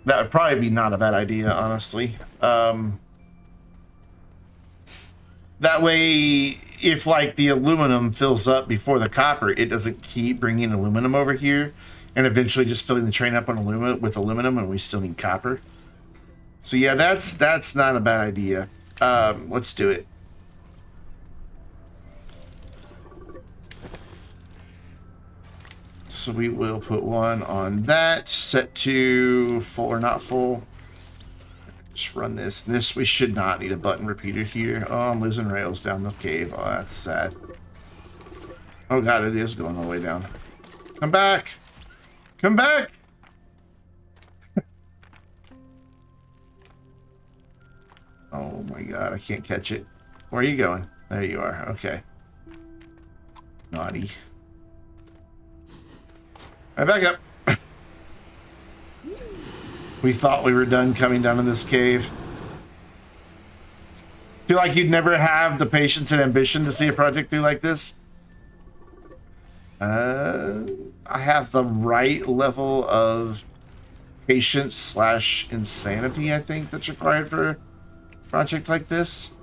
That would probably be not a bad idea, honestly. That way, if like the aluminum fills up before the copper, it doesn't keep bringing aluminum over here and eventually just filling the train up on aluminum and we still need copper. So yeah, that's not a bad idea. Let's do it. So we will put one on that, set to full or not full. Just run this. This, we should not need a button repeater here. Oh, I'm losing rails down the cave. Oh, that's sad. Oh god, it is going all the way down. Come back! Come back! Oh my god, I can't catch it. Where are you going? There you are. Okay. Naughty. Right, back up. We thought we were done coming down in this cave. Feel like you'd never have the patience and ambition to see a project through like this? I have the right level of patience slash insanity, I think, that's required for a project like this.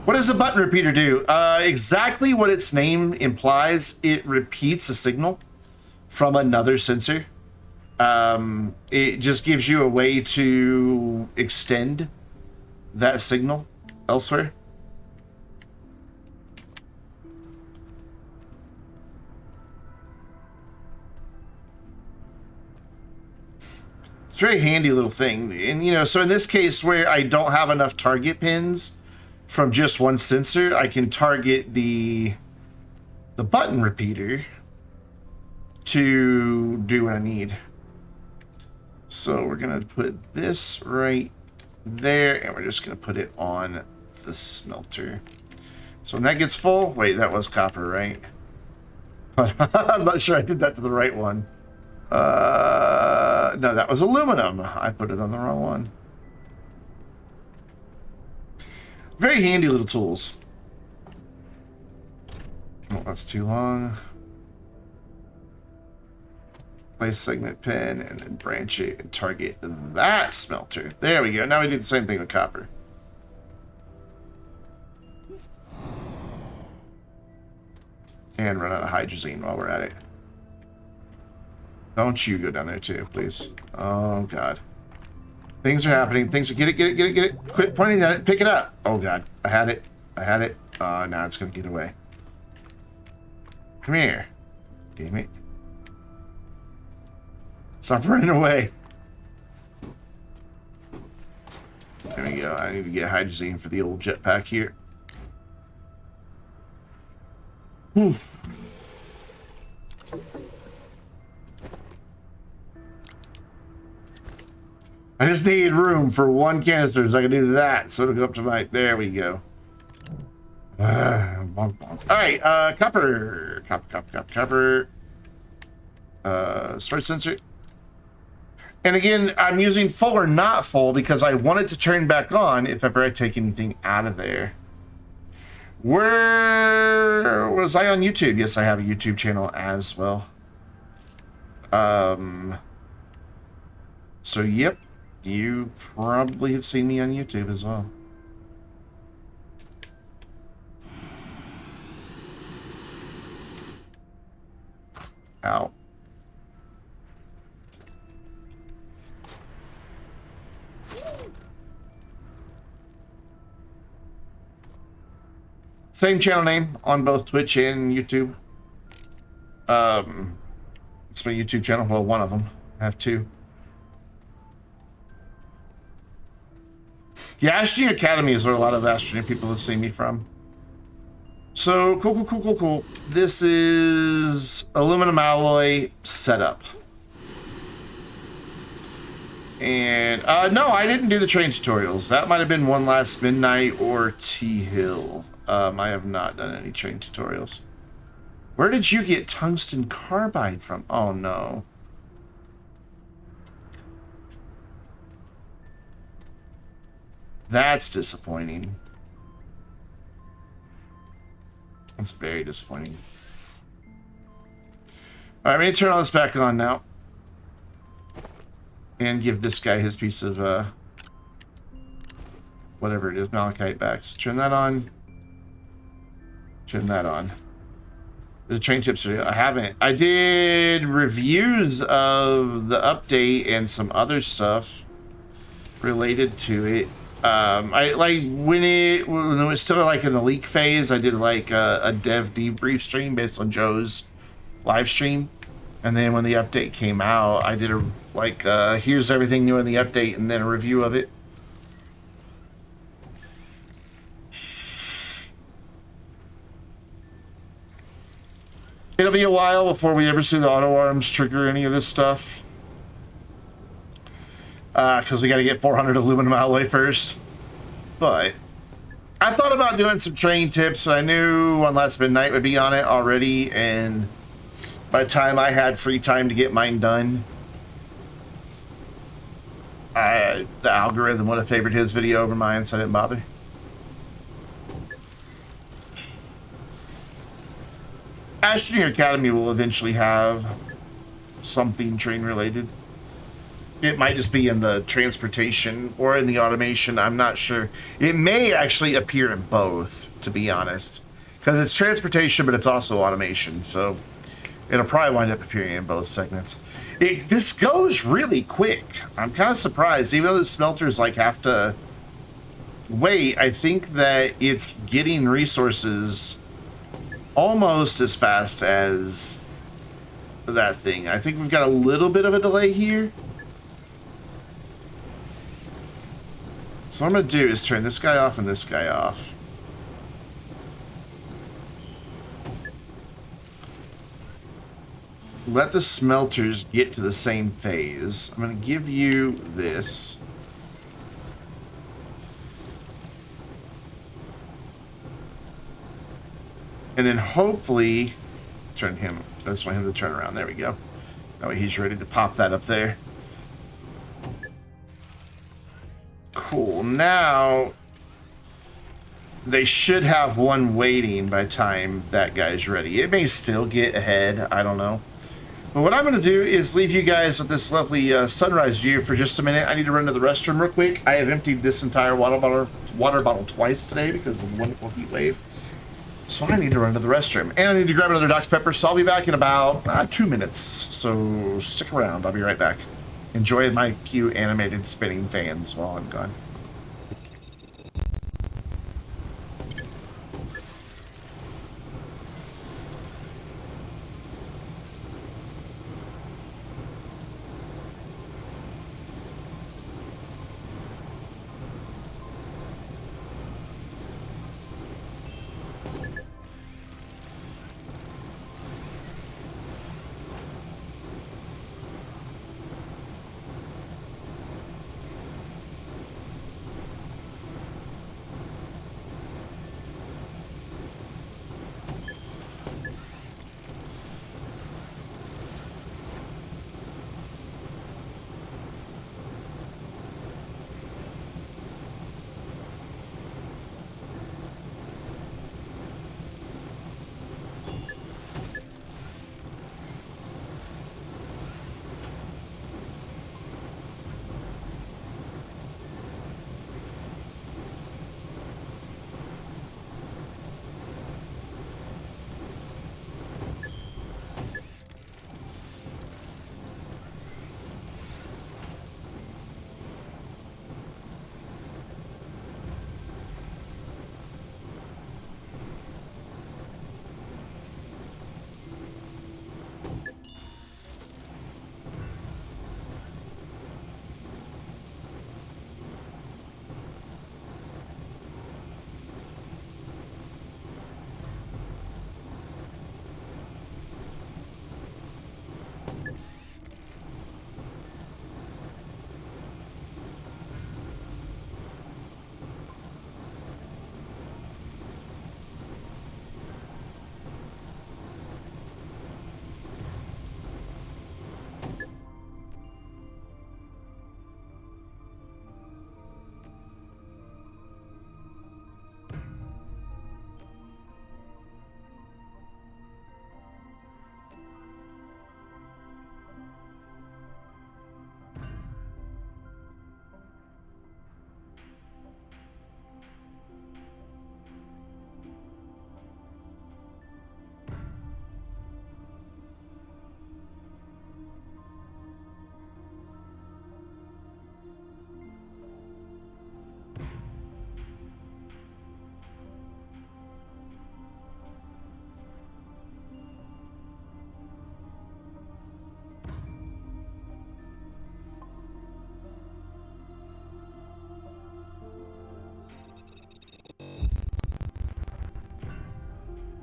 What does the button repeater do? Exactly what its name implies. It repeats a signal from another sensor. It just gives you a way to extend that signal elsewhere. It's a very handy little thing. And, you know, so in this case where I don't have enough target pins from just one sensor, I can target the button repeater to do what I need. So we're going to put this right there, and we're just going to put it on the smelter. So when that gets full, wait, that was copper, right? I'm not sure I did that to the right one. No, that was aluminum. I put it on the wrong one. Very handy little tools. Oh, that's too long. Place segment pin and then branch it and target that smelter. There we go. Now we do the same thing with copper. And run out of hydrazine while we're at it. Don't you go down there too, please. Oh, God. Things are happening. Things are... Get it. Quit pointing at it. Pick it up. Oh, God. I had it. Now it's going to get away. Come here. Damn it. Stop running away. There we go. I need to get hydrazine for the old jetpack here. Whew. I just need room for one canister so I can do that. So it'll go up to my... There we go. Alright, copper. Copper. Storage sensor. And again, I'm using full or not full because I want it to turn back on if ever I take anything out of there. Where was I on YouTube? Yes, I have a YouTube channel as well. So yep, you probably have seen me on YouTube as well. Ow. Same channel name on both Twitch and YouTube. It's my YouTube channel. Well, one of them. I have two. The Astroneer Academy is where a lot of Astroneer people have seen me from. So, cool. This is aluminum alloy setup. And, no, I didn't do the train tutorials. That might have been One Last Midnight or T-Hill. I have not done any train tutorials. Where did you get tungsten carbide from? Oh, no. That's disappointing. That's very disappointing. All right, I'm going to turn all this back on now. And give this guy his piece of, whatever it is, malachite back. So turn that on. Turn that on. The train tips are... I haven't. I did reviews of the update and some other stuff related to it. I like when it was still like in the leak phase. I did like a dev debrief stream based on Joe's live stream, and then when the update came out, I did a like here's everything new in the update, and then a review of it. It'll be a while before we ever see the auto arms trigger any of this stuff. Because we got to get 400 aluminum alloy first. But I thought about doing some train tips, but I knew One Last Midnight would be on it already. And by the time I had free time to get mine done, The algorithm would have favored his video over mine, so I didn't bother. Astroneer Academy will eventually have something train related. It might just be in the transportation or in the automation. I'm not sure. It may actually appear in both, to be honest, because it's transportation, but it's also automation. So it'll probably wind up appearing in both segments. This goes really quick. I'm kind of surprised, even though the smelters like have to wait. I think that it's getting resources almost as fast as that thing. I think we've got a little bit of a delay here. So what I'm going to do is turn this guy off and this guy off. Let the smelters get to the same phase. I'm going to give you this. And then hopefully turn him. I just want him to turn around. There we go. That way he's ready to pop that up there. Cool. Now they should have one waiting by the time that guy's ready. It may still get ahead. I don't know. But what I'm going to do is leave you guys with this lovely sunrise view for just a minute. I need to run to the restroom real quick. I have emptied this entire water bottle twice today because of the wonderful heat wave. So I need to run to the restroom. And I need to grab another Dr. Pepper, so I'll be back in about 2 minutes. So stick around. I'll be right back. Enjoy my cute animated spinning fans while I'm gone.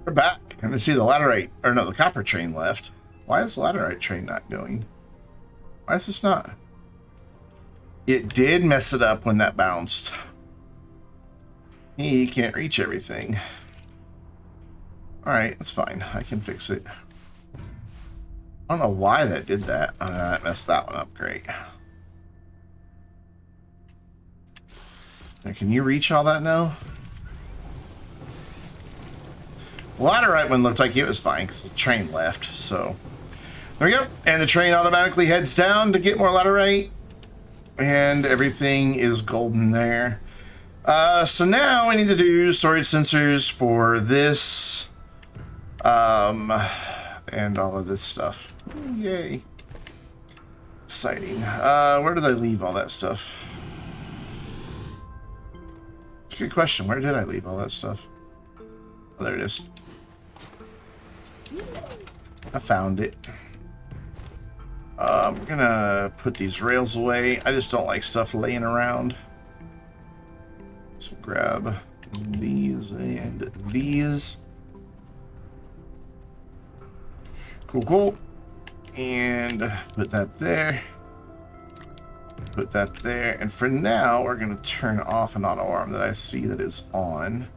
We're back. And I see the laterite, or no, the copper train left. Why is the laterite train not going? Why is this not? It did mess it up when that bounced. He can't reach everything. Alright, that's fine. I can fix it. I don't know why that did that. That messed that one up. Great. Can you reach all that now? Laterite one looked like it was fine because the train left, so there we go. And the train automatically heads down to get more laterite, and everything is golden there. So now we need to do storage sensors for this, and all of this stuff. Yay! Exciting. Where did I leave all that stuff? It's a good question. Where did I leave all that stuff? Oh, there it is. I found it. We're gonna put these rails away. I just don't like stuff laying around. So grab these and these. Cool, cool. And put that there. Put that there. And for now, we're gonna turn off an auto arm that I see that is on.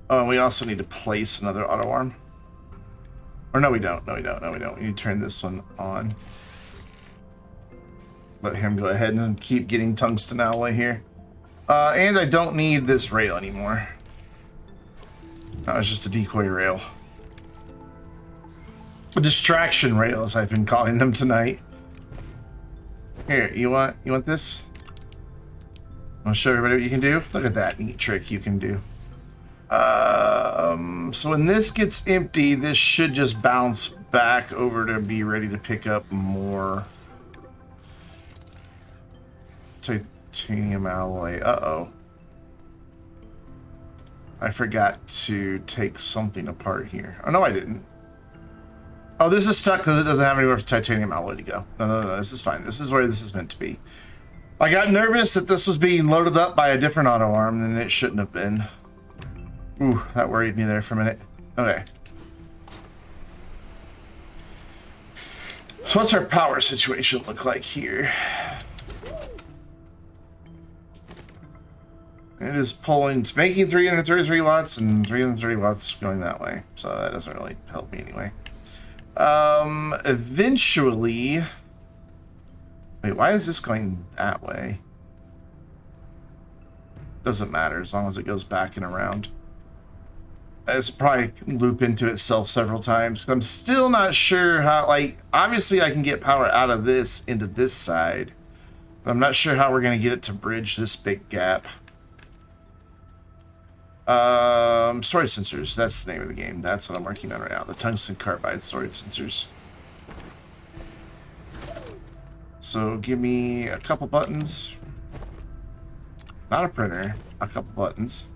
Oh, and we also need to place another auto arm. Or no, we don't. No, we don't. No, we don't. We need to turn this one on. Let him go ahead and keep getting tungsten alloy here. And I don't need this rail anymore. That was just a decoy rail. A distraction rail, as I've been calling them tonight. Here, you want this? I'll show everybody what you can do. Look at that neat trick you can do. So when this gets empty, this should just bounce back over to be ready to pick up more titanium alloy. Uh-oh. I forgot to take something apart here. Oh, no, I didn't. Oh, this is stuck because it doesn't have anywhere for titanium alloy to go. No, this is fine. This is where this is meant to be. I got nervous that this was being loaded up by a different auto arm than it shouldn't have been. Ooh, that worried me there for a minute. Okay. So what's our power situation look like here? It is pulling, it's making 333 watts and 330 watts going that way. So that doesn't really help me anyway. Eventually, wait, why is this going that way? Doesn't matter as long as it goes back and around. It's probably loop into itself several times because I'm still not sure how, like, obviously I can get power out of this into this side, but I'm not sure how we're going to get it to bridge this big gap. Storage sensors, that's the name of the game. That's what I'm working on right now. The tungsten carbide storage sensors. So give me a couple buttons. Not a printer, a couple buttons.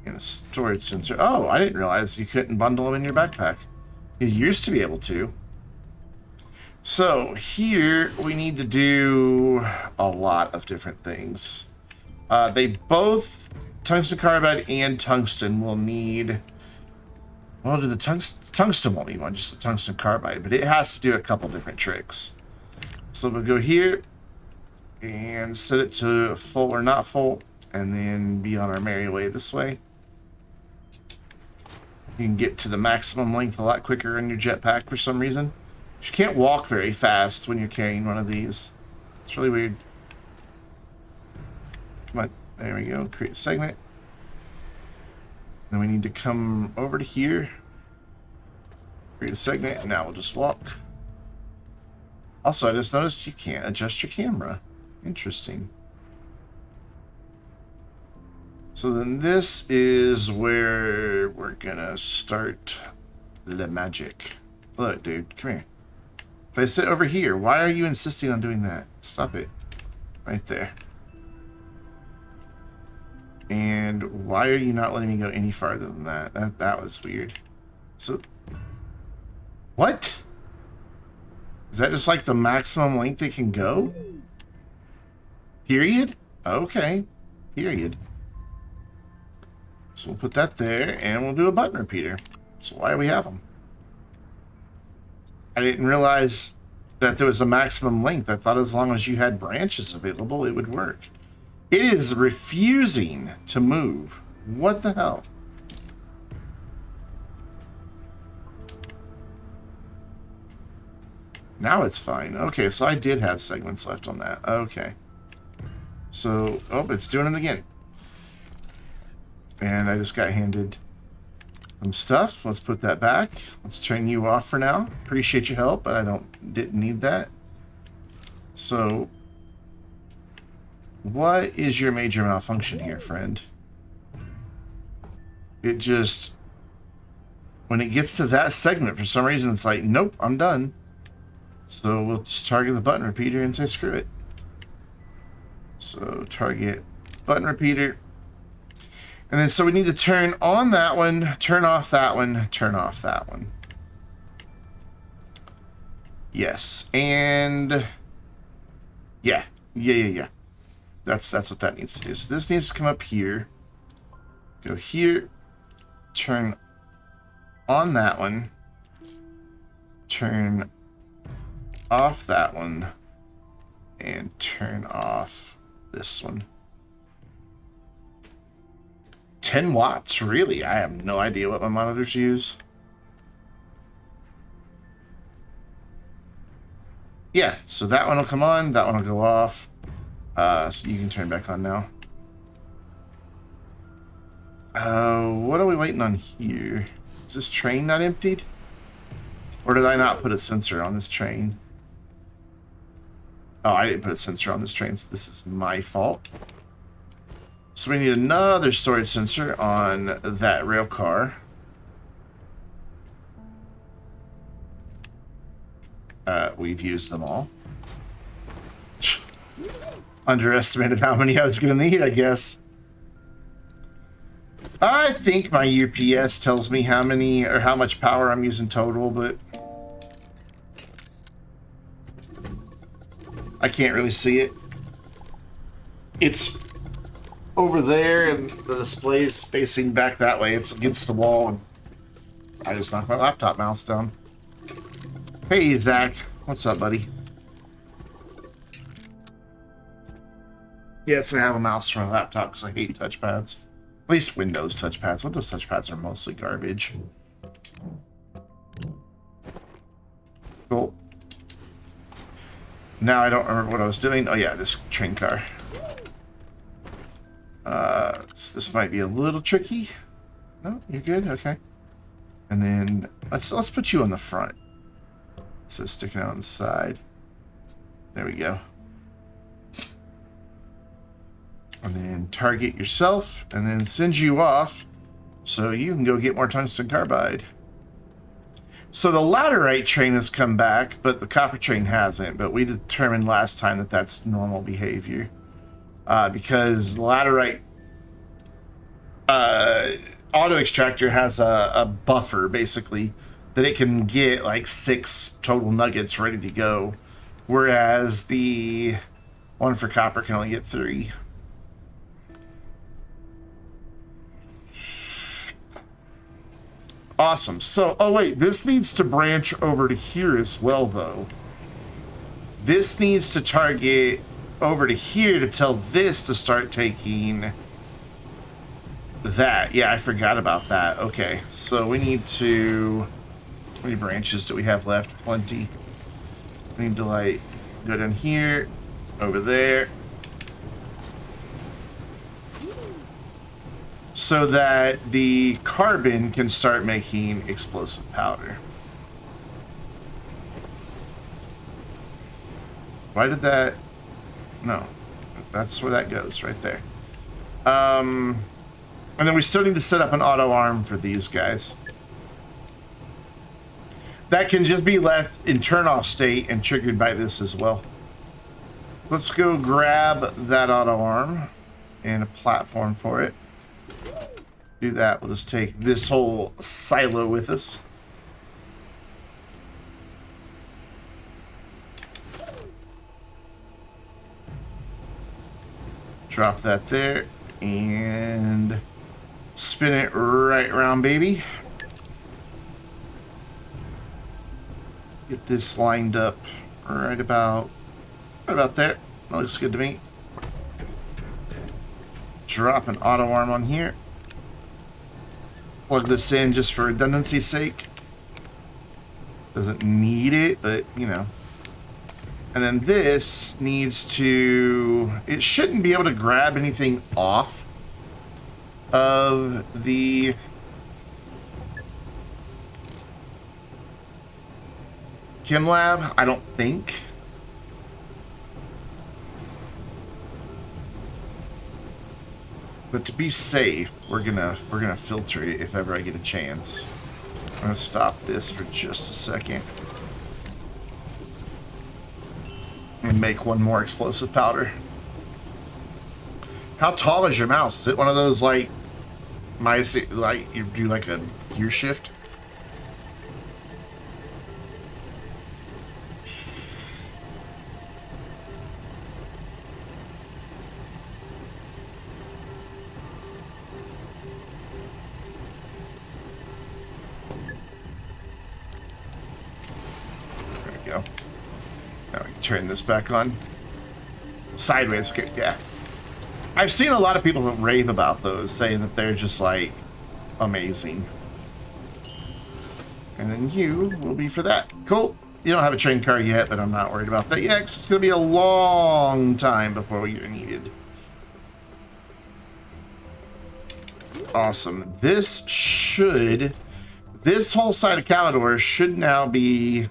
And a storage sensor. Oh, I didn't realize you couldn't bundle them in your backpack. You used to be able to. So here we need to do a lot of different things. They both, tungsten carbide and tungsten, will need, well, the tungsten won't need one, just the tungsten carbide, but it has to do a couple different tricks. So we'll go here and set it to full or not full, and then be on our merry way this way. You can get to the maximum length a lot quicker in your jetpack for some reason. You can't walk very fast when you're carrying one of these. It's really weird. Come on, there we go. Create a segment. Then we need to come over to here. Create a segment, and now we'll just walk. Also, I just noticed you can't adjust your camera. Interesting. So then this is where we're gonna start the magic. Look, dude, come here. If I sit over here, why are you insisting on doing that? Stop it. Right there. And why are you not letting me go any farther than that? That was weird. So, what? Is that just like the maximum length it can go? Period? Okay. Period. So we'll put that there, and we'll do a button repeater. So why do we have them? I didn't realize that there was a maximum length. I thought as long as you had branches available, it would work. It is refusing to move. What the hell? Now it's fine. Okay, so I did have segments left on that. Okay. So, oh, it's doing it again. And I just got handed some stuff. Let's put that back. Let's turn you off for now. Appreciate your help, but I didn't need that. So, what is your major malfunction here, friend? It just, when it gets to that segment, for some reason, it's like, nope, I'm done. So we'll just target the button repeater and say screw it. So target button repeater. And then so we need to turn on that one, turn off that one, turn off that one. Yes, and yeah. That's what that needs to do. So this needs to come up here. Go here. Turn on that one. Turn off that one. And turn off this one. 10 watts? Really? I have no idea what my monitors use. Yeah, so that one will come on, that one will go off. So you can turn back on now. What are we waiting on here? Is this train not emptied? Or did I not put a sensor on this train? Oh, I didn't put a sensor on this train, so this is my fault. So we need another storage sensor on that rail car. We've used them all. Underestimated how many I was going to need, I guess. I think my UPS tells me how many or how much power I'm using total, but I can't really see it. It's over there, and the display is facing back that way. It's against the wall, and I just knocked my laptop mouse down. Hey, Zach. What's up, buddy? Yes, I have a mouse for my laptop because I hate touchpads. At least Windows touchpads. Windows touchpads are mostly garbage. Cool. Now I don't remember what I was doing. Oh yeah, this train car. So this might be a little tricky. No, you're good. Okay. And then let's put you on the front. So sticking out on the side. There we go. And then target yourself, and then send you off so you can go get more tungsten carbide. So the laterite train has come back, but the copper train hasn't. But we determined last time that that's normal behavior. Because laterite auto extractor has a buffer, basically, that it can get like 6 total nuggets ready to go. Whereas the one for copper can only get 3. Awesome. So, oh wait, this needs to branch over to here as well, though. This needs to target over to here to tell this to start taking that. Yeah, I forgot about that. Okay, so we need to... How many branches do we have left? Plenty. We need to, like, go down here, over there. So that the carbon can start making explosive powder. Why did that... No. That's where that goes, right there. And then we still need to set up an auto arm for these guys. That can just be left in turn-off state and triggered by this as well. Let's go grab that auto arm and a platform for it. Do that. We'll just take this whole silo with us. Drop that there and spin it right around, baby. Get this lined up right about there. That looks good to me. Drop an auto arm on here. Plug this in just for redundancy's sake. Doesn't need it, but you know. And then this needs to... It shouldn't be able to grab anything off of the... Chem lab, I don't think. But to be safe, we're gonna filter it if ever I get a chance. I'm gonna stop this for just a second. And make one more explosive powder. How tall is your mouse? Is it one of those like you do like a gear shift? Turn this back on. Sideways, okay, yeah. I've seen a lot of people rave about those, saying that they're just like amazing. And then you will be for that. Cool. You don't have a train car yet, but I'm not worried about that yet. It's going to be a long time before you're needed. Awesome. This whole side of Calidor should now be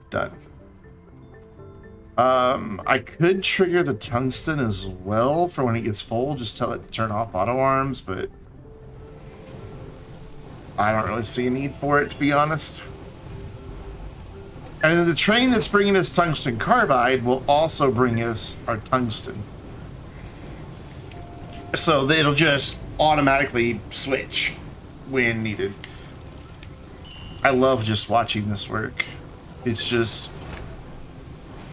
done. I could trigger the tungsten as well for when it gets full. Just tell it to turn off auto arms, but I don't really see a need for it, to be honest. And then the train that's bringing us tungsten carbide will also bring us our tungsten. So it'll just automatically switch when needed. I love just watching this work. It's just...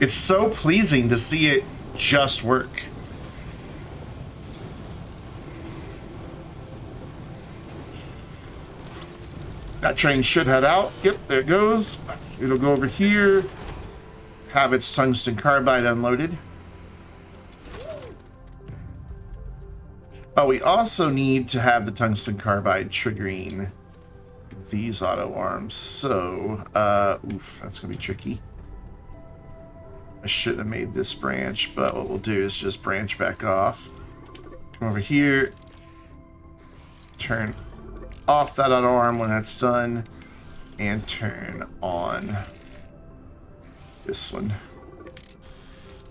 It's so pleasing to see it just work. That train should head out. Yep, there it goes. It'll go over here, have its tungsten carbide unloaded. Oh, we also need to have the tungsten carbide triggering these auto arms. So, oof, that's gonna be tricky. I shouldn't have made this branch, but what we'll do is just branch back off. Come over here. Turn off that auto arm when that's done. And turn on this one.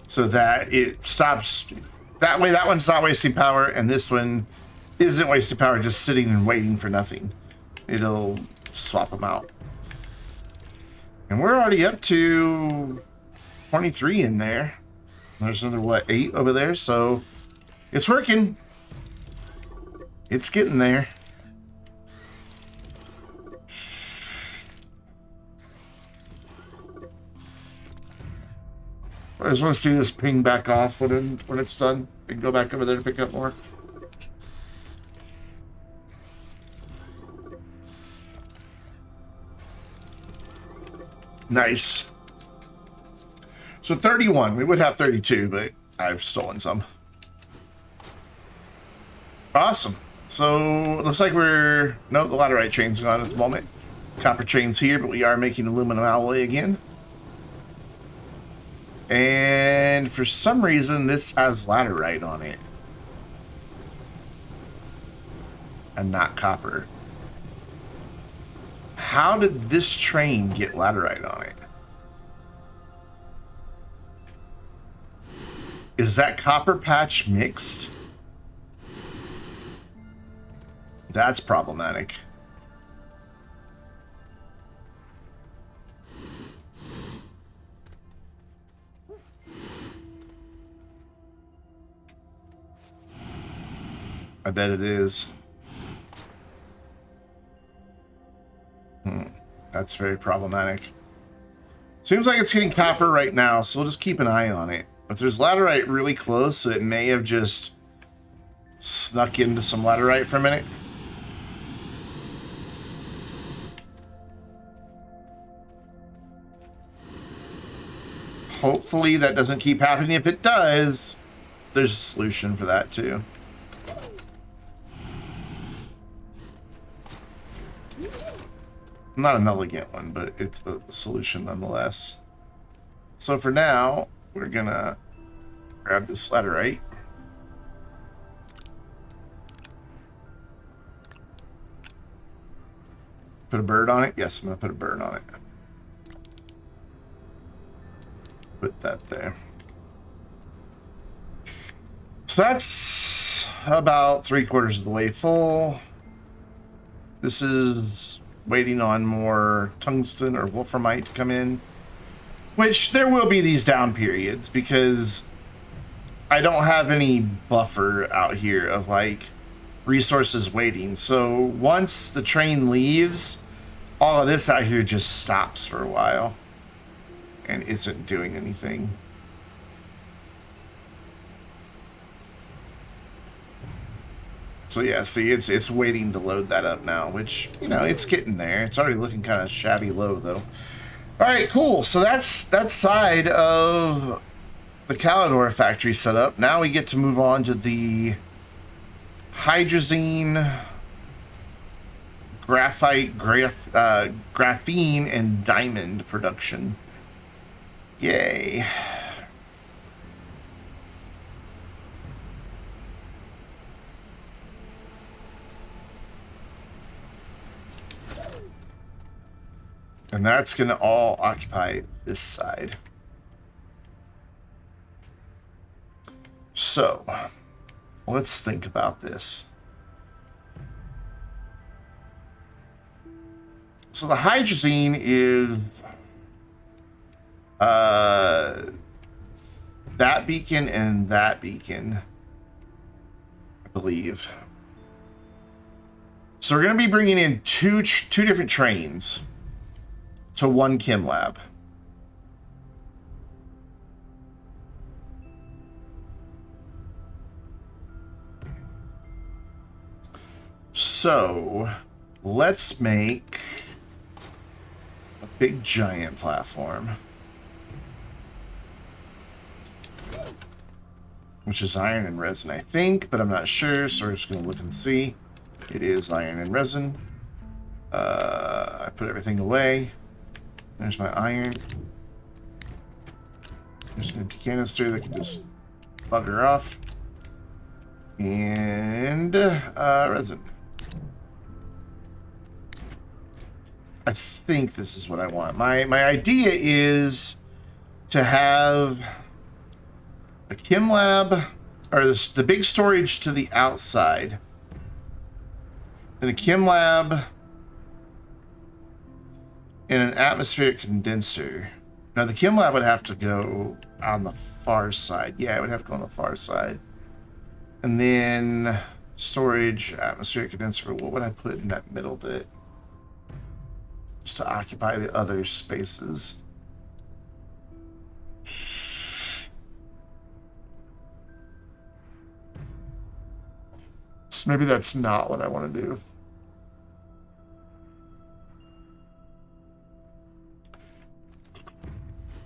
So that it stops. That way that one's not wasting power, and this one isn't wasting power just sitting and waiting for nothing. It'll swap them out. And we're already up to 23 in there. There's another, what, 8 over there, so it's working. It's getting there. I just want to see this ping back off when it's done. We can go back over there to pick up more. Nice. So 31. We would have 32, but I've stolen some. Awesome. So it looks like we're... No, the laterite train's gone at the moment. Copper train's here, but we are making aluminum alloy again. And for some reason, this has laterite on it. And not copper. How did this train get laterite on it? Is that copper patch mixed? That's problematic. I bet it is. That's very problematic. Seems like it's hitting copper right now, so we'll just keep an eye on it. But there's laterite really close, so it may have just snuck into some laterite for a minute. Hopefully that doesn't keep happening. If it does, there's a solution for that too. Not an elegant one, but it's a solution nonetheless. So for now, we're gonna grab this laterite. Put a bird on it? Yes, I'm gonna put a bird on it. Put that there. So that's about 3/4 of the way full. This is waiting on more tungsten or wolframite to come in, which there will be these down periods because I don't have any buffer out here of like resources waiting. So once the train leaves, all of this out here just stops for a while and isn't doing anything. So yeah, see, it's waiting to load that up now, which, you know, it's getting there. It's already looking kind of shabby low, though. All right, cool. So that's that side of the Calidor factory setup. Now we get to move on to the hydrazine, graphite, graphene, and diamond production. Yay. And that's going to all occupy this side. So, let's think about this. So the hydrazine is that beacon and that beacon, I believe. So we're going to be bringing in two different trains to one chem lab. So let's make a big giant platform, which is iron and resin, I think, but I'm not sure, so we're just going to look and see. It is iron and resin. I put everything away. There's my iron. There's an empty canister that can just bugger off. And resin. I think this is what I want. My idea is to have a chem lab, or the big storage to the outside. Then a chem lab and an atmospheric condenser. Now the chem lab would have to go on the far side. Yeah, it would have to go on the far side. And then storage, atmospheric condenser. What would I put in that middle bit? Just to occupy the other spaces. So maybe that's not what I want to do.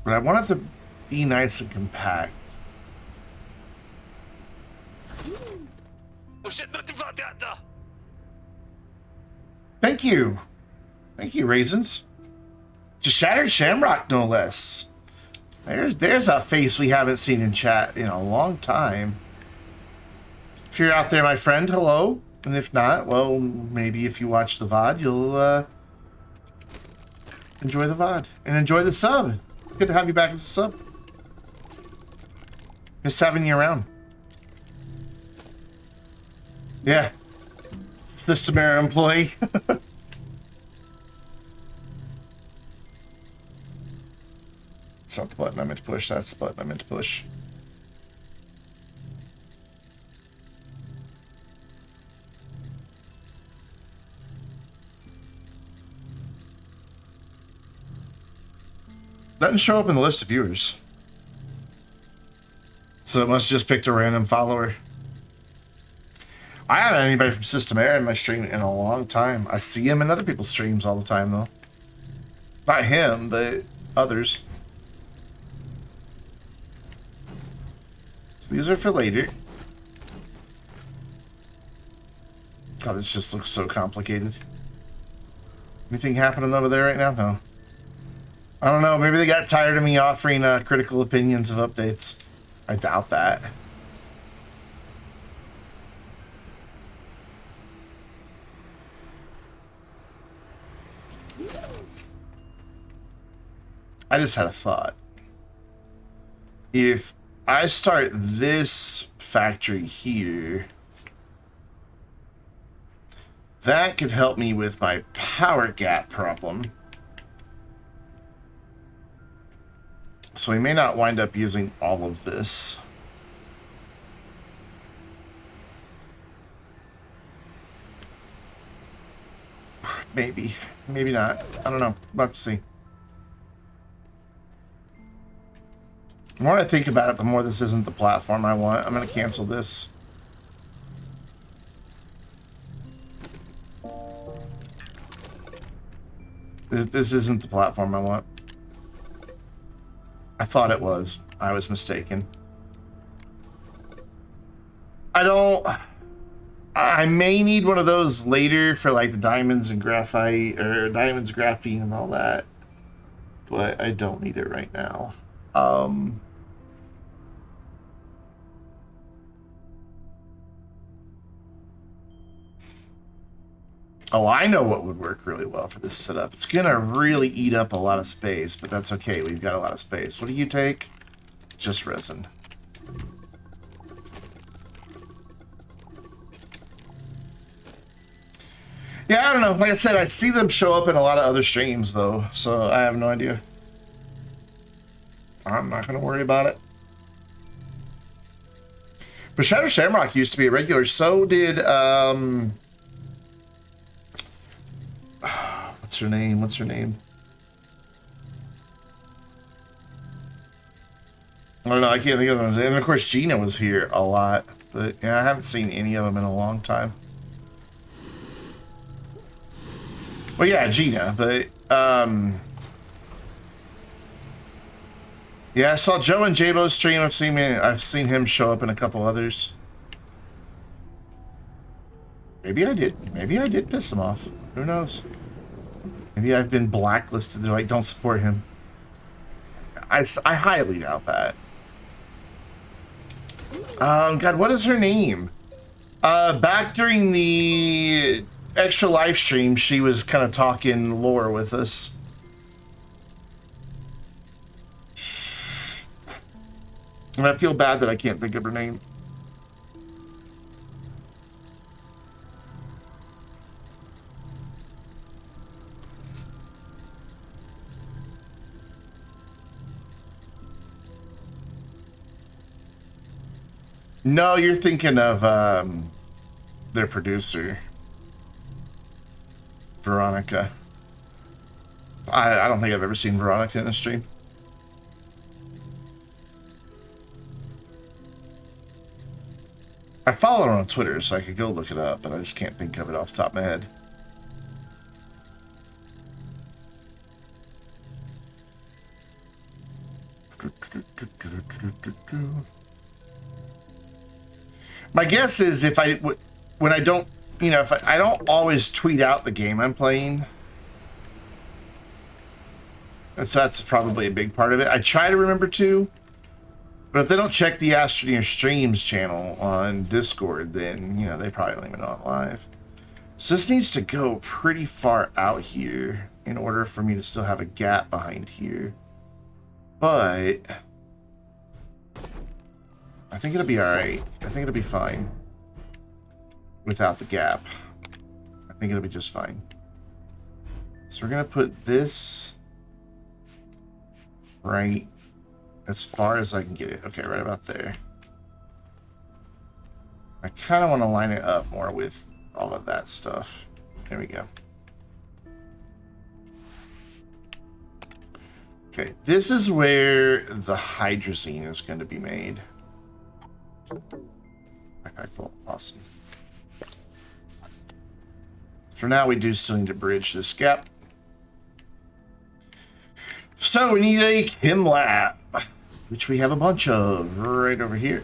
But I want it to be nice and compact. Thank you. Thank you, Raisins. To Shattered Shamrock, no less. There's a face we haven't seen in chat in a long time. If you're out there, my friend, hello. And if not, well, maybe if you watch the VOD, you'll enjoy the VOD. And enjoy the sub. Good to have you back as a sub. Miss having you around. Yeah. System error employee. It's not the button I meant to push. That's the button I meant to push. Doesn't show up in the list of viewers. So it must just picked a random follower. I haven't had anybody from System Error in my stream in a long time. I see him in other people's streams all the time, though. Not him, but others. So these are for later. God, this just looks so complicated. Anything happening over there right now? No. I don't know. Maybe they got tired of me offering critical opinions of updates. I doubt that. I just had a thought. If I start this factory here, that could help me with my power gap problem. So we may not wind up using all of this. Maybe. Maybe not. I don't know. We'll have to see. The more I think about it, the more this isn't the platform I want. I'm going to cancel this. This isn't the platform I want. I thought it was. I was mistaken. I may need one of those later for like the diamonds and graphite, or diamonds, graphene, and all that. But I don't need it right now. Oh, I know what would work really well for this setup. It's gonna really eat up a lot of space, but that's okay. We've got a lot of space. What do you take? Just resin. Yeah, I don't know. Like I said, I see them show up in a lot of other streams, though, so I have no idea. I'm not going to worry about it. But Shadow Shamrock used to be a regular. So did, what's her name? What's her name? I don't know. I can't think of them. And, of course, Gina was here a lot. But, yeah, I haven't seen any of them in a long time. Well, yeah, Gina, but, yeah, I saw Joe and Jabo stream. I've seen him show up in a couple others. Maybe I did piss him off. Who knows? Maybe I've been blacklisted. They're like, don't support him. I highly doubt that. God, what is her name? Back during the extra live stream, she was kind of talking lore with us. And I feel bad that I can't think of her name. No, you're thinking of their producer, Veronica. I don't think I've ever seen Veronica in a stream. I follow her on Twitter, so I could go look it up, but I just can't think of it off the top of my head. My guess is if when I don't, you know, if I don't always tweet out the game I'm playing. And so that's probably a big part of it. I try to remember to, but if they don't check the Astroneer Streams channel on Discord, then, you know, they probably don't even know I'm live. So this needs to go pretty far out here in order for me to still have a gap behind here. But I think it'll be alright. I think it'll be fine without the gap. I think it'll be just fine. So we're going to put this right as far as I can get it. Okay, right about there. I kind of want to line it up more with all of that stuff. There we go. Okay, this is where the hydrazine is going to be made. Okay, full. Awesome. For now, we do still need to bridge this gap. So we need a chem lab, which we have a bunch of right over here.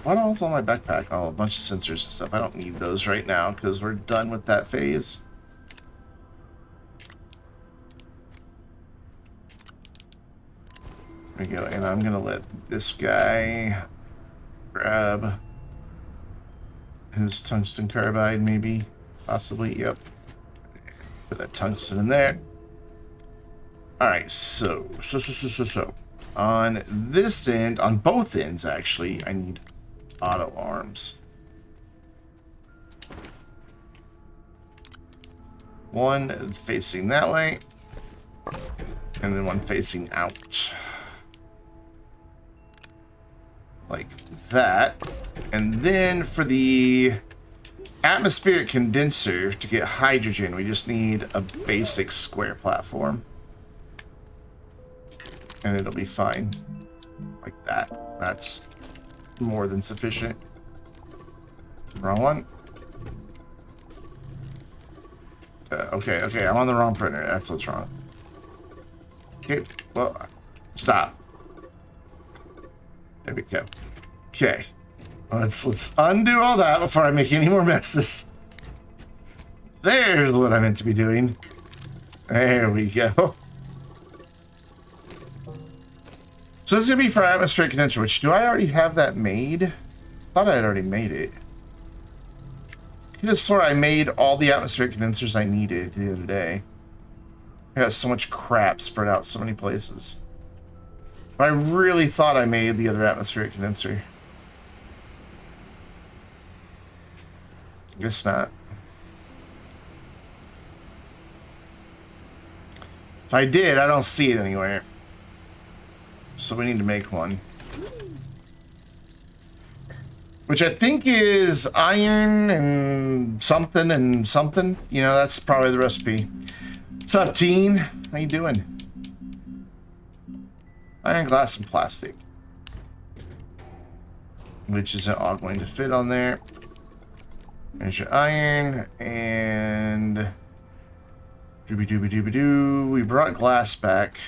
What else on my backpack? Oh, a bunch of sensors and stuff. I don't need those right now because we're done with that phase. There we go. And I'm gonna let this guy grab his tungsten carbide, maybe, possibly. Yep. Put that tungsten in there. All right. So. On this end, on both ends, actually, I need auto arms. One facing that way, and then one facing out. Like that. And then for the atmospheric condenser to get hydrogen, we just need a basic square platform. And it'll be fine. Like that. That's more than sufficient. Wrong one. Okay, I'm on the wrong printer. That's what's wrong. Okay, well, stop. There we go. Okay. Let's undo all that before I make any more messes. There's what I meant to be doing. There we go. So this is going to be for atmospheric condenser, which do I already have that made? Thought I had already made it. I could have swore I made all the atmospheric condensers I needed the other day. I got so much crap spread out so many places. I really thought I made the other atmospheric condenser. Guess not. If I did, I don't see it anywhere. So we need to make one. Which I think is iron and something and something. You know, that's probably the recipe. What's up, teen? How you doing? Iron, glass, and plastic. Which isn't all going to fit on there. There's your iron, and... Dooby-dooby-dooby-doo. We brought glass back.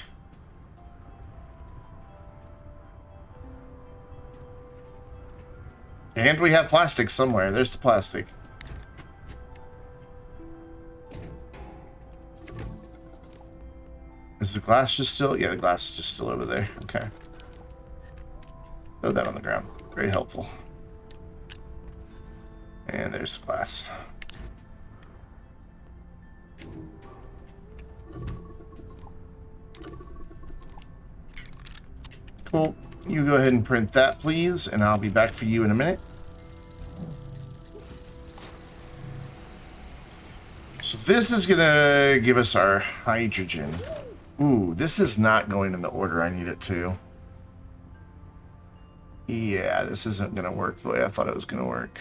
And we have plastic somewhere. There's the plastic. Is the glass just still? Yeah, the glass is just still over there. Okay. Throw that on the ground. Very helpful. And there's the glass. Cool. You go ahead and print that, please, and I'll be back for you in a minute. So this is gonna give us our hydrogen. Ooh, this is not going in the order I need it to. Yeah, this isn't gonna work the way I thought it was gonna work.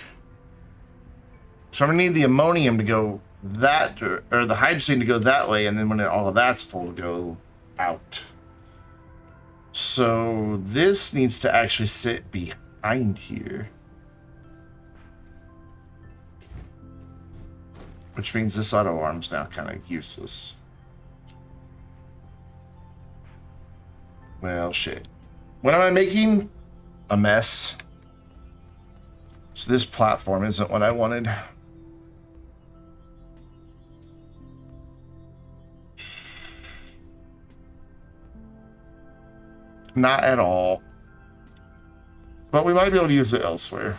So I'm gonna need the ammonium to go that, or the hydrogen to go that way, and then when all of that's full, to go out. So this needs to actually sit behind here. Which means this auto arm's now kind of useless. Well, shit. What am I making? A mess. So this platform isn't what I wanted. Not at all. But we might be able to use it elsewhere.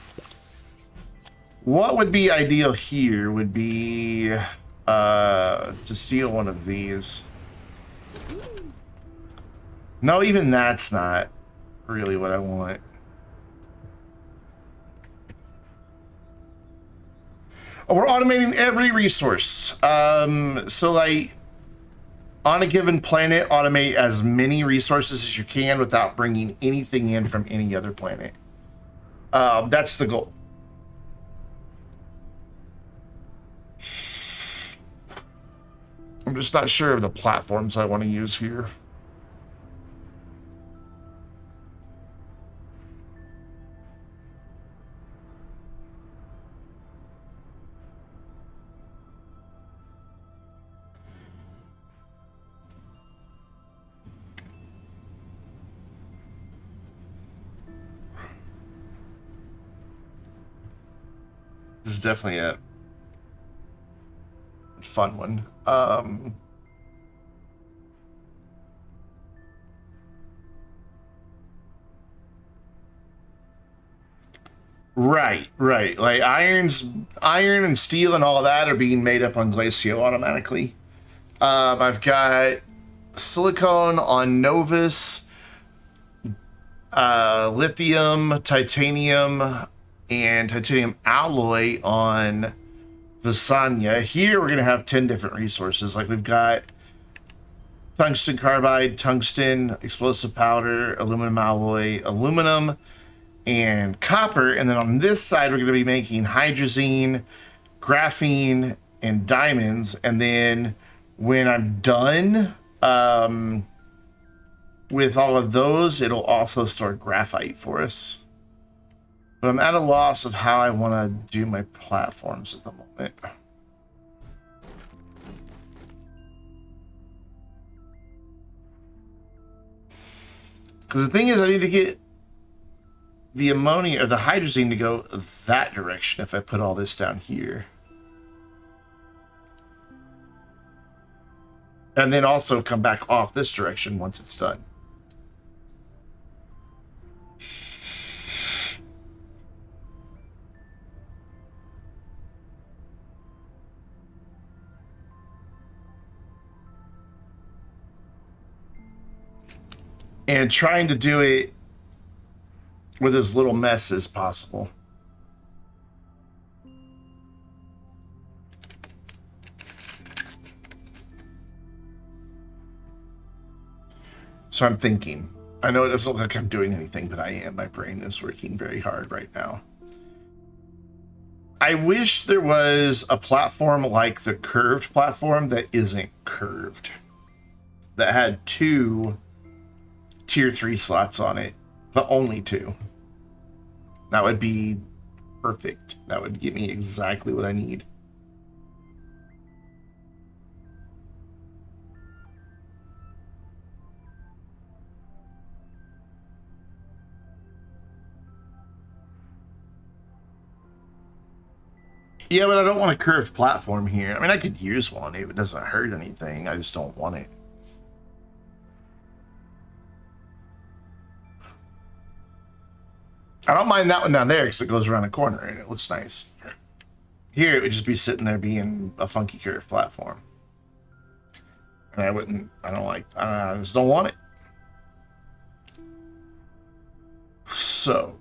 What would be ideal here would be to steal one of these. No, even that's not really what I want. Oh, we're automating every resource. So like on a given planet, automate as many resources as you can without bringing anything in from any other planet. That's the goal. I'm just not sure of the platforms I want to use here. This is definitely a fun one. Right, right. Like iron and steel and all that are being made up on Glacio automatically. I've got silicone on Novus, lithium, titanium, and titanium alloy on Visanya. Here we're going to have 10 different resources. Like we've got tungsten carbide, tungsten, explosive powder, aluminum alloy, aluminum, and copper. And then on this side, we're going to be making hydrazine, graphene, and diamonds. And then when I'm done with all of those, it'll also store graphite for us. But I'm at a loss of how I want to do my platforms at the moment. Because the thing is, I need to get the ammonia or the hydrazine to go that direction if I put all this down here. And then also come back off this direction once it's done. And trying to do it with as little mess as possible. So I'm thinking. I know it doesn't look like I'm doing anything, but I am. My brain is working very hard right now. I wish there was a platform like the curved platform that isn't curved. That had 2 tier 3 slots on it, but only 2. That would be perfect. That would give me exactly what I need. Yeah, but I don't want a curved platform here. I mean, I could use one. It doesn't hurt anything. I just don't want it. I don't mind that one down there because it goes around a corner and it looks nice. Here, it would just be sitting there being a funky curved platform. And I just don't want it. So,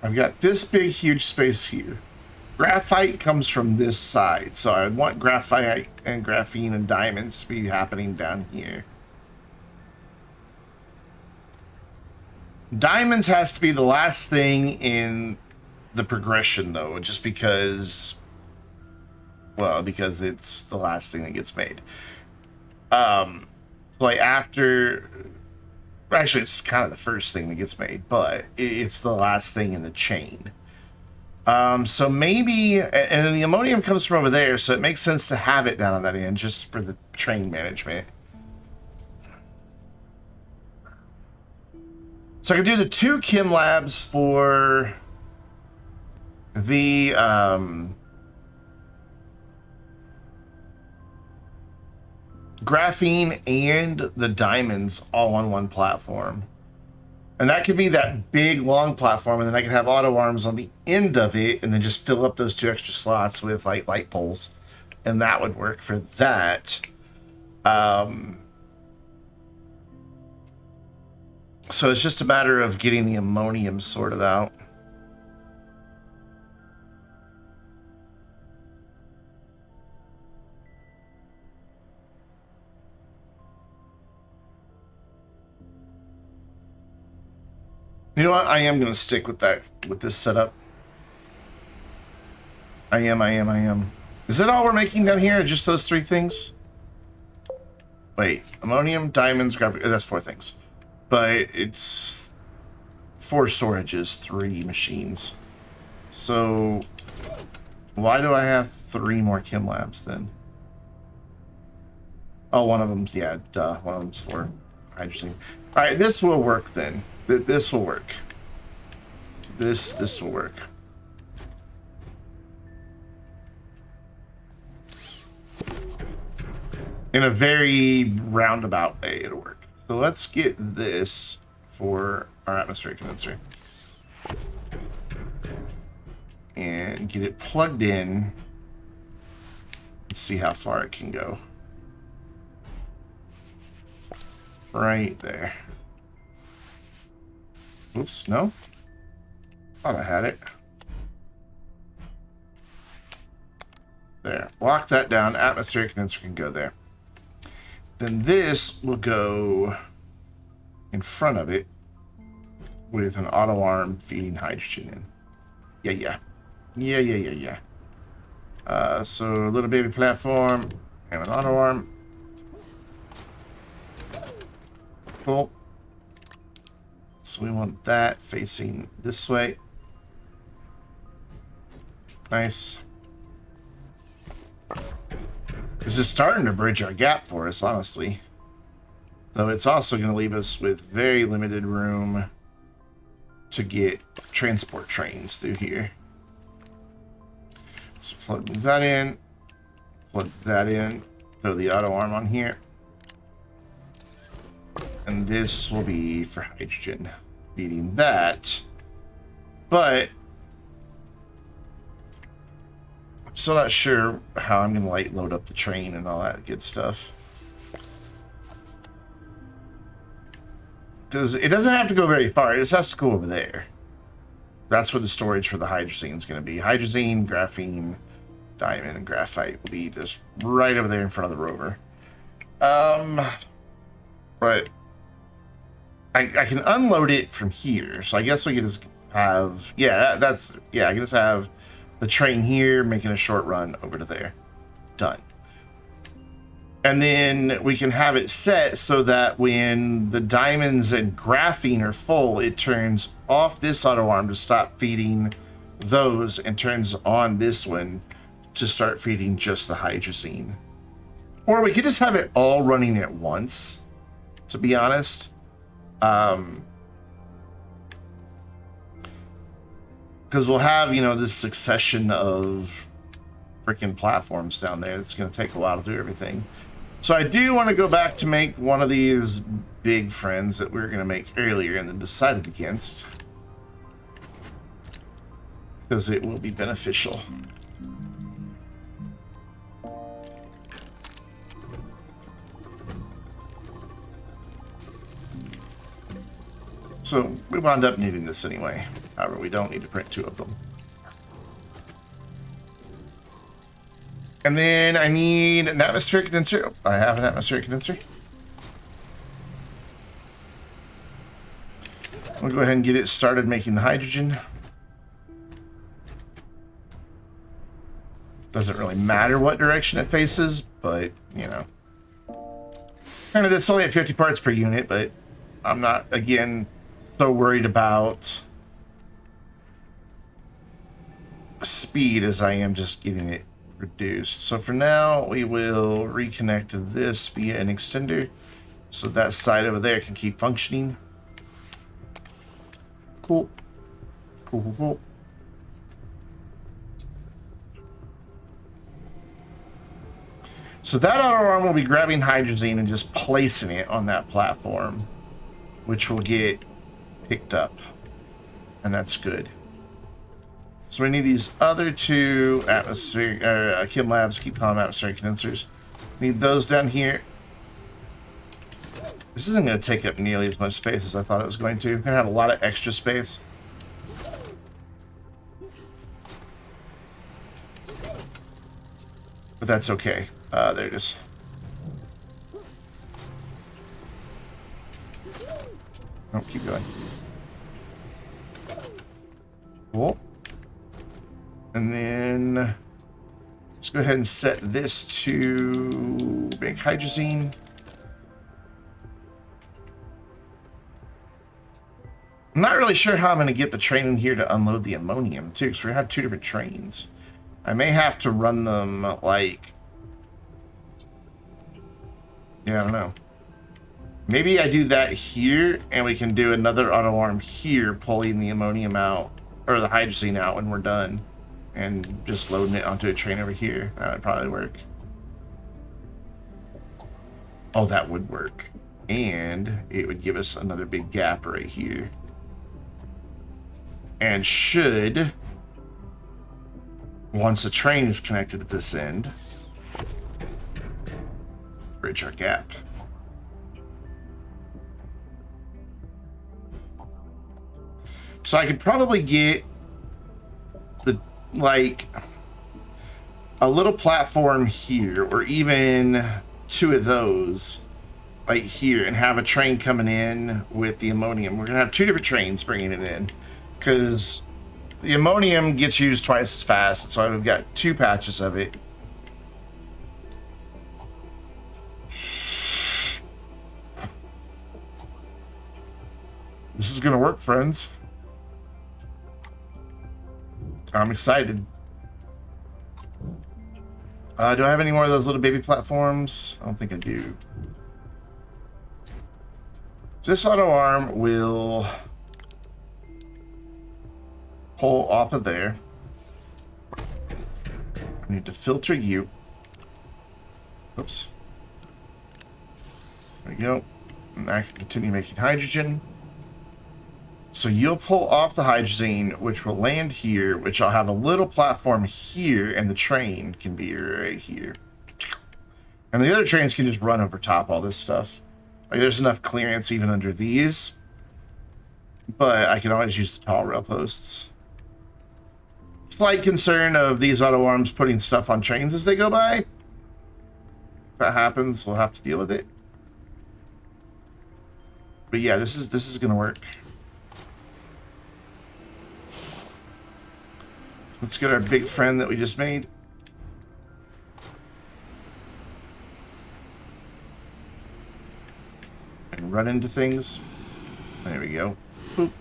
I've got this big, huge space here. Graphite comes from this side, so I want graphite and graphene and diamonds to be happening down here. Diamonds has to be the last thing in the progression, though, just because, well, because it's the last thing that gets made. Like after, actually, it's kind of the first thing that gets made, but it's the last thing in the chain. So maybe, and then the ammonium comes from over there, so it makes sense to have it down on that end just for the train management. So I can do the 2 chem labs for the graphene and the diamonds all on one platform. And that could be that big, long platform, and then I can have auto arms on the end of it, and then just fill up those 2 extra slots with like light poles. And that would work for that. So it's just a matter of getting the ammonium sorted out. You know what? I am going to stick with that, with this setup. I am. Is that all we're making down here? Just those 3 things? Wait, ammonium, diamonds, graphite. That's 4 things. But it's 4 storages, 3 machines. So why do I have 3 more chem labs then? Oh, one of them's, yeah, duh. One of them's for hydrogen. All right, this will work then. This will work. This will work. In a very roundabout way, it'll work. So let's get this for our atmospheric condenser. And get it plugged in. Let's see how far it can go. Right there. Oops, no? Thought I had it. There. Lock that down. Atmospheric condenser can go there. Then this will go in front of it with an auto arm feeding hydrogen in. Yeah. So a little baby platform and an auto arm. Cool. So we want that facing this way. Nice. This is starting to bridge our gap for us, honestly. Though it's also going to leave us with very limited room to get transport trains through here. So plug that in. Plug that in. Throw the auto arm on here. And this will be for hydrogen. Feeding that. But I'm still not sure how I'm going to like load up the train and all that good stuff. Because it doesn't have to go very far. It just has to go over there. That's where the storage for the hydrazine is going to be. Hydrazine, graphene, diamond, and graphite will be just right over there in front of the rover. But I can unload it from here. So I guess we can just have... Yeah, I can just have the train here making a short run over to there. Done. And then we can have it set so that when the diamonds and graphene are full, it turns off this auto arm to stop feeding those and turns on this one to start feeding just the hydrazine. Or we could just have it all running at once, to be honest. Because we'll have, you know, this succession of freaking platforms down there. It's going to take a while to do everything. So I do want to go back to make one of these big friends that we were going to make earlier and then decided against. Because it will be beneficial. So we wound up needing this anyway. However, we don't need to print 2 of them. And then I need an atmospheric condenser. I have an atmospheric condenser. We'll go ahead and get it started making the hydrogen. Doesn't really matter what direction it faces, but, you know. Granted, it's only at 50 parts per unit, but I'm not, again, so worried about speed as I am just getting it reduced. So for now, we will reconnect to this via an extender so that side over there can keep functioning. Cool. Cool. So that auto arm will be grabbing hydrazine and just placing it on that platform, which will get picked up, and that's good. So we need these other 2 atmospheric Chem Labs, keep calling them atmospheric condensers. Need those down here. This isn't going to take up nearly as much space as I thought it was going to. We're going to have a lot of extra space. But that's okay. There it is. Oh, keep going. Cool. And then let's go ahead and set this to make hydrazine. I'm not really sure how I'm going to get the train in here to unload the ammonium, too, because we're going to have 2 different trains. I may have to run them, like... Yeah, I don't know. Maybe I do that here, and we can do another auto arm here, pulling the ammonium out, or the hydrazine out when we're done, and just loading it onto a train over here. That would probably work. Oh, that would work. And it would give us another big gap right here. And should, once the train is connected at this end, bridge our gap. So I could probably get the, like, a little platform here, or even two of those right here, and have a train coming in with the ammonium. We're gonna have two different trains bringing it in, because the ammonium gets used twice as fast, so I've got two patches of it. This is gonna work, friends. I'm excited. Do I have any more of those little baby platforms? I don't think I do. So this auto arm will pull off of there. I need to filter you. Oops. There we go. And I can continue making hydrogen. So you'll pull off the hydrazine, which will land here, which I'll have a little platform here, and the train can be right here. And the other trains can just run over top all this stuff. Like, there's enough clearance even under these. But I can always use the tall rail posts. Slight concern of these auto arms putting stuff on trains as they go by. If that happens, we'll have to deal with it. But yeah, this is gonna work. Let's get our big friend that we just made. And run into things. There we go. Boop.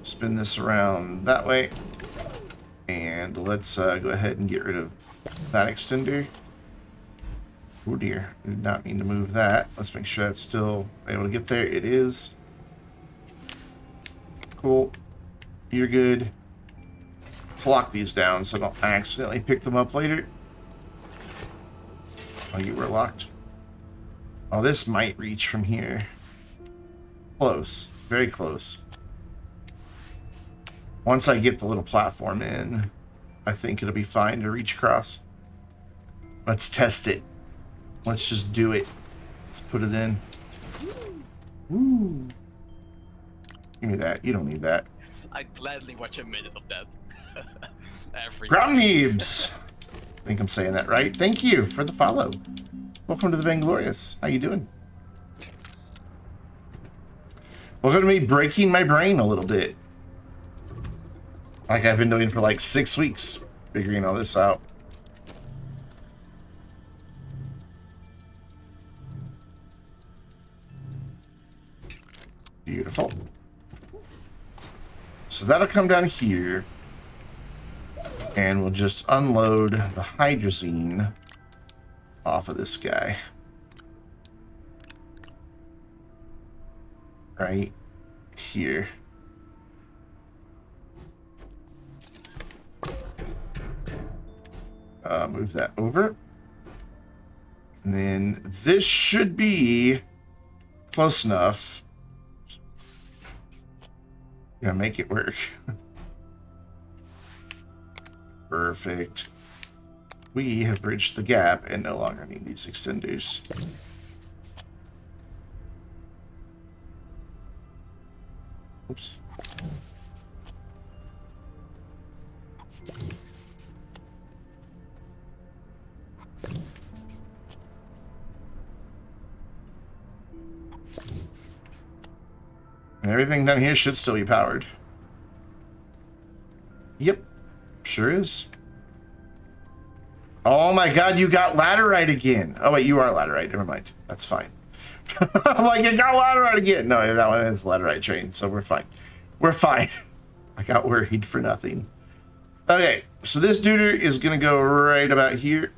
Spin this around that way. And let's go ahead and get rid of that extender. Oh dear, I did not mean to move that. Let's make sure that's still able to get there. It is. Cool. You're good. Let's lock these down so I don't accidentally pick them up later. Oh, you were locked. Oh, this might reach from here. Close. Very close. Once I get the little platform in, I think it'll be fine to reach across. Let's test it. Let's just do it. Let's put it in. Woo. Give me that. You don't need that. I'd gladly watch a minute of that. Every Ground Neebs! I think I'm saying that right. Thank you for the follow. Welcome to the Vainglorious. How you doing? Welcome to me breaking my brain a little bit. Like I've been doing for like 6 weeks, figuring all this out. Beautiful. So that'll come down here. And we'll just unload the hydrazine off of this guy. Right here. Move that over. And then this should be close enough. Gonna make it work. Perfect. We have bridged the gap and no longer need these extenders. Oops. And everything down here should still be powered. Yep. Sure is. Oh my god, you got laterite again. Oh wait, you are laterite. Never mind. That's fine. I'm like, you got laterite again. No, that one is laterite train, so we're fine. We're fine. I got worried for nothing. Okay, so this duder is gonna go right about here.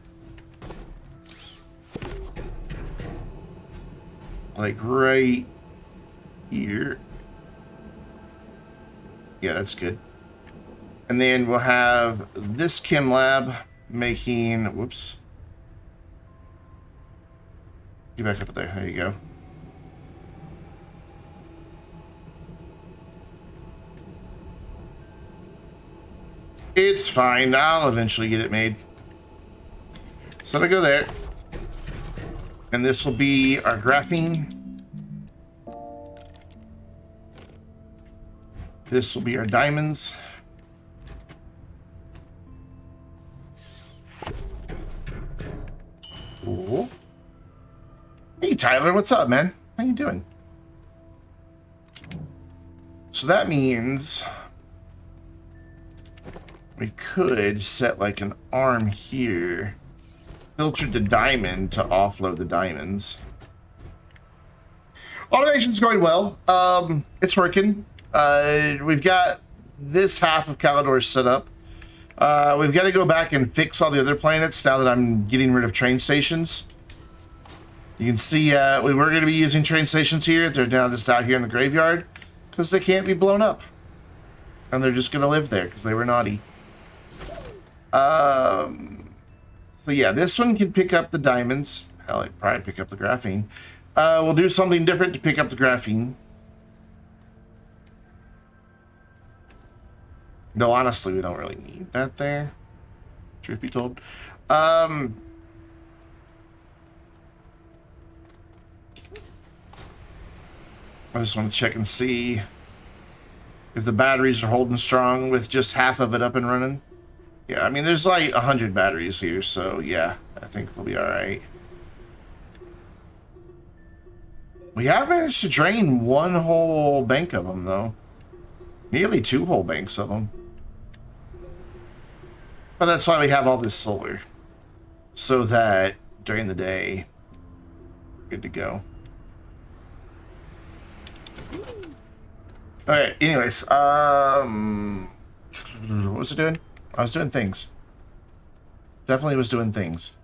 Like right here. Yeah, that's good. And then we'll have this chem lab making, whoops. Get back up there. There you go. It's fine. I'll eventually get it made. So I go there. And this will be our graphene. This will be our diamonds. Cool. Hey Tyler, what's up, man? How you doing? So that means we could set like an arm here, filtered to diamond to offload the diamonds. Automation's going well. It's working. We've got this half of Calidor set up. We've got to go back and fix all the other planets now that I'm getting rid of train stations. You can see we were going to be using train stations here. They're now just out here in the graveyard because they can't be blown up. And they're just going to live there because they were naughty. So yeah, this one can pick up the diamonds. Hell, it probably pick up the graphene. We'll do something different to pick up the graphene. No, honestly, we don't really need that there. Truth be told. I just want to check and see if the batteries are holding strong with just half of it up and running. Yeah, I mean, there's like 100 batteries here, so yeah, I think they'll be all right. We have managed to drain one whole bank of them, though. Nearly 2 whole banks of them. But that's why we have all this solar. So that during the day, we're good to go. Okay, anyways, what was I doing? I was doing things. Definitely was doing things.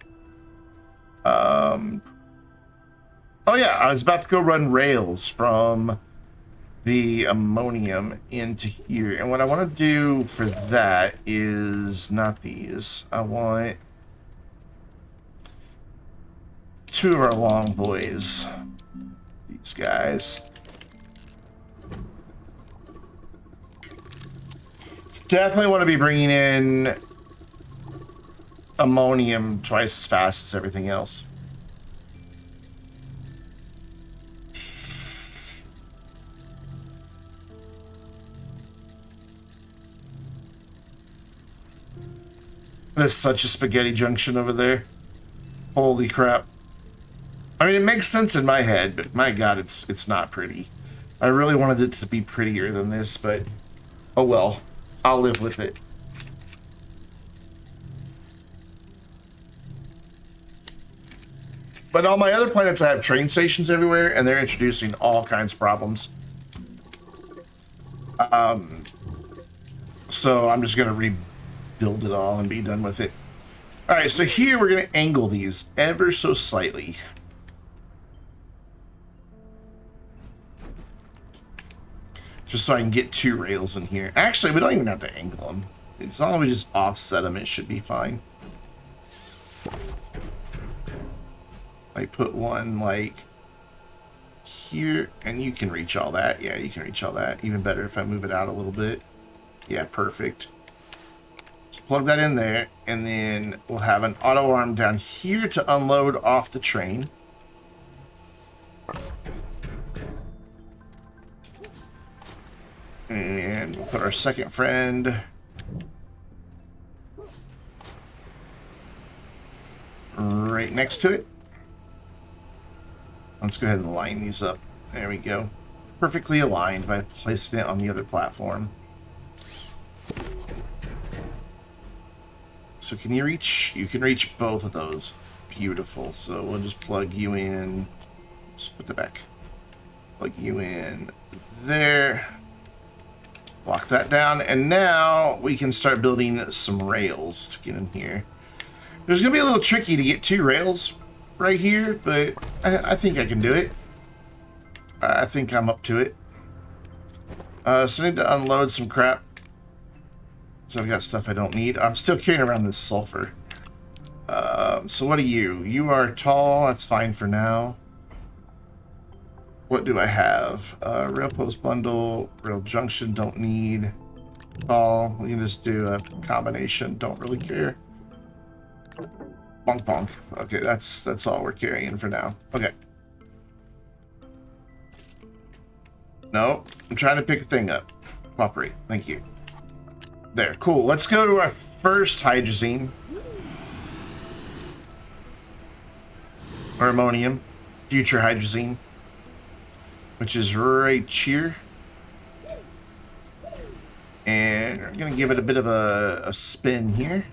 Oh yeah, I was about to go run rails from the ammonium into here. And what I want to do for that is not these. I want 2 of our long boys. These guys. Definitely want to be bringing in ammonium twice as fast as everything else. There's such a spaghetti junction over there. Holy crap. I mean, it makes sense in my head, but my god, it's not pretty. I really wanted it to be prettier than this, but oh well. I'll live with it. But on my other planets, I have train stations everywhere, and they're introducing all kinds of problems. So I'm just going to rebuild it all and be done with it. All right, so here we're going to angle these ever so slightly. Just so I can get 2 rails in here. Actually, we don't even have to angle them. As long as we just offset them, it should be fine. I put one, like, here, and you can reach all that. Yeah, you can reach all that. Even better if I move it out a little bit. Yeah, perfect. So plug that in there, and then we'll have an auto arm down here to unload off the train. And we'll put our second friend right next to it. Let's go ahead and line these up. There we go. Perfectly aligned by placing it on the other platform. So can you reach? You can reach both of those. Beautiful. So we'll just plug you in. Let's put that back. Plug you in there. Lock that down, and now we can start building some rails to get in here. There's going to be a little tricky to get 2 rails right here, but I think I can do it. I think I'm up to it. So I need to unload some crap. So I've got stuff I don't need. I'm still carrying around this sulfur. So what are you? You are tall. That's fine for now. What do I have? Rail post bundle, rail junction, don't need. All we can just do a combination, don't really care. Bonk bonk. Okay, that's all we're carrying for now. Okay. No, I'm trying to pick a thing up. Cooperate. Thank you. There, cool. Let's go to our first hydrazine. Or ammonium. Future hydrazine. Which is right here. And we're going to give it a bit of a spin here.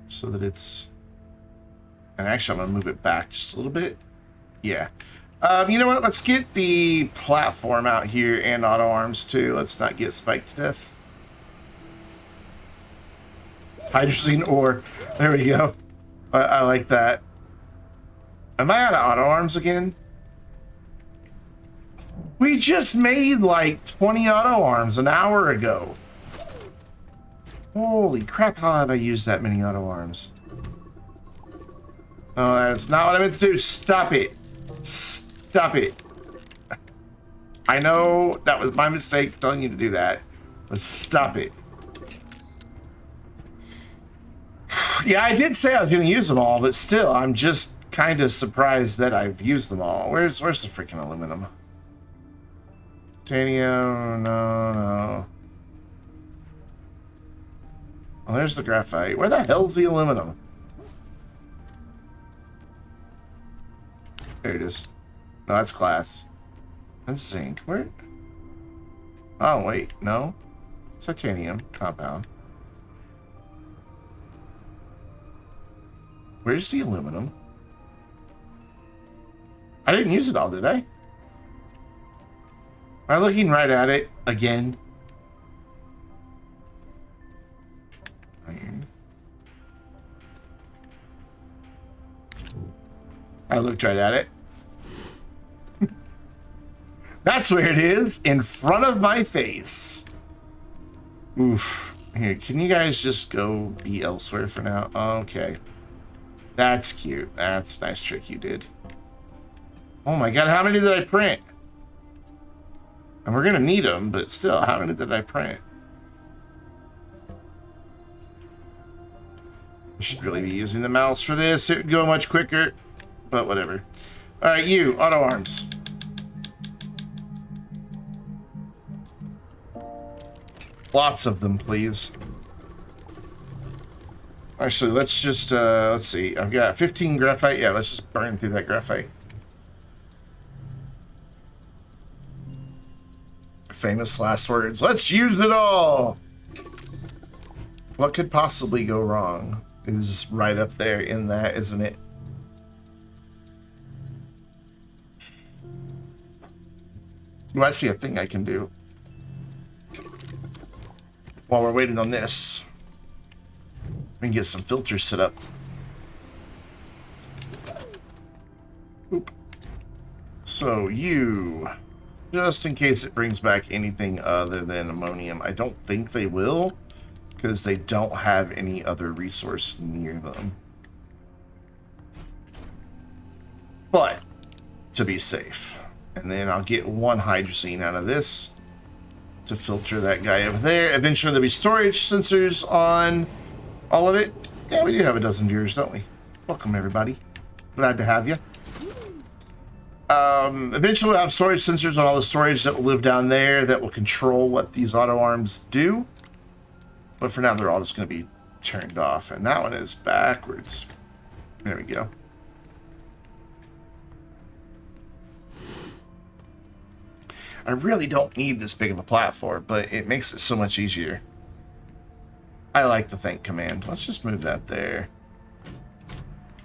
So that it's... And actually, I'm going to move it back just a little bit. Yeah. You know what? Let's get the platform out here and auto arms too. Let's not get spiked to death. Hydrazine ore. There we go. I like that. Am I out of auto arms again? We just made like 20 auto arms an hour ago. Holy crap, how have I used that many auto arms? Oh, that's not what I meant to do. Stop it. Stop it. I know that was my mistake for telling you to do that, but stop it. Yeah, I did say I was going to use them all, but still, I'm just kind of surprised that I've used them all. Where's the freaking aluminum? Titanium, no. Oh, there's the graphite. Where the hell's the aluminum? There it is. No, that's glass. And zinc. Where? Oh, wait. No. Titanium compound. Where's the aluminum? I didn't use it all, did I? Am I looking right at it again? Iron. I looked right at it. That's where it is, in front of my face. Oof. Here, can you guys just go be elsewhere for now? Okay. That's cute. That's a nice trick you did. Oh my god, how many did I print? And we're gonna need them, but still, how many did I print? I should really be using the mouse for this. It would go much quicker, but whatever. Alright, you, auto arms. Lots of them, please. Actually, let's just, let's see. I've got 15 graphite. Yeah, let's just burn through that graphite. Famous last words. Let's use it all! What could possibly go wrong is right up there in that, isn't it? Do I see a thing I can do while we're waiting on this? We can get some filters set up. Oop. So you, just in case it brings back anything other than ammonium, I don't think they will, because they don't have any other resource near them. But to be safe. And then I'll get one hydrazine out of this to filter that guy over there. Eventually there'll be storage sensors on all of it. Yeah, we do have a dozen viewers, don't we? Welcome, everybody. Glad to have you. Eventually we'll have storage sensors on all the storage that will live down there that will control what these auto arms do. But for now, they're all just going to be turned off. And that one is backwards. There we go. I really don't need this big of a platform, but it makes it so much easier. I like the think command. Let's just move that there.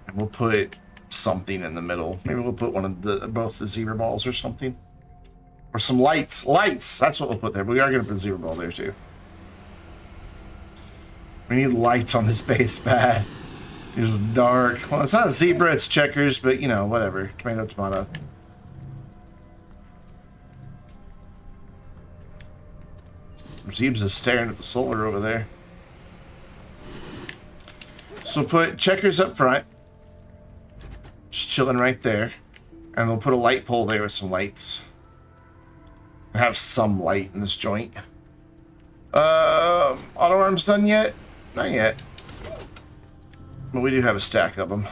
And we'll put something in the middle. Maybe we'll put one of both the zebra balls or something. Or some lights. Lights! That's what we'll put there. But we are going to put a zebra ball there too. We need lights on this base pad. It's dark. Well, it's not a zebra, it's checkers, but you know, whatever. Tomato, tomato. Zeebs is staring at the solar over there. So put checkers up front. Just chilling right there. And we'll put a light pole there with some lights. have some light in this joint. Auto arms done yet? Not yet. But we do have a stack of them.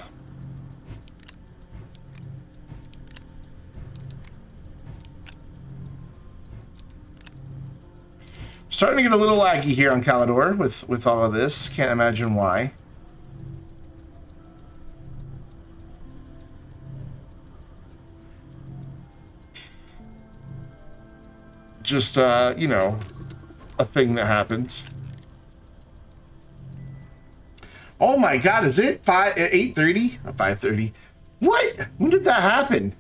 Starting to get a little laggy here on Calidor with all of this. Can't imagine why. Just, you know, a thing that happens. Oh my god, is it 8:30? 5:30? What? When did that happen?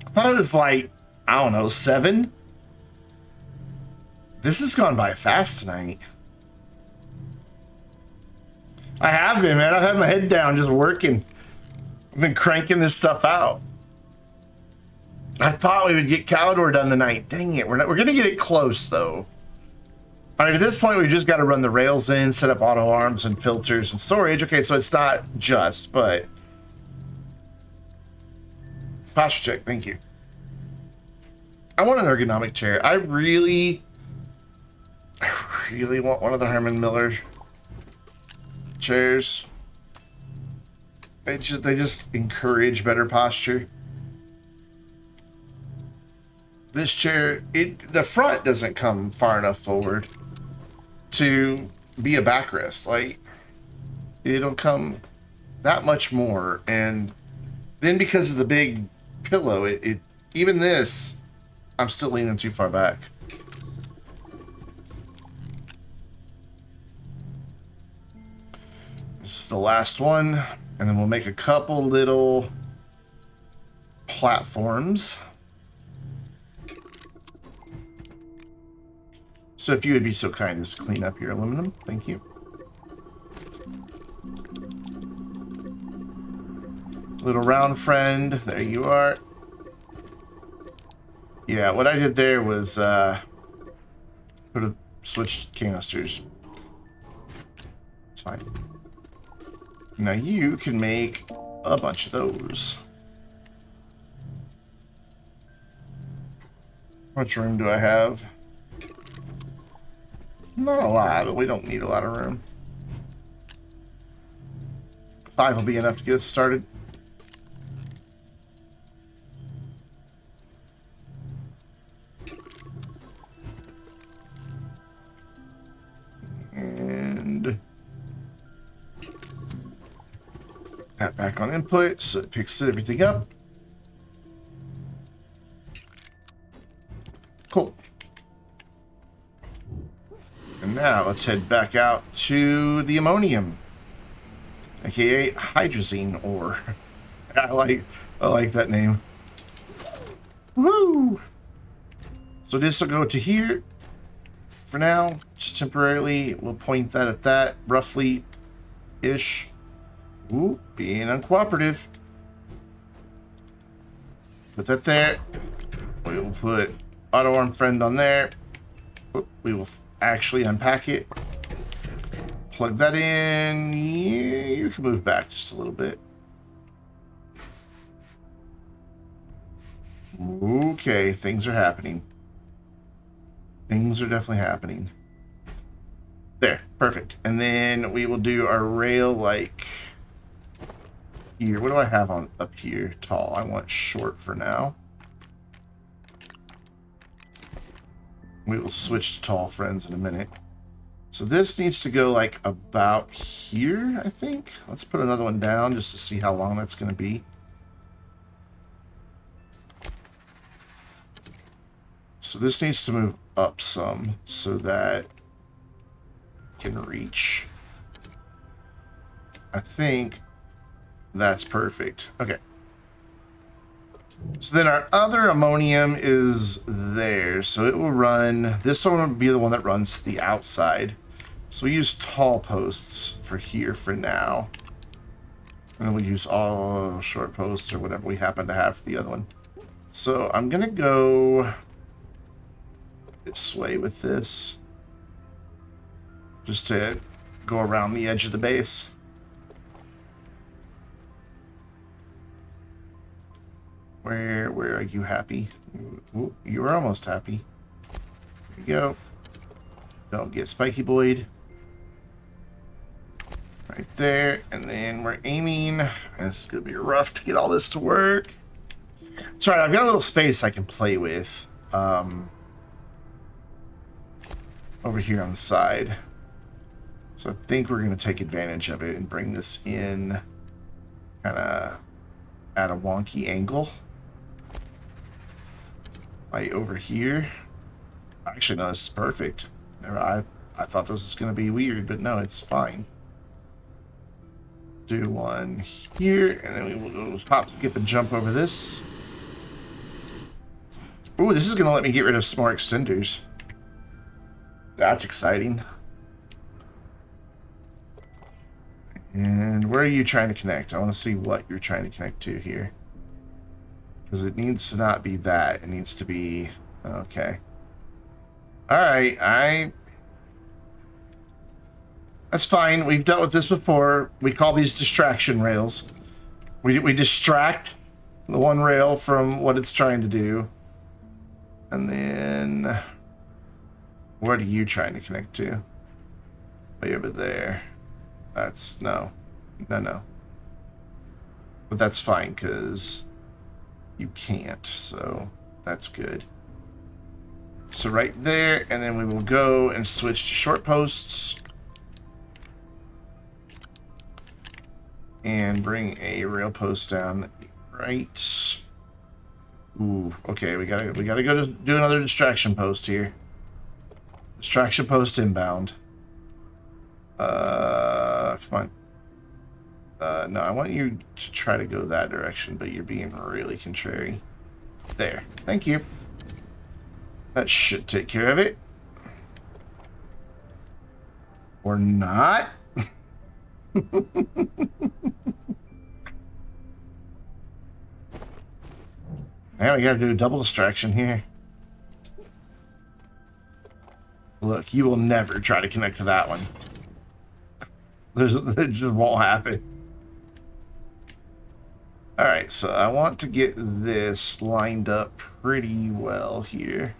I thought it was like, I don't know, 7? This has gone by fast tonight. I have been, man. I've had my head down just working. I've been cranking this stuff out. I thought we would get Calidor done tonight. Dang it. We're gonna get it close though. All right, at this point, we just got to run the rails in, set up auto arms and filters and storage. Okay, so it's not just, but posture check. Thank you. I want an ergonomic chair. I really want one of the Herman Miller chairs. They just encourage better posture. This chair, the front doesn't come far enough forward to be a backrest. Like, it'll come that much more, and then because of the big pillow, even this, I'm still leaning too far back. This is the last one, and then we'll make a couple little platforms. So if you would be so kind as to clean up your aluminum, thank you. Little round friend, there you are. Yeah, what I did there was put a switched canisters. It's fine. Now you can make a bunch of those. How much room do I have? Not a lot, but we don't need a lot of room. 5 will be enough to get us started. And that back on input, so it picks everything up. Cool. And now let's head back out to the ammonium, aka hydrazine ore. I like that name. Woo! So this will go to here for now, just temporarily. We'll point that at that roughly ish. Ooh, being uncooperative. Put that there. We will put auto arm friend on there. We will actually unpack it. Plug that in. Yeah, you can move back just a little bit. Okay, things are happening. Things are definitely happening. There, perfect. And then we will do our rail like here. What do I have on up here? Tall. I want short for now. We will switch to tall friends in a minute. So this needs to go like about here, I think. Let's put another one down just to see how long that's going to be. So this needs to move up some so that it can reach. I think that's perfect. Okay. So then our other ammonium is there. So it will run, this one will be the one that runs to the outside. So we use tall posts for here for now. And then we use all short posts or whatever we happen to have for the other one. So I'm going to go this way with this. Just to go around the edge of the base. Where are you happy? Ooh, you were almost happy. There you go. Don't get spiky Boyd. Right there, and then we're aiming. It's gonna be rough to get all this to work. Sorry, I've got a little space I can play with. Over here on the side. So I think we're gonna take advantage of it and bring this in kind of at a wonky angle. Right over here. Actually, no, this is perfect. I thought this was gonna be weird, but no, it's fine. Do one here, and then we will get the jump over this. Ooh, this is gonna let me get rid of some more extenders. That's exciting. And where are you trying to connect? I want to see what you're trying to connect to here. Because it needs to not be that. It needs to be... Okay. Alright, That's fine. We've dealt with this before. We call these distraction rails. We distract the one rail from what it's trying to do. And then... What are you trying to connect to? Way over there. That's... No. No. But that's fine, because you can't. So that's good. So right there, and then we will go and switch to short posts. And bring a rail post down right. Ooh, okay, we gotta go to do another distraction post here. Distraction post inbound. Come on. No, I want you to try to go that direction, but you're being really contrary. There. Thank you. That should take care of it. Or not. Now we gotta do a double distraction here. Look, you will never try to connect to that one. It just won't happen. Alright, so I want to get this lined up pretty well here.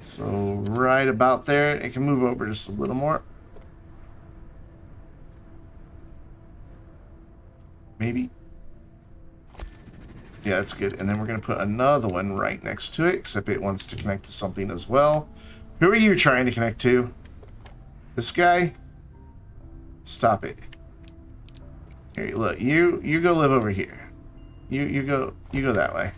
So right about there, it can move over just a little more. Maybe. Yeah, that's good. And then we're going to put another one right next to it, except it wants to connect to something as well. Who are you trying to connect to? This guy? Stop it. Here, look, you go live over here. You go that way.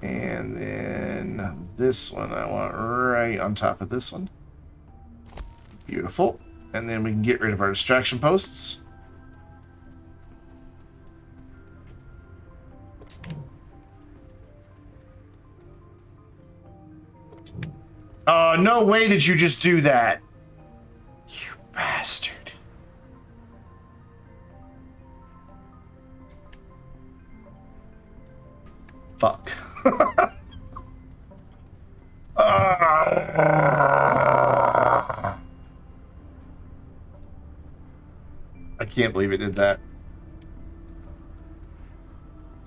And then this one I want right on top of this one. Beautiful. And then we can get rid of our distraction posts. Oh, no way did you just do that. You bastard. Fuck. I can't believe it did that.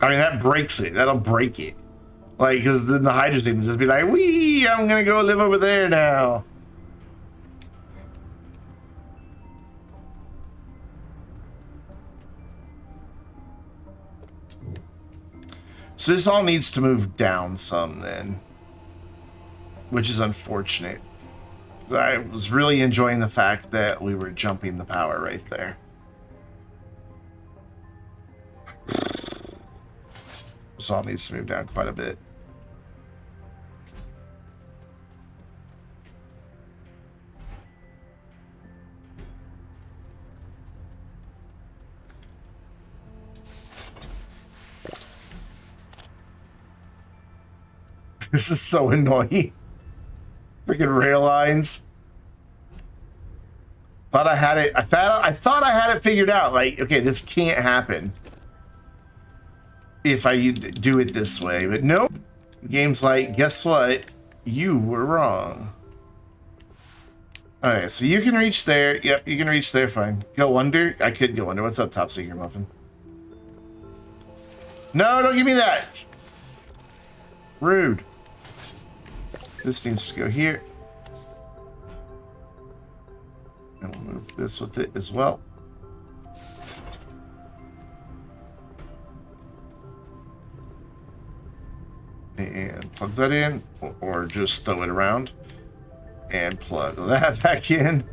I mean, that breaks it. That'll break it. Like, because then the hydrogen would just be like, wee, I'm gonna go live over there now. So this all needs to move down some then, which is unfortunate. I was really enjoying the fact that we were jumping the power right there. This all needs to move down quite a bit. This is so annoying. Freaking rail lines. Thought I had it. I thought I had it figured out. Like, okay, this can't happen if I do it this way, but nope. The game's like, guess what? You were wrong. Okay, so you can reach there. Yep, you can reach there. Fine. Go under. I could go under. What's up, Top Secret Muffin? No, don't give me that. Rude. This needs to go here. And we'll move this with it as well. And plug that in, or just throw it around. And plug that back in.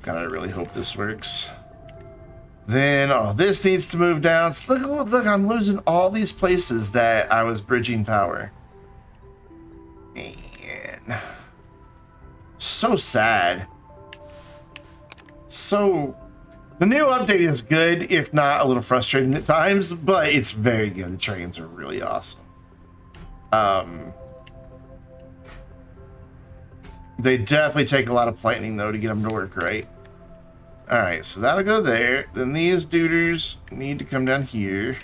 God, I really hope this works. Then, oh, this needs to move down. So look, I'm losing all these places that I was bridging power. Man. So sad. So, the new update is good, if not a little frustrating at times, but it's very good. The trains are really awesome. They definitely take a lot of planning, though, to get them to work right. Alright, so that'll go there. Then these duders need to come down here.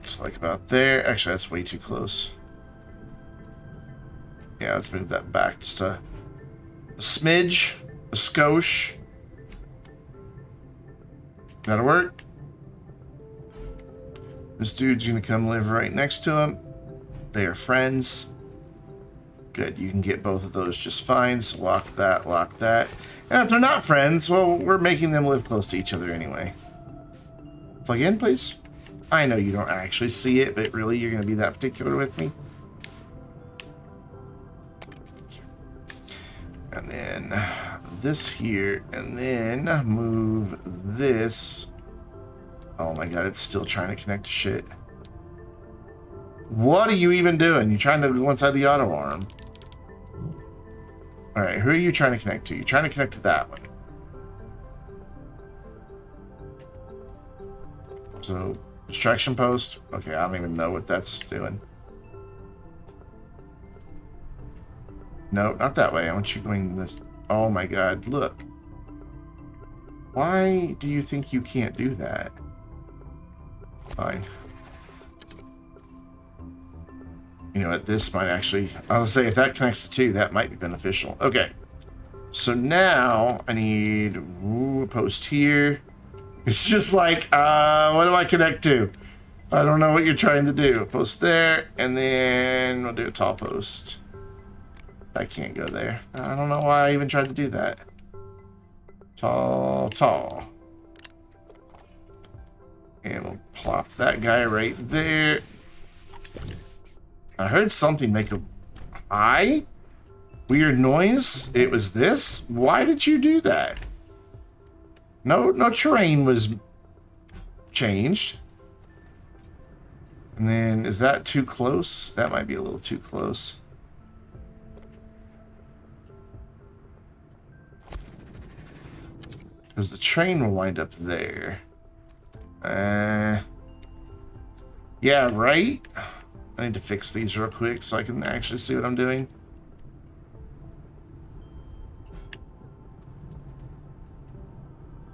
So like about there. Actually, that's way too close. Yeah, let's move that back just a smidge, a skosh. That'll work. This dude's gonna come live right next to him. They are friends. Good, you can get both of those just fine. So lock that, lock that. And if they're not friends, well, we're making them live close to each other anyway. Plug in, please. I know you don't actually see it, but really, you're going to be that particular with me. And then this here, and then move this. Oh my god, it's still trying to connect to shit. What are you even doing? You're trying to go inside the auto arm. Alright, who are you trying to connect to? You're trying to connect to that one. So, distraction post. Okay, I don't even know what that's doing. No, not that way. I want you going this. Oh my god, look. Why do you think you can't do that? Fine. You know what, this might actually, I'll say if that connects to 2, that might be beneficial. Okay. So now I need a post here. It's just like, what do I connect to? I don't know what you're trying to do. Post there, and then we'll do a tall post. I can't go there. I don't know why I even tried to do that. Tall, tall. And we'll plop that guy right there. I heard something make a high weird noise. It was this. Why did you do that? No terrain was changed. And then is that too close? That might be a little too close. Because the train will wind up there. Yeah, right? I need to fix these real quick so I can actually see what I'm doing.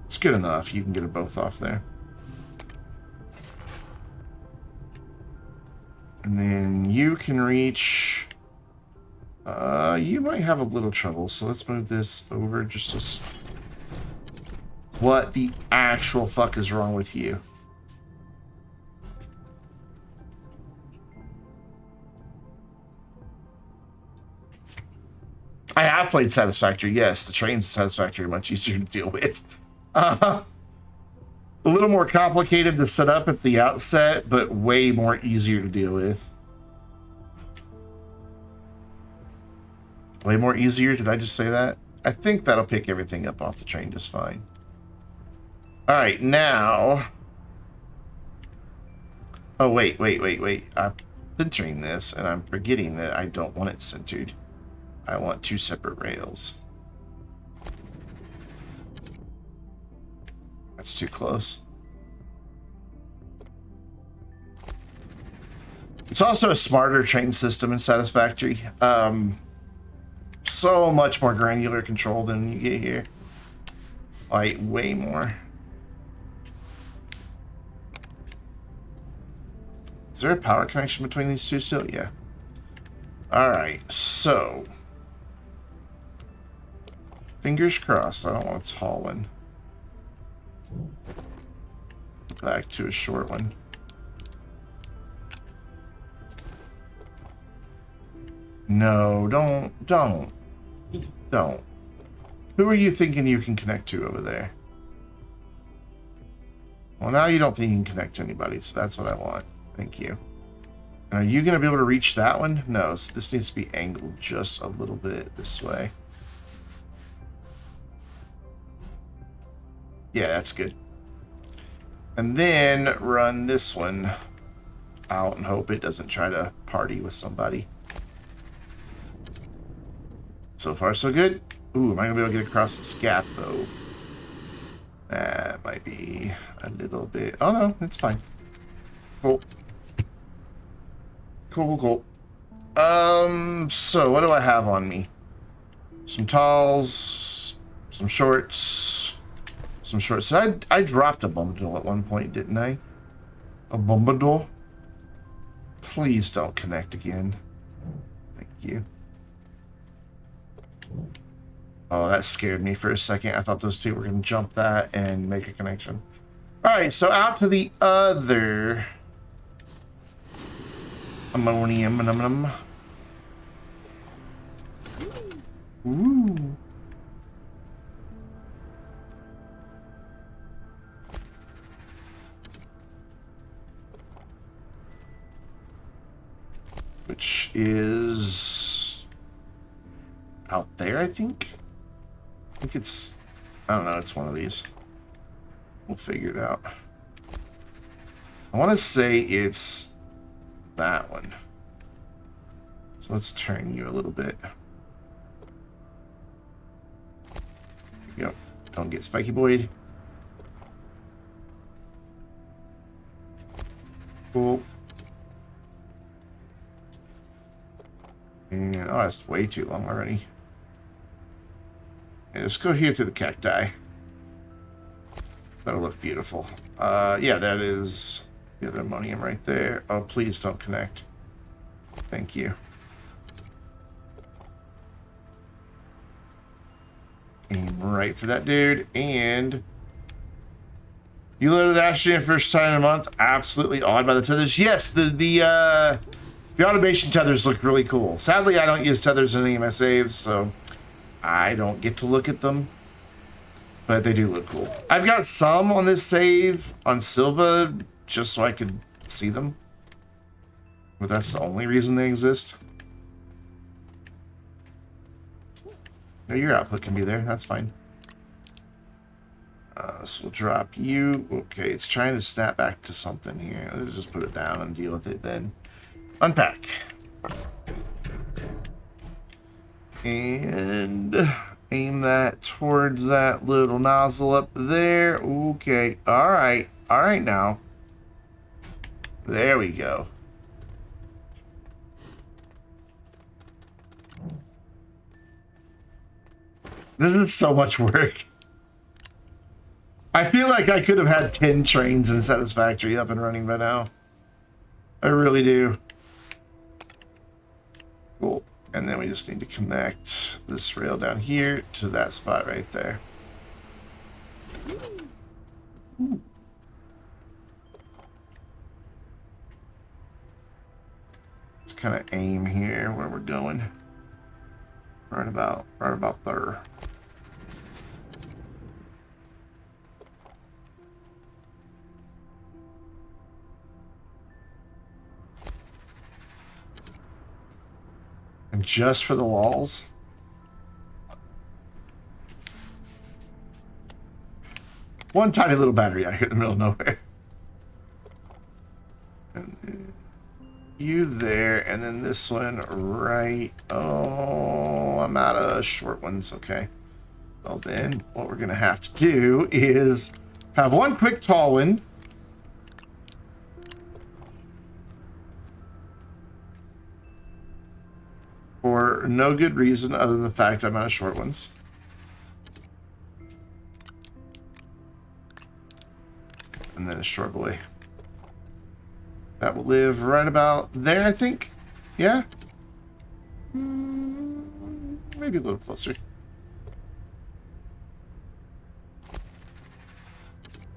It's good enough. You can get them both off there. And then you can reach... you might have a little trouble, so let's move this over just to... What the actual fuck is wrong with you? I have played Satisfactory, yes. The trains in Satisfactory are much easier to deal with. A little more complicated to set up at the outset, but way more easier to deal with. Way more easier? Did I just say that? I think that'll pick everything up off the train just fine. Alright, now... Oh, wait. I'm centering this, and I'm forgetting that I don't want it centered. I want 2 separate rails. That's too close. It's also a smarter train system in Satisfactory. So much more granular control than you get here. Like, way more. Is there a power connection between these two still? Yeah. Alright, so... Fingers crossed, I don't want a tall one. Back to a short one. No, don't. Just don't. Who are you thinking you can connect to over there? Well, now you don't think you can connect to anybody, so that's what I want. Thank you. And are you going to be able to reach that one? No, so this needs to be angled just a little bit this way. Yeah, that's good. And then run this one out and hope it doesn't try to party with somebody. So far, so good. Ooh, am I going to be able to get across this gap, though? That might be a little bit... Oh, no, it's fine. Cool. Cool. So what do I have on me? Some talls, some shorts, some shorts. So I dropped a bombadil at one point, didn't I? A bombadil? Please don't connect again. Thank you. Oh, that scared me for a second. I thought those two were going to jump that and make a connection. All right, so out to the other ammonium. Ooh. Which is out there, I think. I think it's, I don't know, it's one of these. We'll figure it out. I want to say it's that one. So let's turn you a little bit. There you go. Don't get spiky boyed. Cool. And oh, that's way too long already. And let's go here through the cacti. That'll look beautiful. Yeah, that is the other ammonium right there. Oh, please don't connect. Thank you. Aim right for that dude. And you loaded the Astroneer first time in a month. Absolutely awed by the tethers. Yes, the automation tethers look really cool. Sadly, I don't use tethers in any of my saves, so I don't get to look at them. But they do look cool. I've got some on this save on Silva just so I could see them. But that's the only reason they exist. No, your output can be there. That's fine. So we'll drop you. Okay, it's trying to snap back to something here. Let's just put it down and deal with it then. Unpack. And aim that towards that little nozzle up there. Okay. All right. All right now. There we go. This is so much work. I feel like I could have had 10 trains in Satisfactory up and running by now. I really do. Cool. And then we just need to connect this rail down here to that spot right there. Ooh. Let's kind of aim here where we're going. Right about there. And just for the walls. One tiny little battery out here in the middle of nowhere. And then you there, and then this one right. Oh, I'm out of short ones. Okay. Well, then what we're going to have to do is have one quick tall one. For no good reason other than the fact I'm out of short ones. And then a short boy. That will live right about there, I think. Yeah? Maybe a little closer.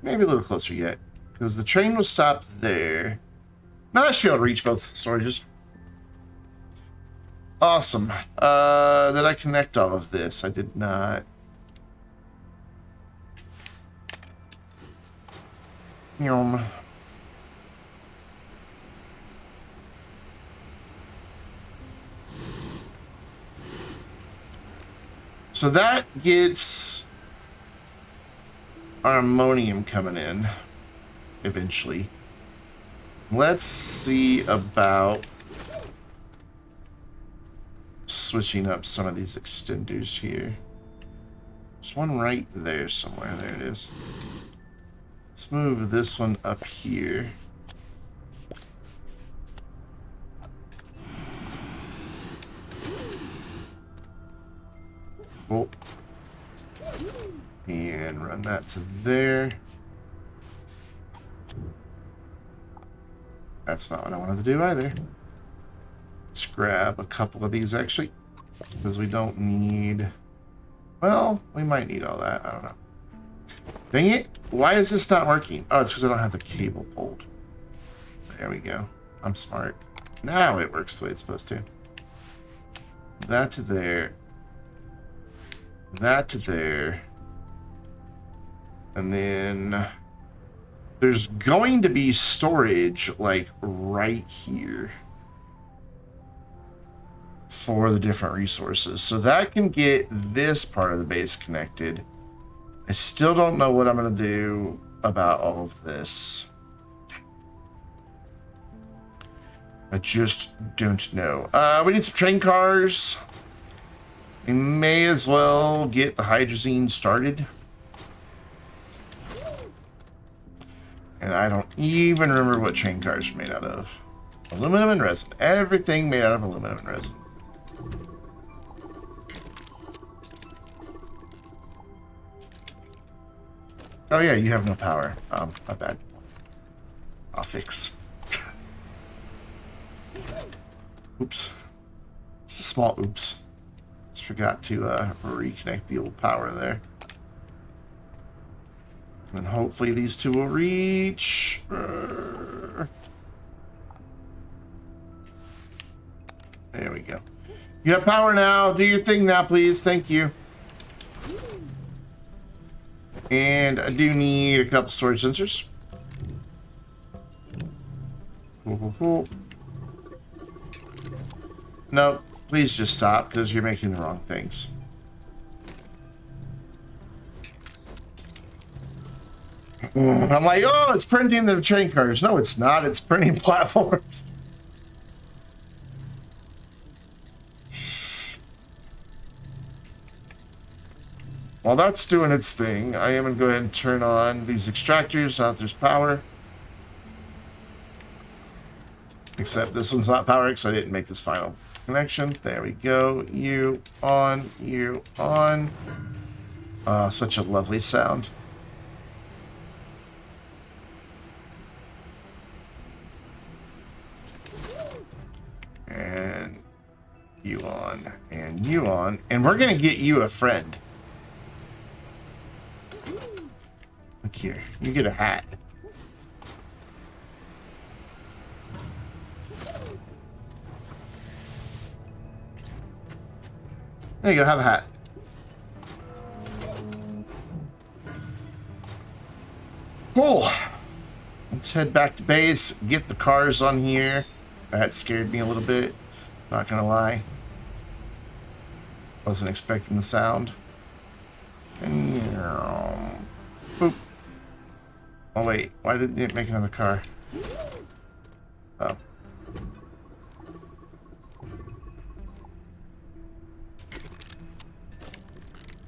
Maybe a little closer yet. Because the train will stop there. Now I should be able to reach both storages. Awesome. Did I connect all of this? I did not. Yum. So that gets our ammonium coming in eventually. Let's see about switching up some of these extenders here. There's one right there somewhere. There it is. Let's move this one up here. Oh. And run that to there. That's not what I wanted to do either. Let's grab a couple of these actually, because we don't need... Well, we might need all that. I don't know. Dang it. Why is this not working? Oh, it's because I don't have the cable pulled. There we go. I'm smart. Now it works the way it's supposed to. That to there. That to there. And then there's going to be storage like right here for the different resources. So that can get this part of the base connected. I still don't know what I'm going to do about all of this. I just don't know. We need some train cars. We may as well get the hydrazine started. And I don't even remember what train cars are made out of. Aluminum and resin. Everything made out of aluminum and resin. Oh yeah, you have no power. My bad. I'll fix. Oops. Just a small oops. Just forgot to reconnect the old power there. And hopefully these two will reach. There we go. You have power now. Do your thing now, please. Thank you. And I do need a couple storage sensors. Cool, cool, cool. No, please just stop, because you're making the wrong things. I'm like, oh, it's printing the train cars. No, it's not. It's printing platforms. While that's doing its thing, I am going to go ahead and turn on these extractors now that there's power. Except this one's not powered, so I didn't make this final connection. There we go. You on, you on. Such a lovely sound. And you on, and you on. And we're going to get you a friend. Look here. You get a hat. There you go. Have a hat. Cool. Let's head back to base. Get the cars on here. That scared me a little bit. Not gonna lie. Wasn't expecting the sound. And, boop. Oh wait, why didn't it make another car? Oh.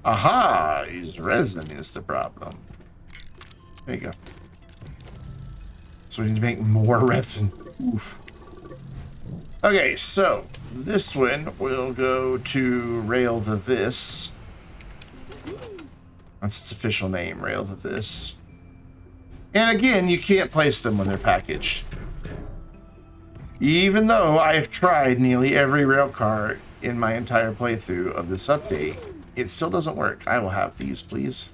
Aha! His resin is the problem. There you go. So we need to make more resin. Oof. Okay, so this one will go to Rail the This. That's its official name, Rail the This. And again, you can't place them when they're packaged. Even though I have tried nearly every rail car in my entire playthrough of this update, it still doesn't work. I will have these, please.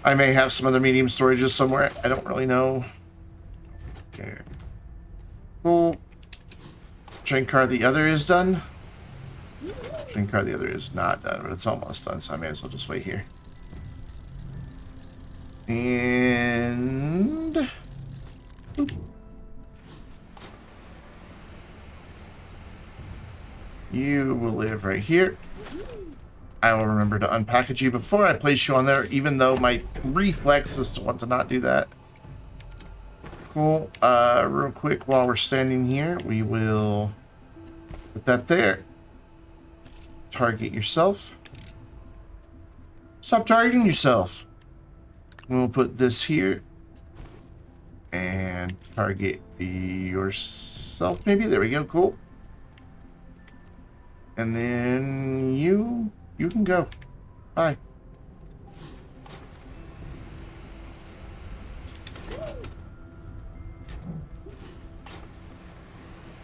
I may have some other medium storages somewhere. I don't really know. Okay. Cool. Train car the other is done. Train car the other is not done, but it's almost done, so I may as well just wait here. And... Boop. You will live right here. I will remember to unpackage you before I place you on there, even though my reflex is to want to not do that. Cool. Real quick, while we're standing here, we will put that there. Target yourself. Stop targeting yourself. We'll put this here. And target yourself, maybe. There we go. Cool. And then you can go. Bye.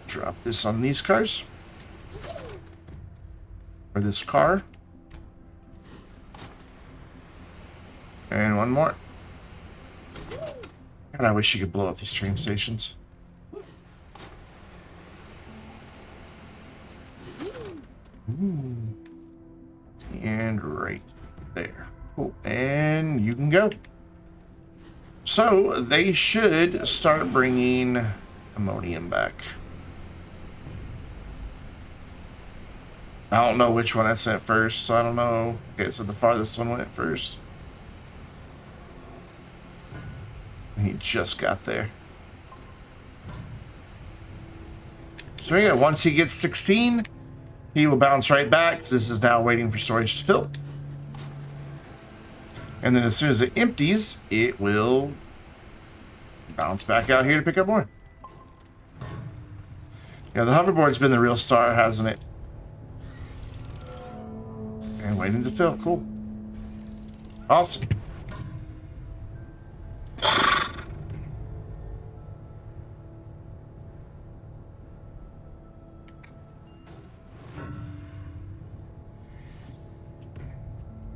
Drop this on these cars. Or this car. And one more. God, I wish you could blow up these train stations. Ooh. And right there. Cool. And you can go. So they should start bringing ammonium back. I don't know which one I sent first, so I don't know. Okay, so the farthest one went first. He just got there. So yeah, once he gets 16, he will bounce right back. This is now waiting for storage to fill. And then as soon as it empties, it will bounce back out here to pick up more. Yeah, the hoverboard's been the real star, hasn't it? And waiting to fill. Cool. Awesome.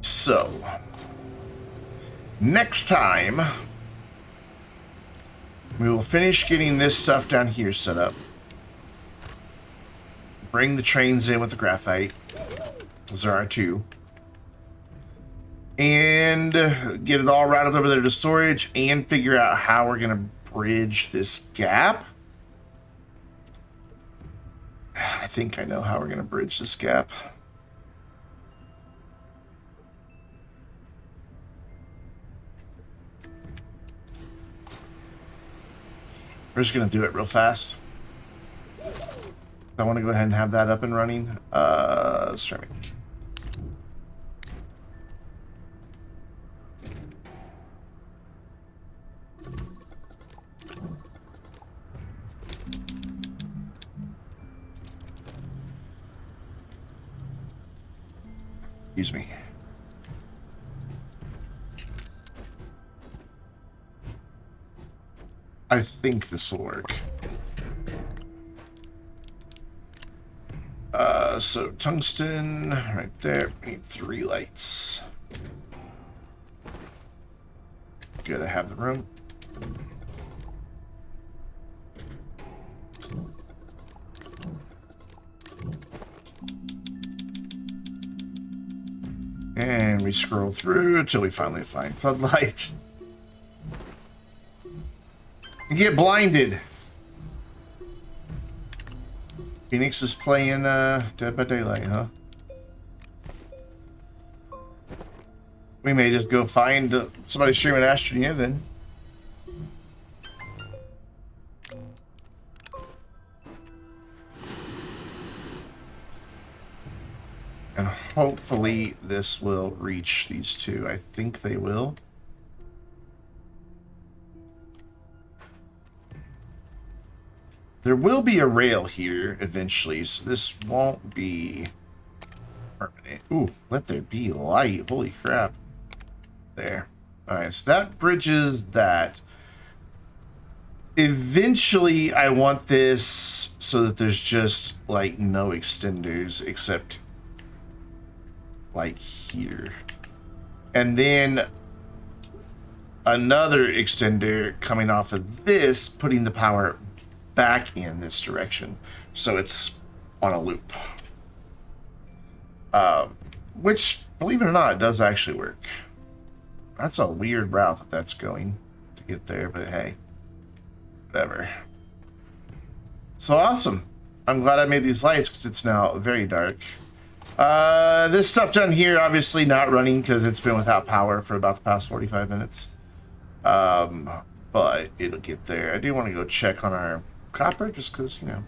So, next time, we will finish getting this stuff down here set up. Bring the trains in with the graphite. Those are our two. And get it all routed over there to storage and figure out how we're going to bridge this gap. I think I know how we're going to bridge this gap. We're just going to do it real fast. I want to go ahead and have that up and running. Streaming. Excuse me. I think this will work. So tungsten right there. We need 3 lights. Good, I have the room. And we scroll through until we finally find floodlight. You get blinded. Phoenix is playing Dead by Daylight, huh? We may just go find somebody streaming Astroneer then. And hopefully this will reach these two. I think they will. There will be a rail here eventually, so this won't be permanent. Ooh, let there be light. Holy crap. There. Alright, so that bridges that. Eventually, I want this so that there's just, like, no extenders except like here. And then another extender coming off of this, putting the power back in this direction. So it's on a loop. Which, believe it or not, does actually work. That's a weird route that that's going to get there, but hey, whatever. So awesome. I'm glad I made these lights because it's now very dark. This stuff down here, obviously not running because it's been without power for about the past 45 minutes. But it'll get there. I do want to go check on our copper just because, you know,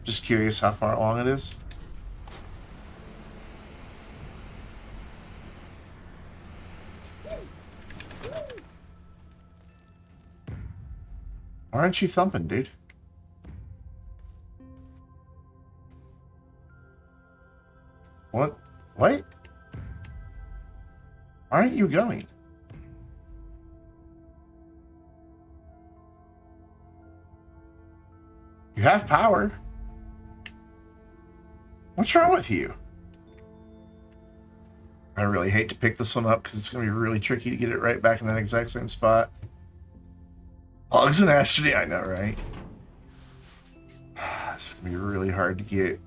just curious how far along it is. Why aren't you thumping, dude? What? What? Why aren't you going? You have power. What's wrong with you? I really hate to pick this one up because it's going to be really tricky to get it right back in that exact same spot. Plugs and Astroneer, I know, right? It's going to be really hard to get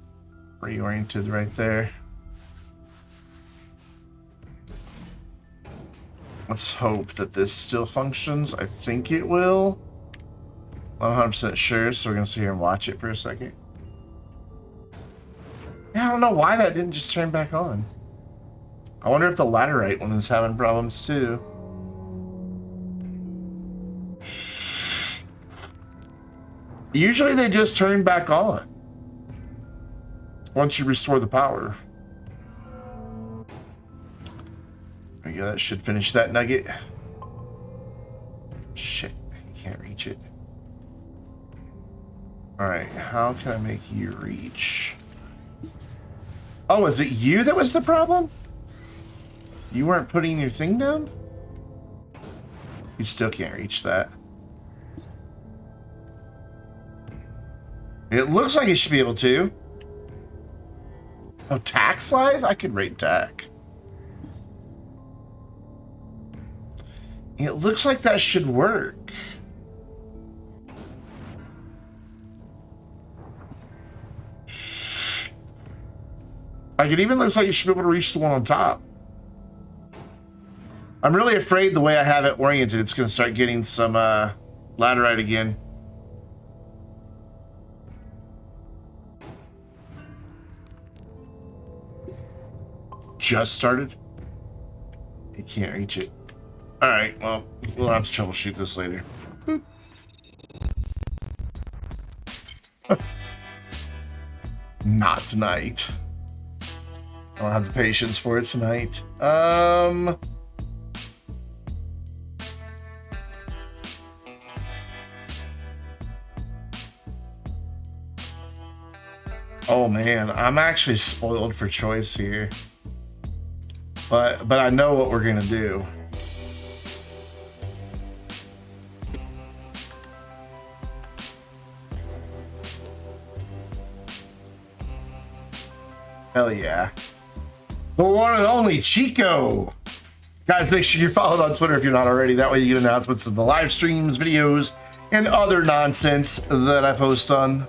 reoriented right there. Let's hope that this still functions. I think it will. I'm 100% sure, so we're going to sit here and watch it for a second. Yeah, I don't know why that didn't just turn back on. I wonder if the laterite one is having problems too. Usually they just turn back on once you restore the power. There you go, that should finish that nugget. Shit, you can't reach it. Alright, how can I make you reach? Oh, is it you that was the problem? You weren't putting your thing down? You still can't reach that. It looks like you should be able to. Oh, tax live? I could rate tack. It looks like that should work. Like, it even looks like you should be able to reach the one on top. I'm really afraid the way I have it oriented, it's going to start getting some laterite again. Just started? You can't reach it. Alright, well, we'll have to troubleshoot this later. Not tonight. I don't have the patience for it tonight. Oh man, I'm actually spoiled for choice here. But I know what we're gonna do. Hell yeah. The one and only Chico. Guys, make sure you're followed on Twitter if you're not already. That way you get announcements of the live streams, videos, and other nonsense that I post on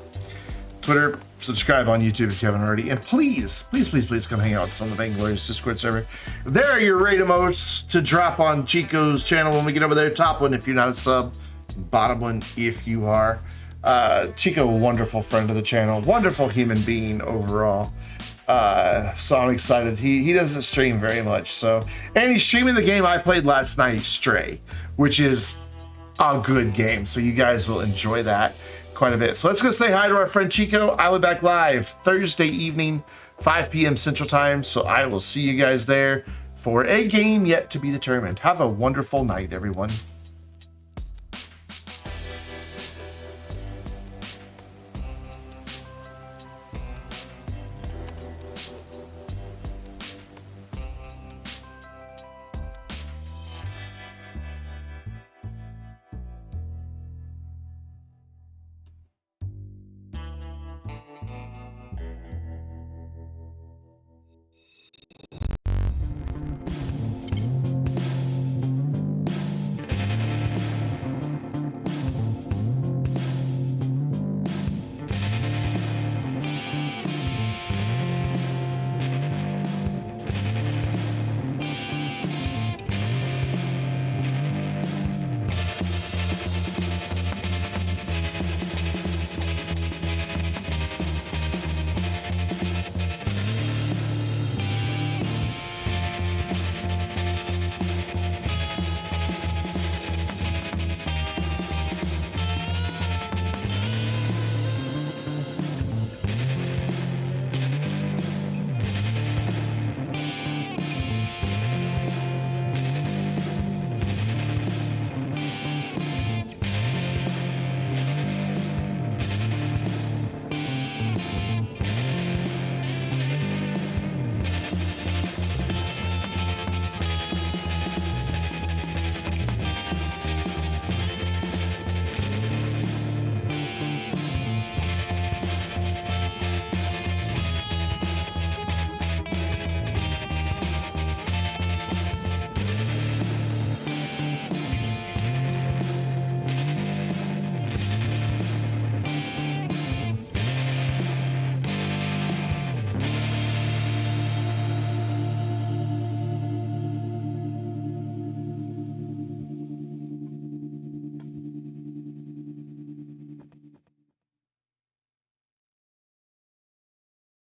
Twitter. Subscribe on YouTube if you haven't already. And please, please, please, please come hang out with us on the Vainglorious Discord server. There are your raid emotes to drop on Chico's channel when we get over there. Top one if you're not a sub. Bottom one if you are. Chico, wonderful friend of the channel. Wonderful human being overall. So I'm excited. He doesn't stream very much. So, and he's streaming the game I played last night, Stray, which is a good game. So you guys will enjoy that quite a bit. So let's go say hi to our friend Chico. I will be back live Thursday evening, 5 p.m. Central Time. So I will see you guys there for a game yet to be determined. Have a wonderful night, everyone.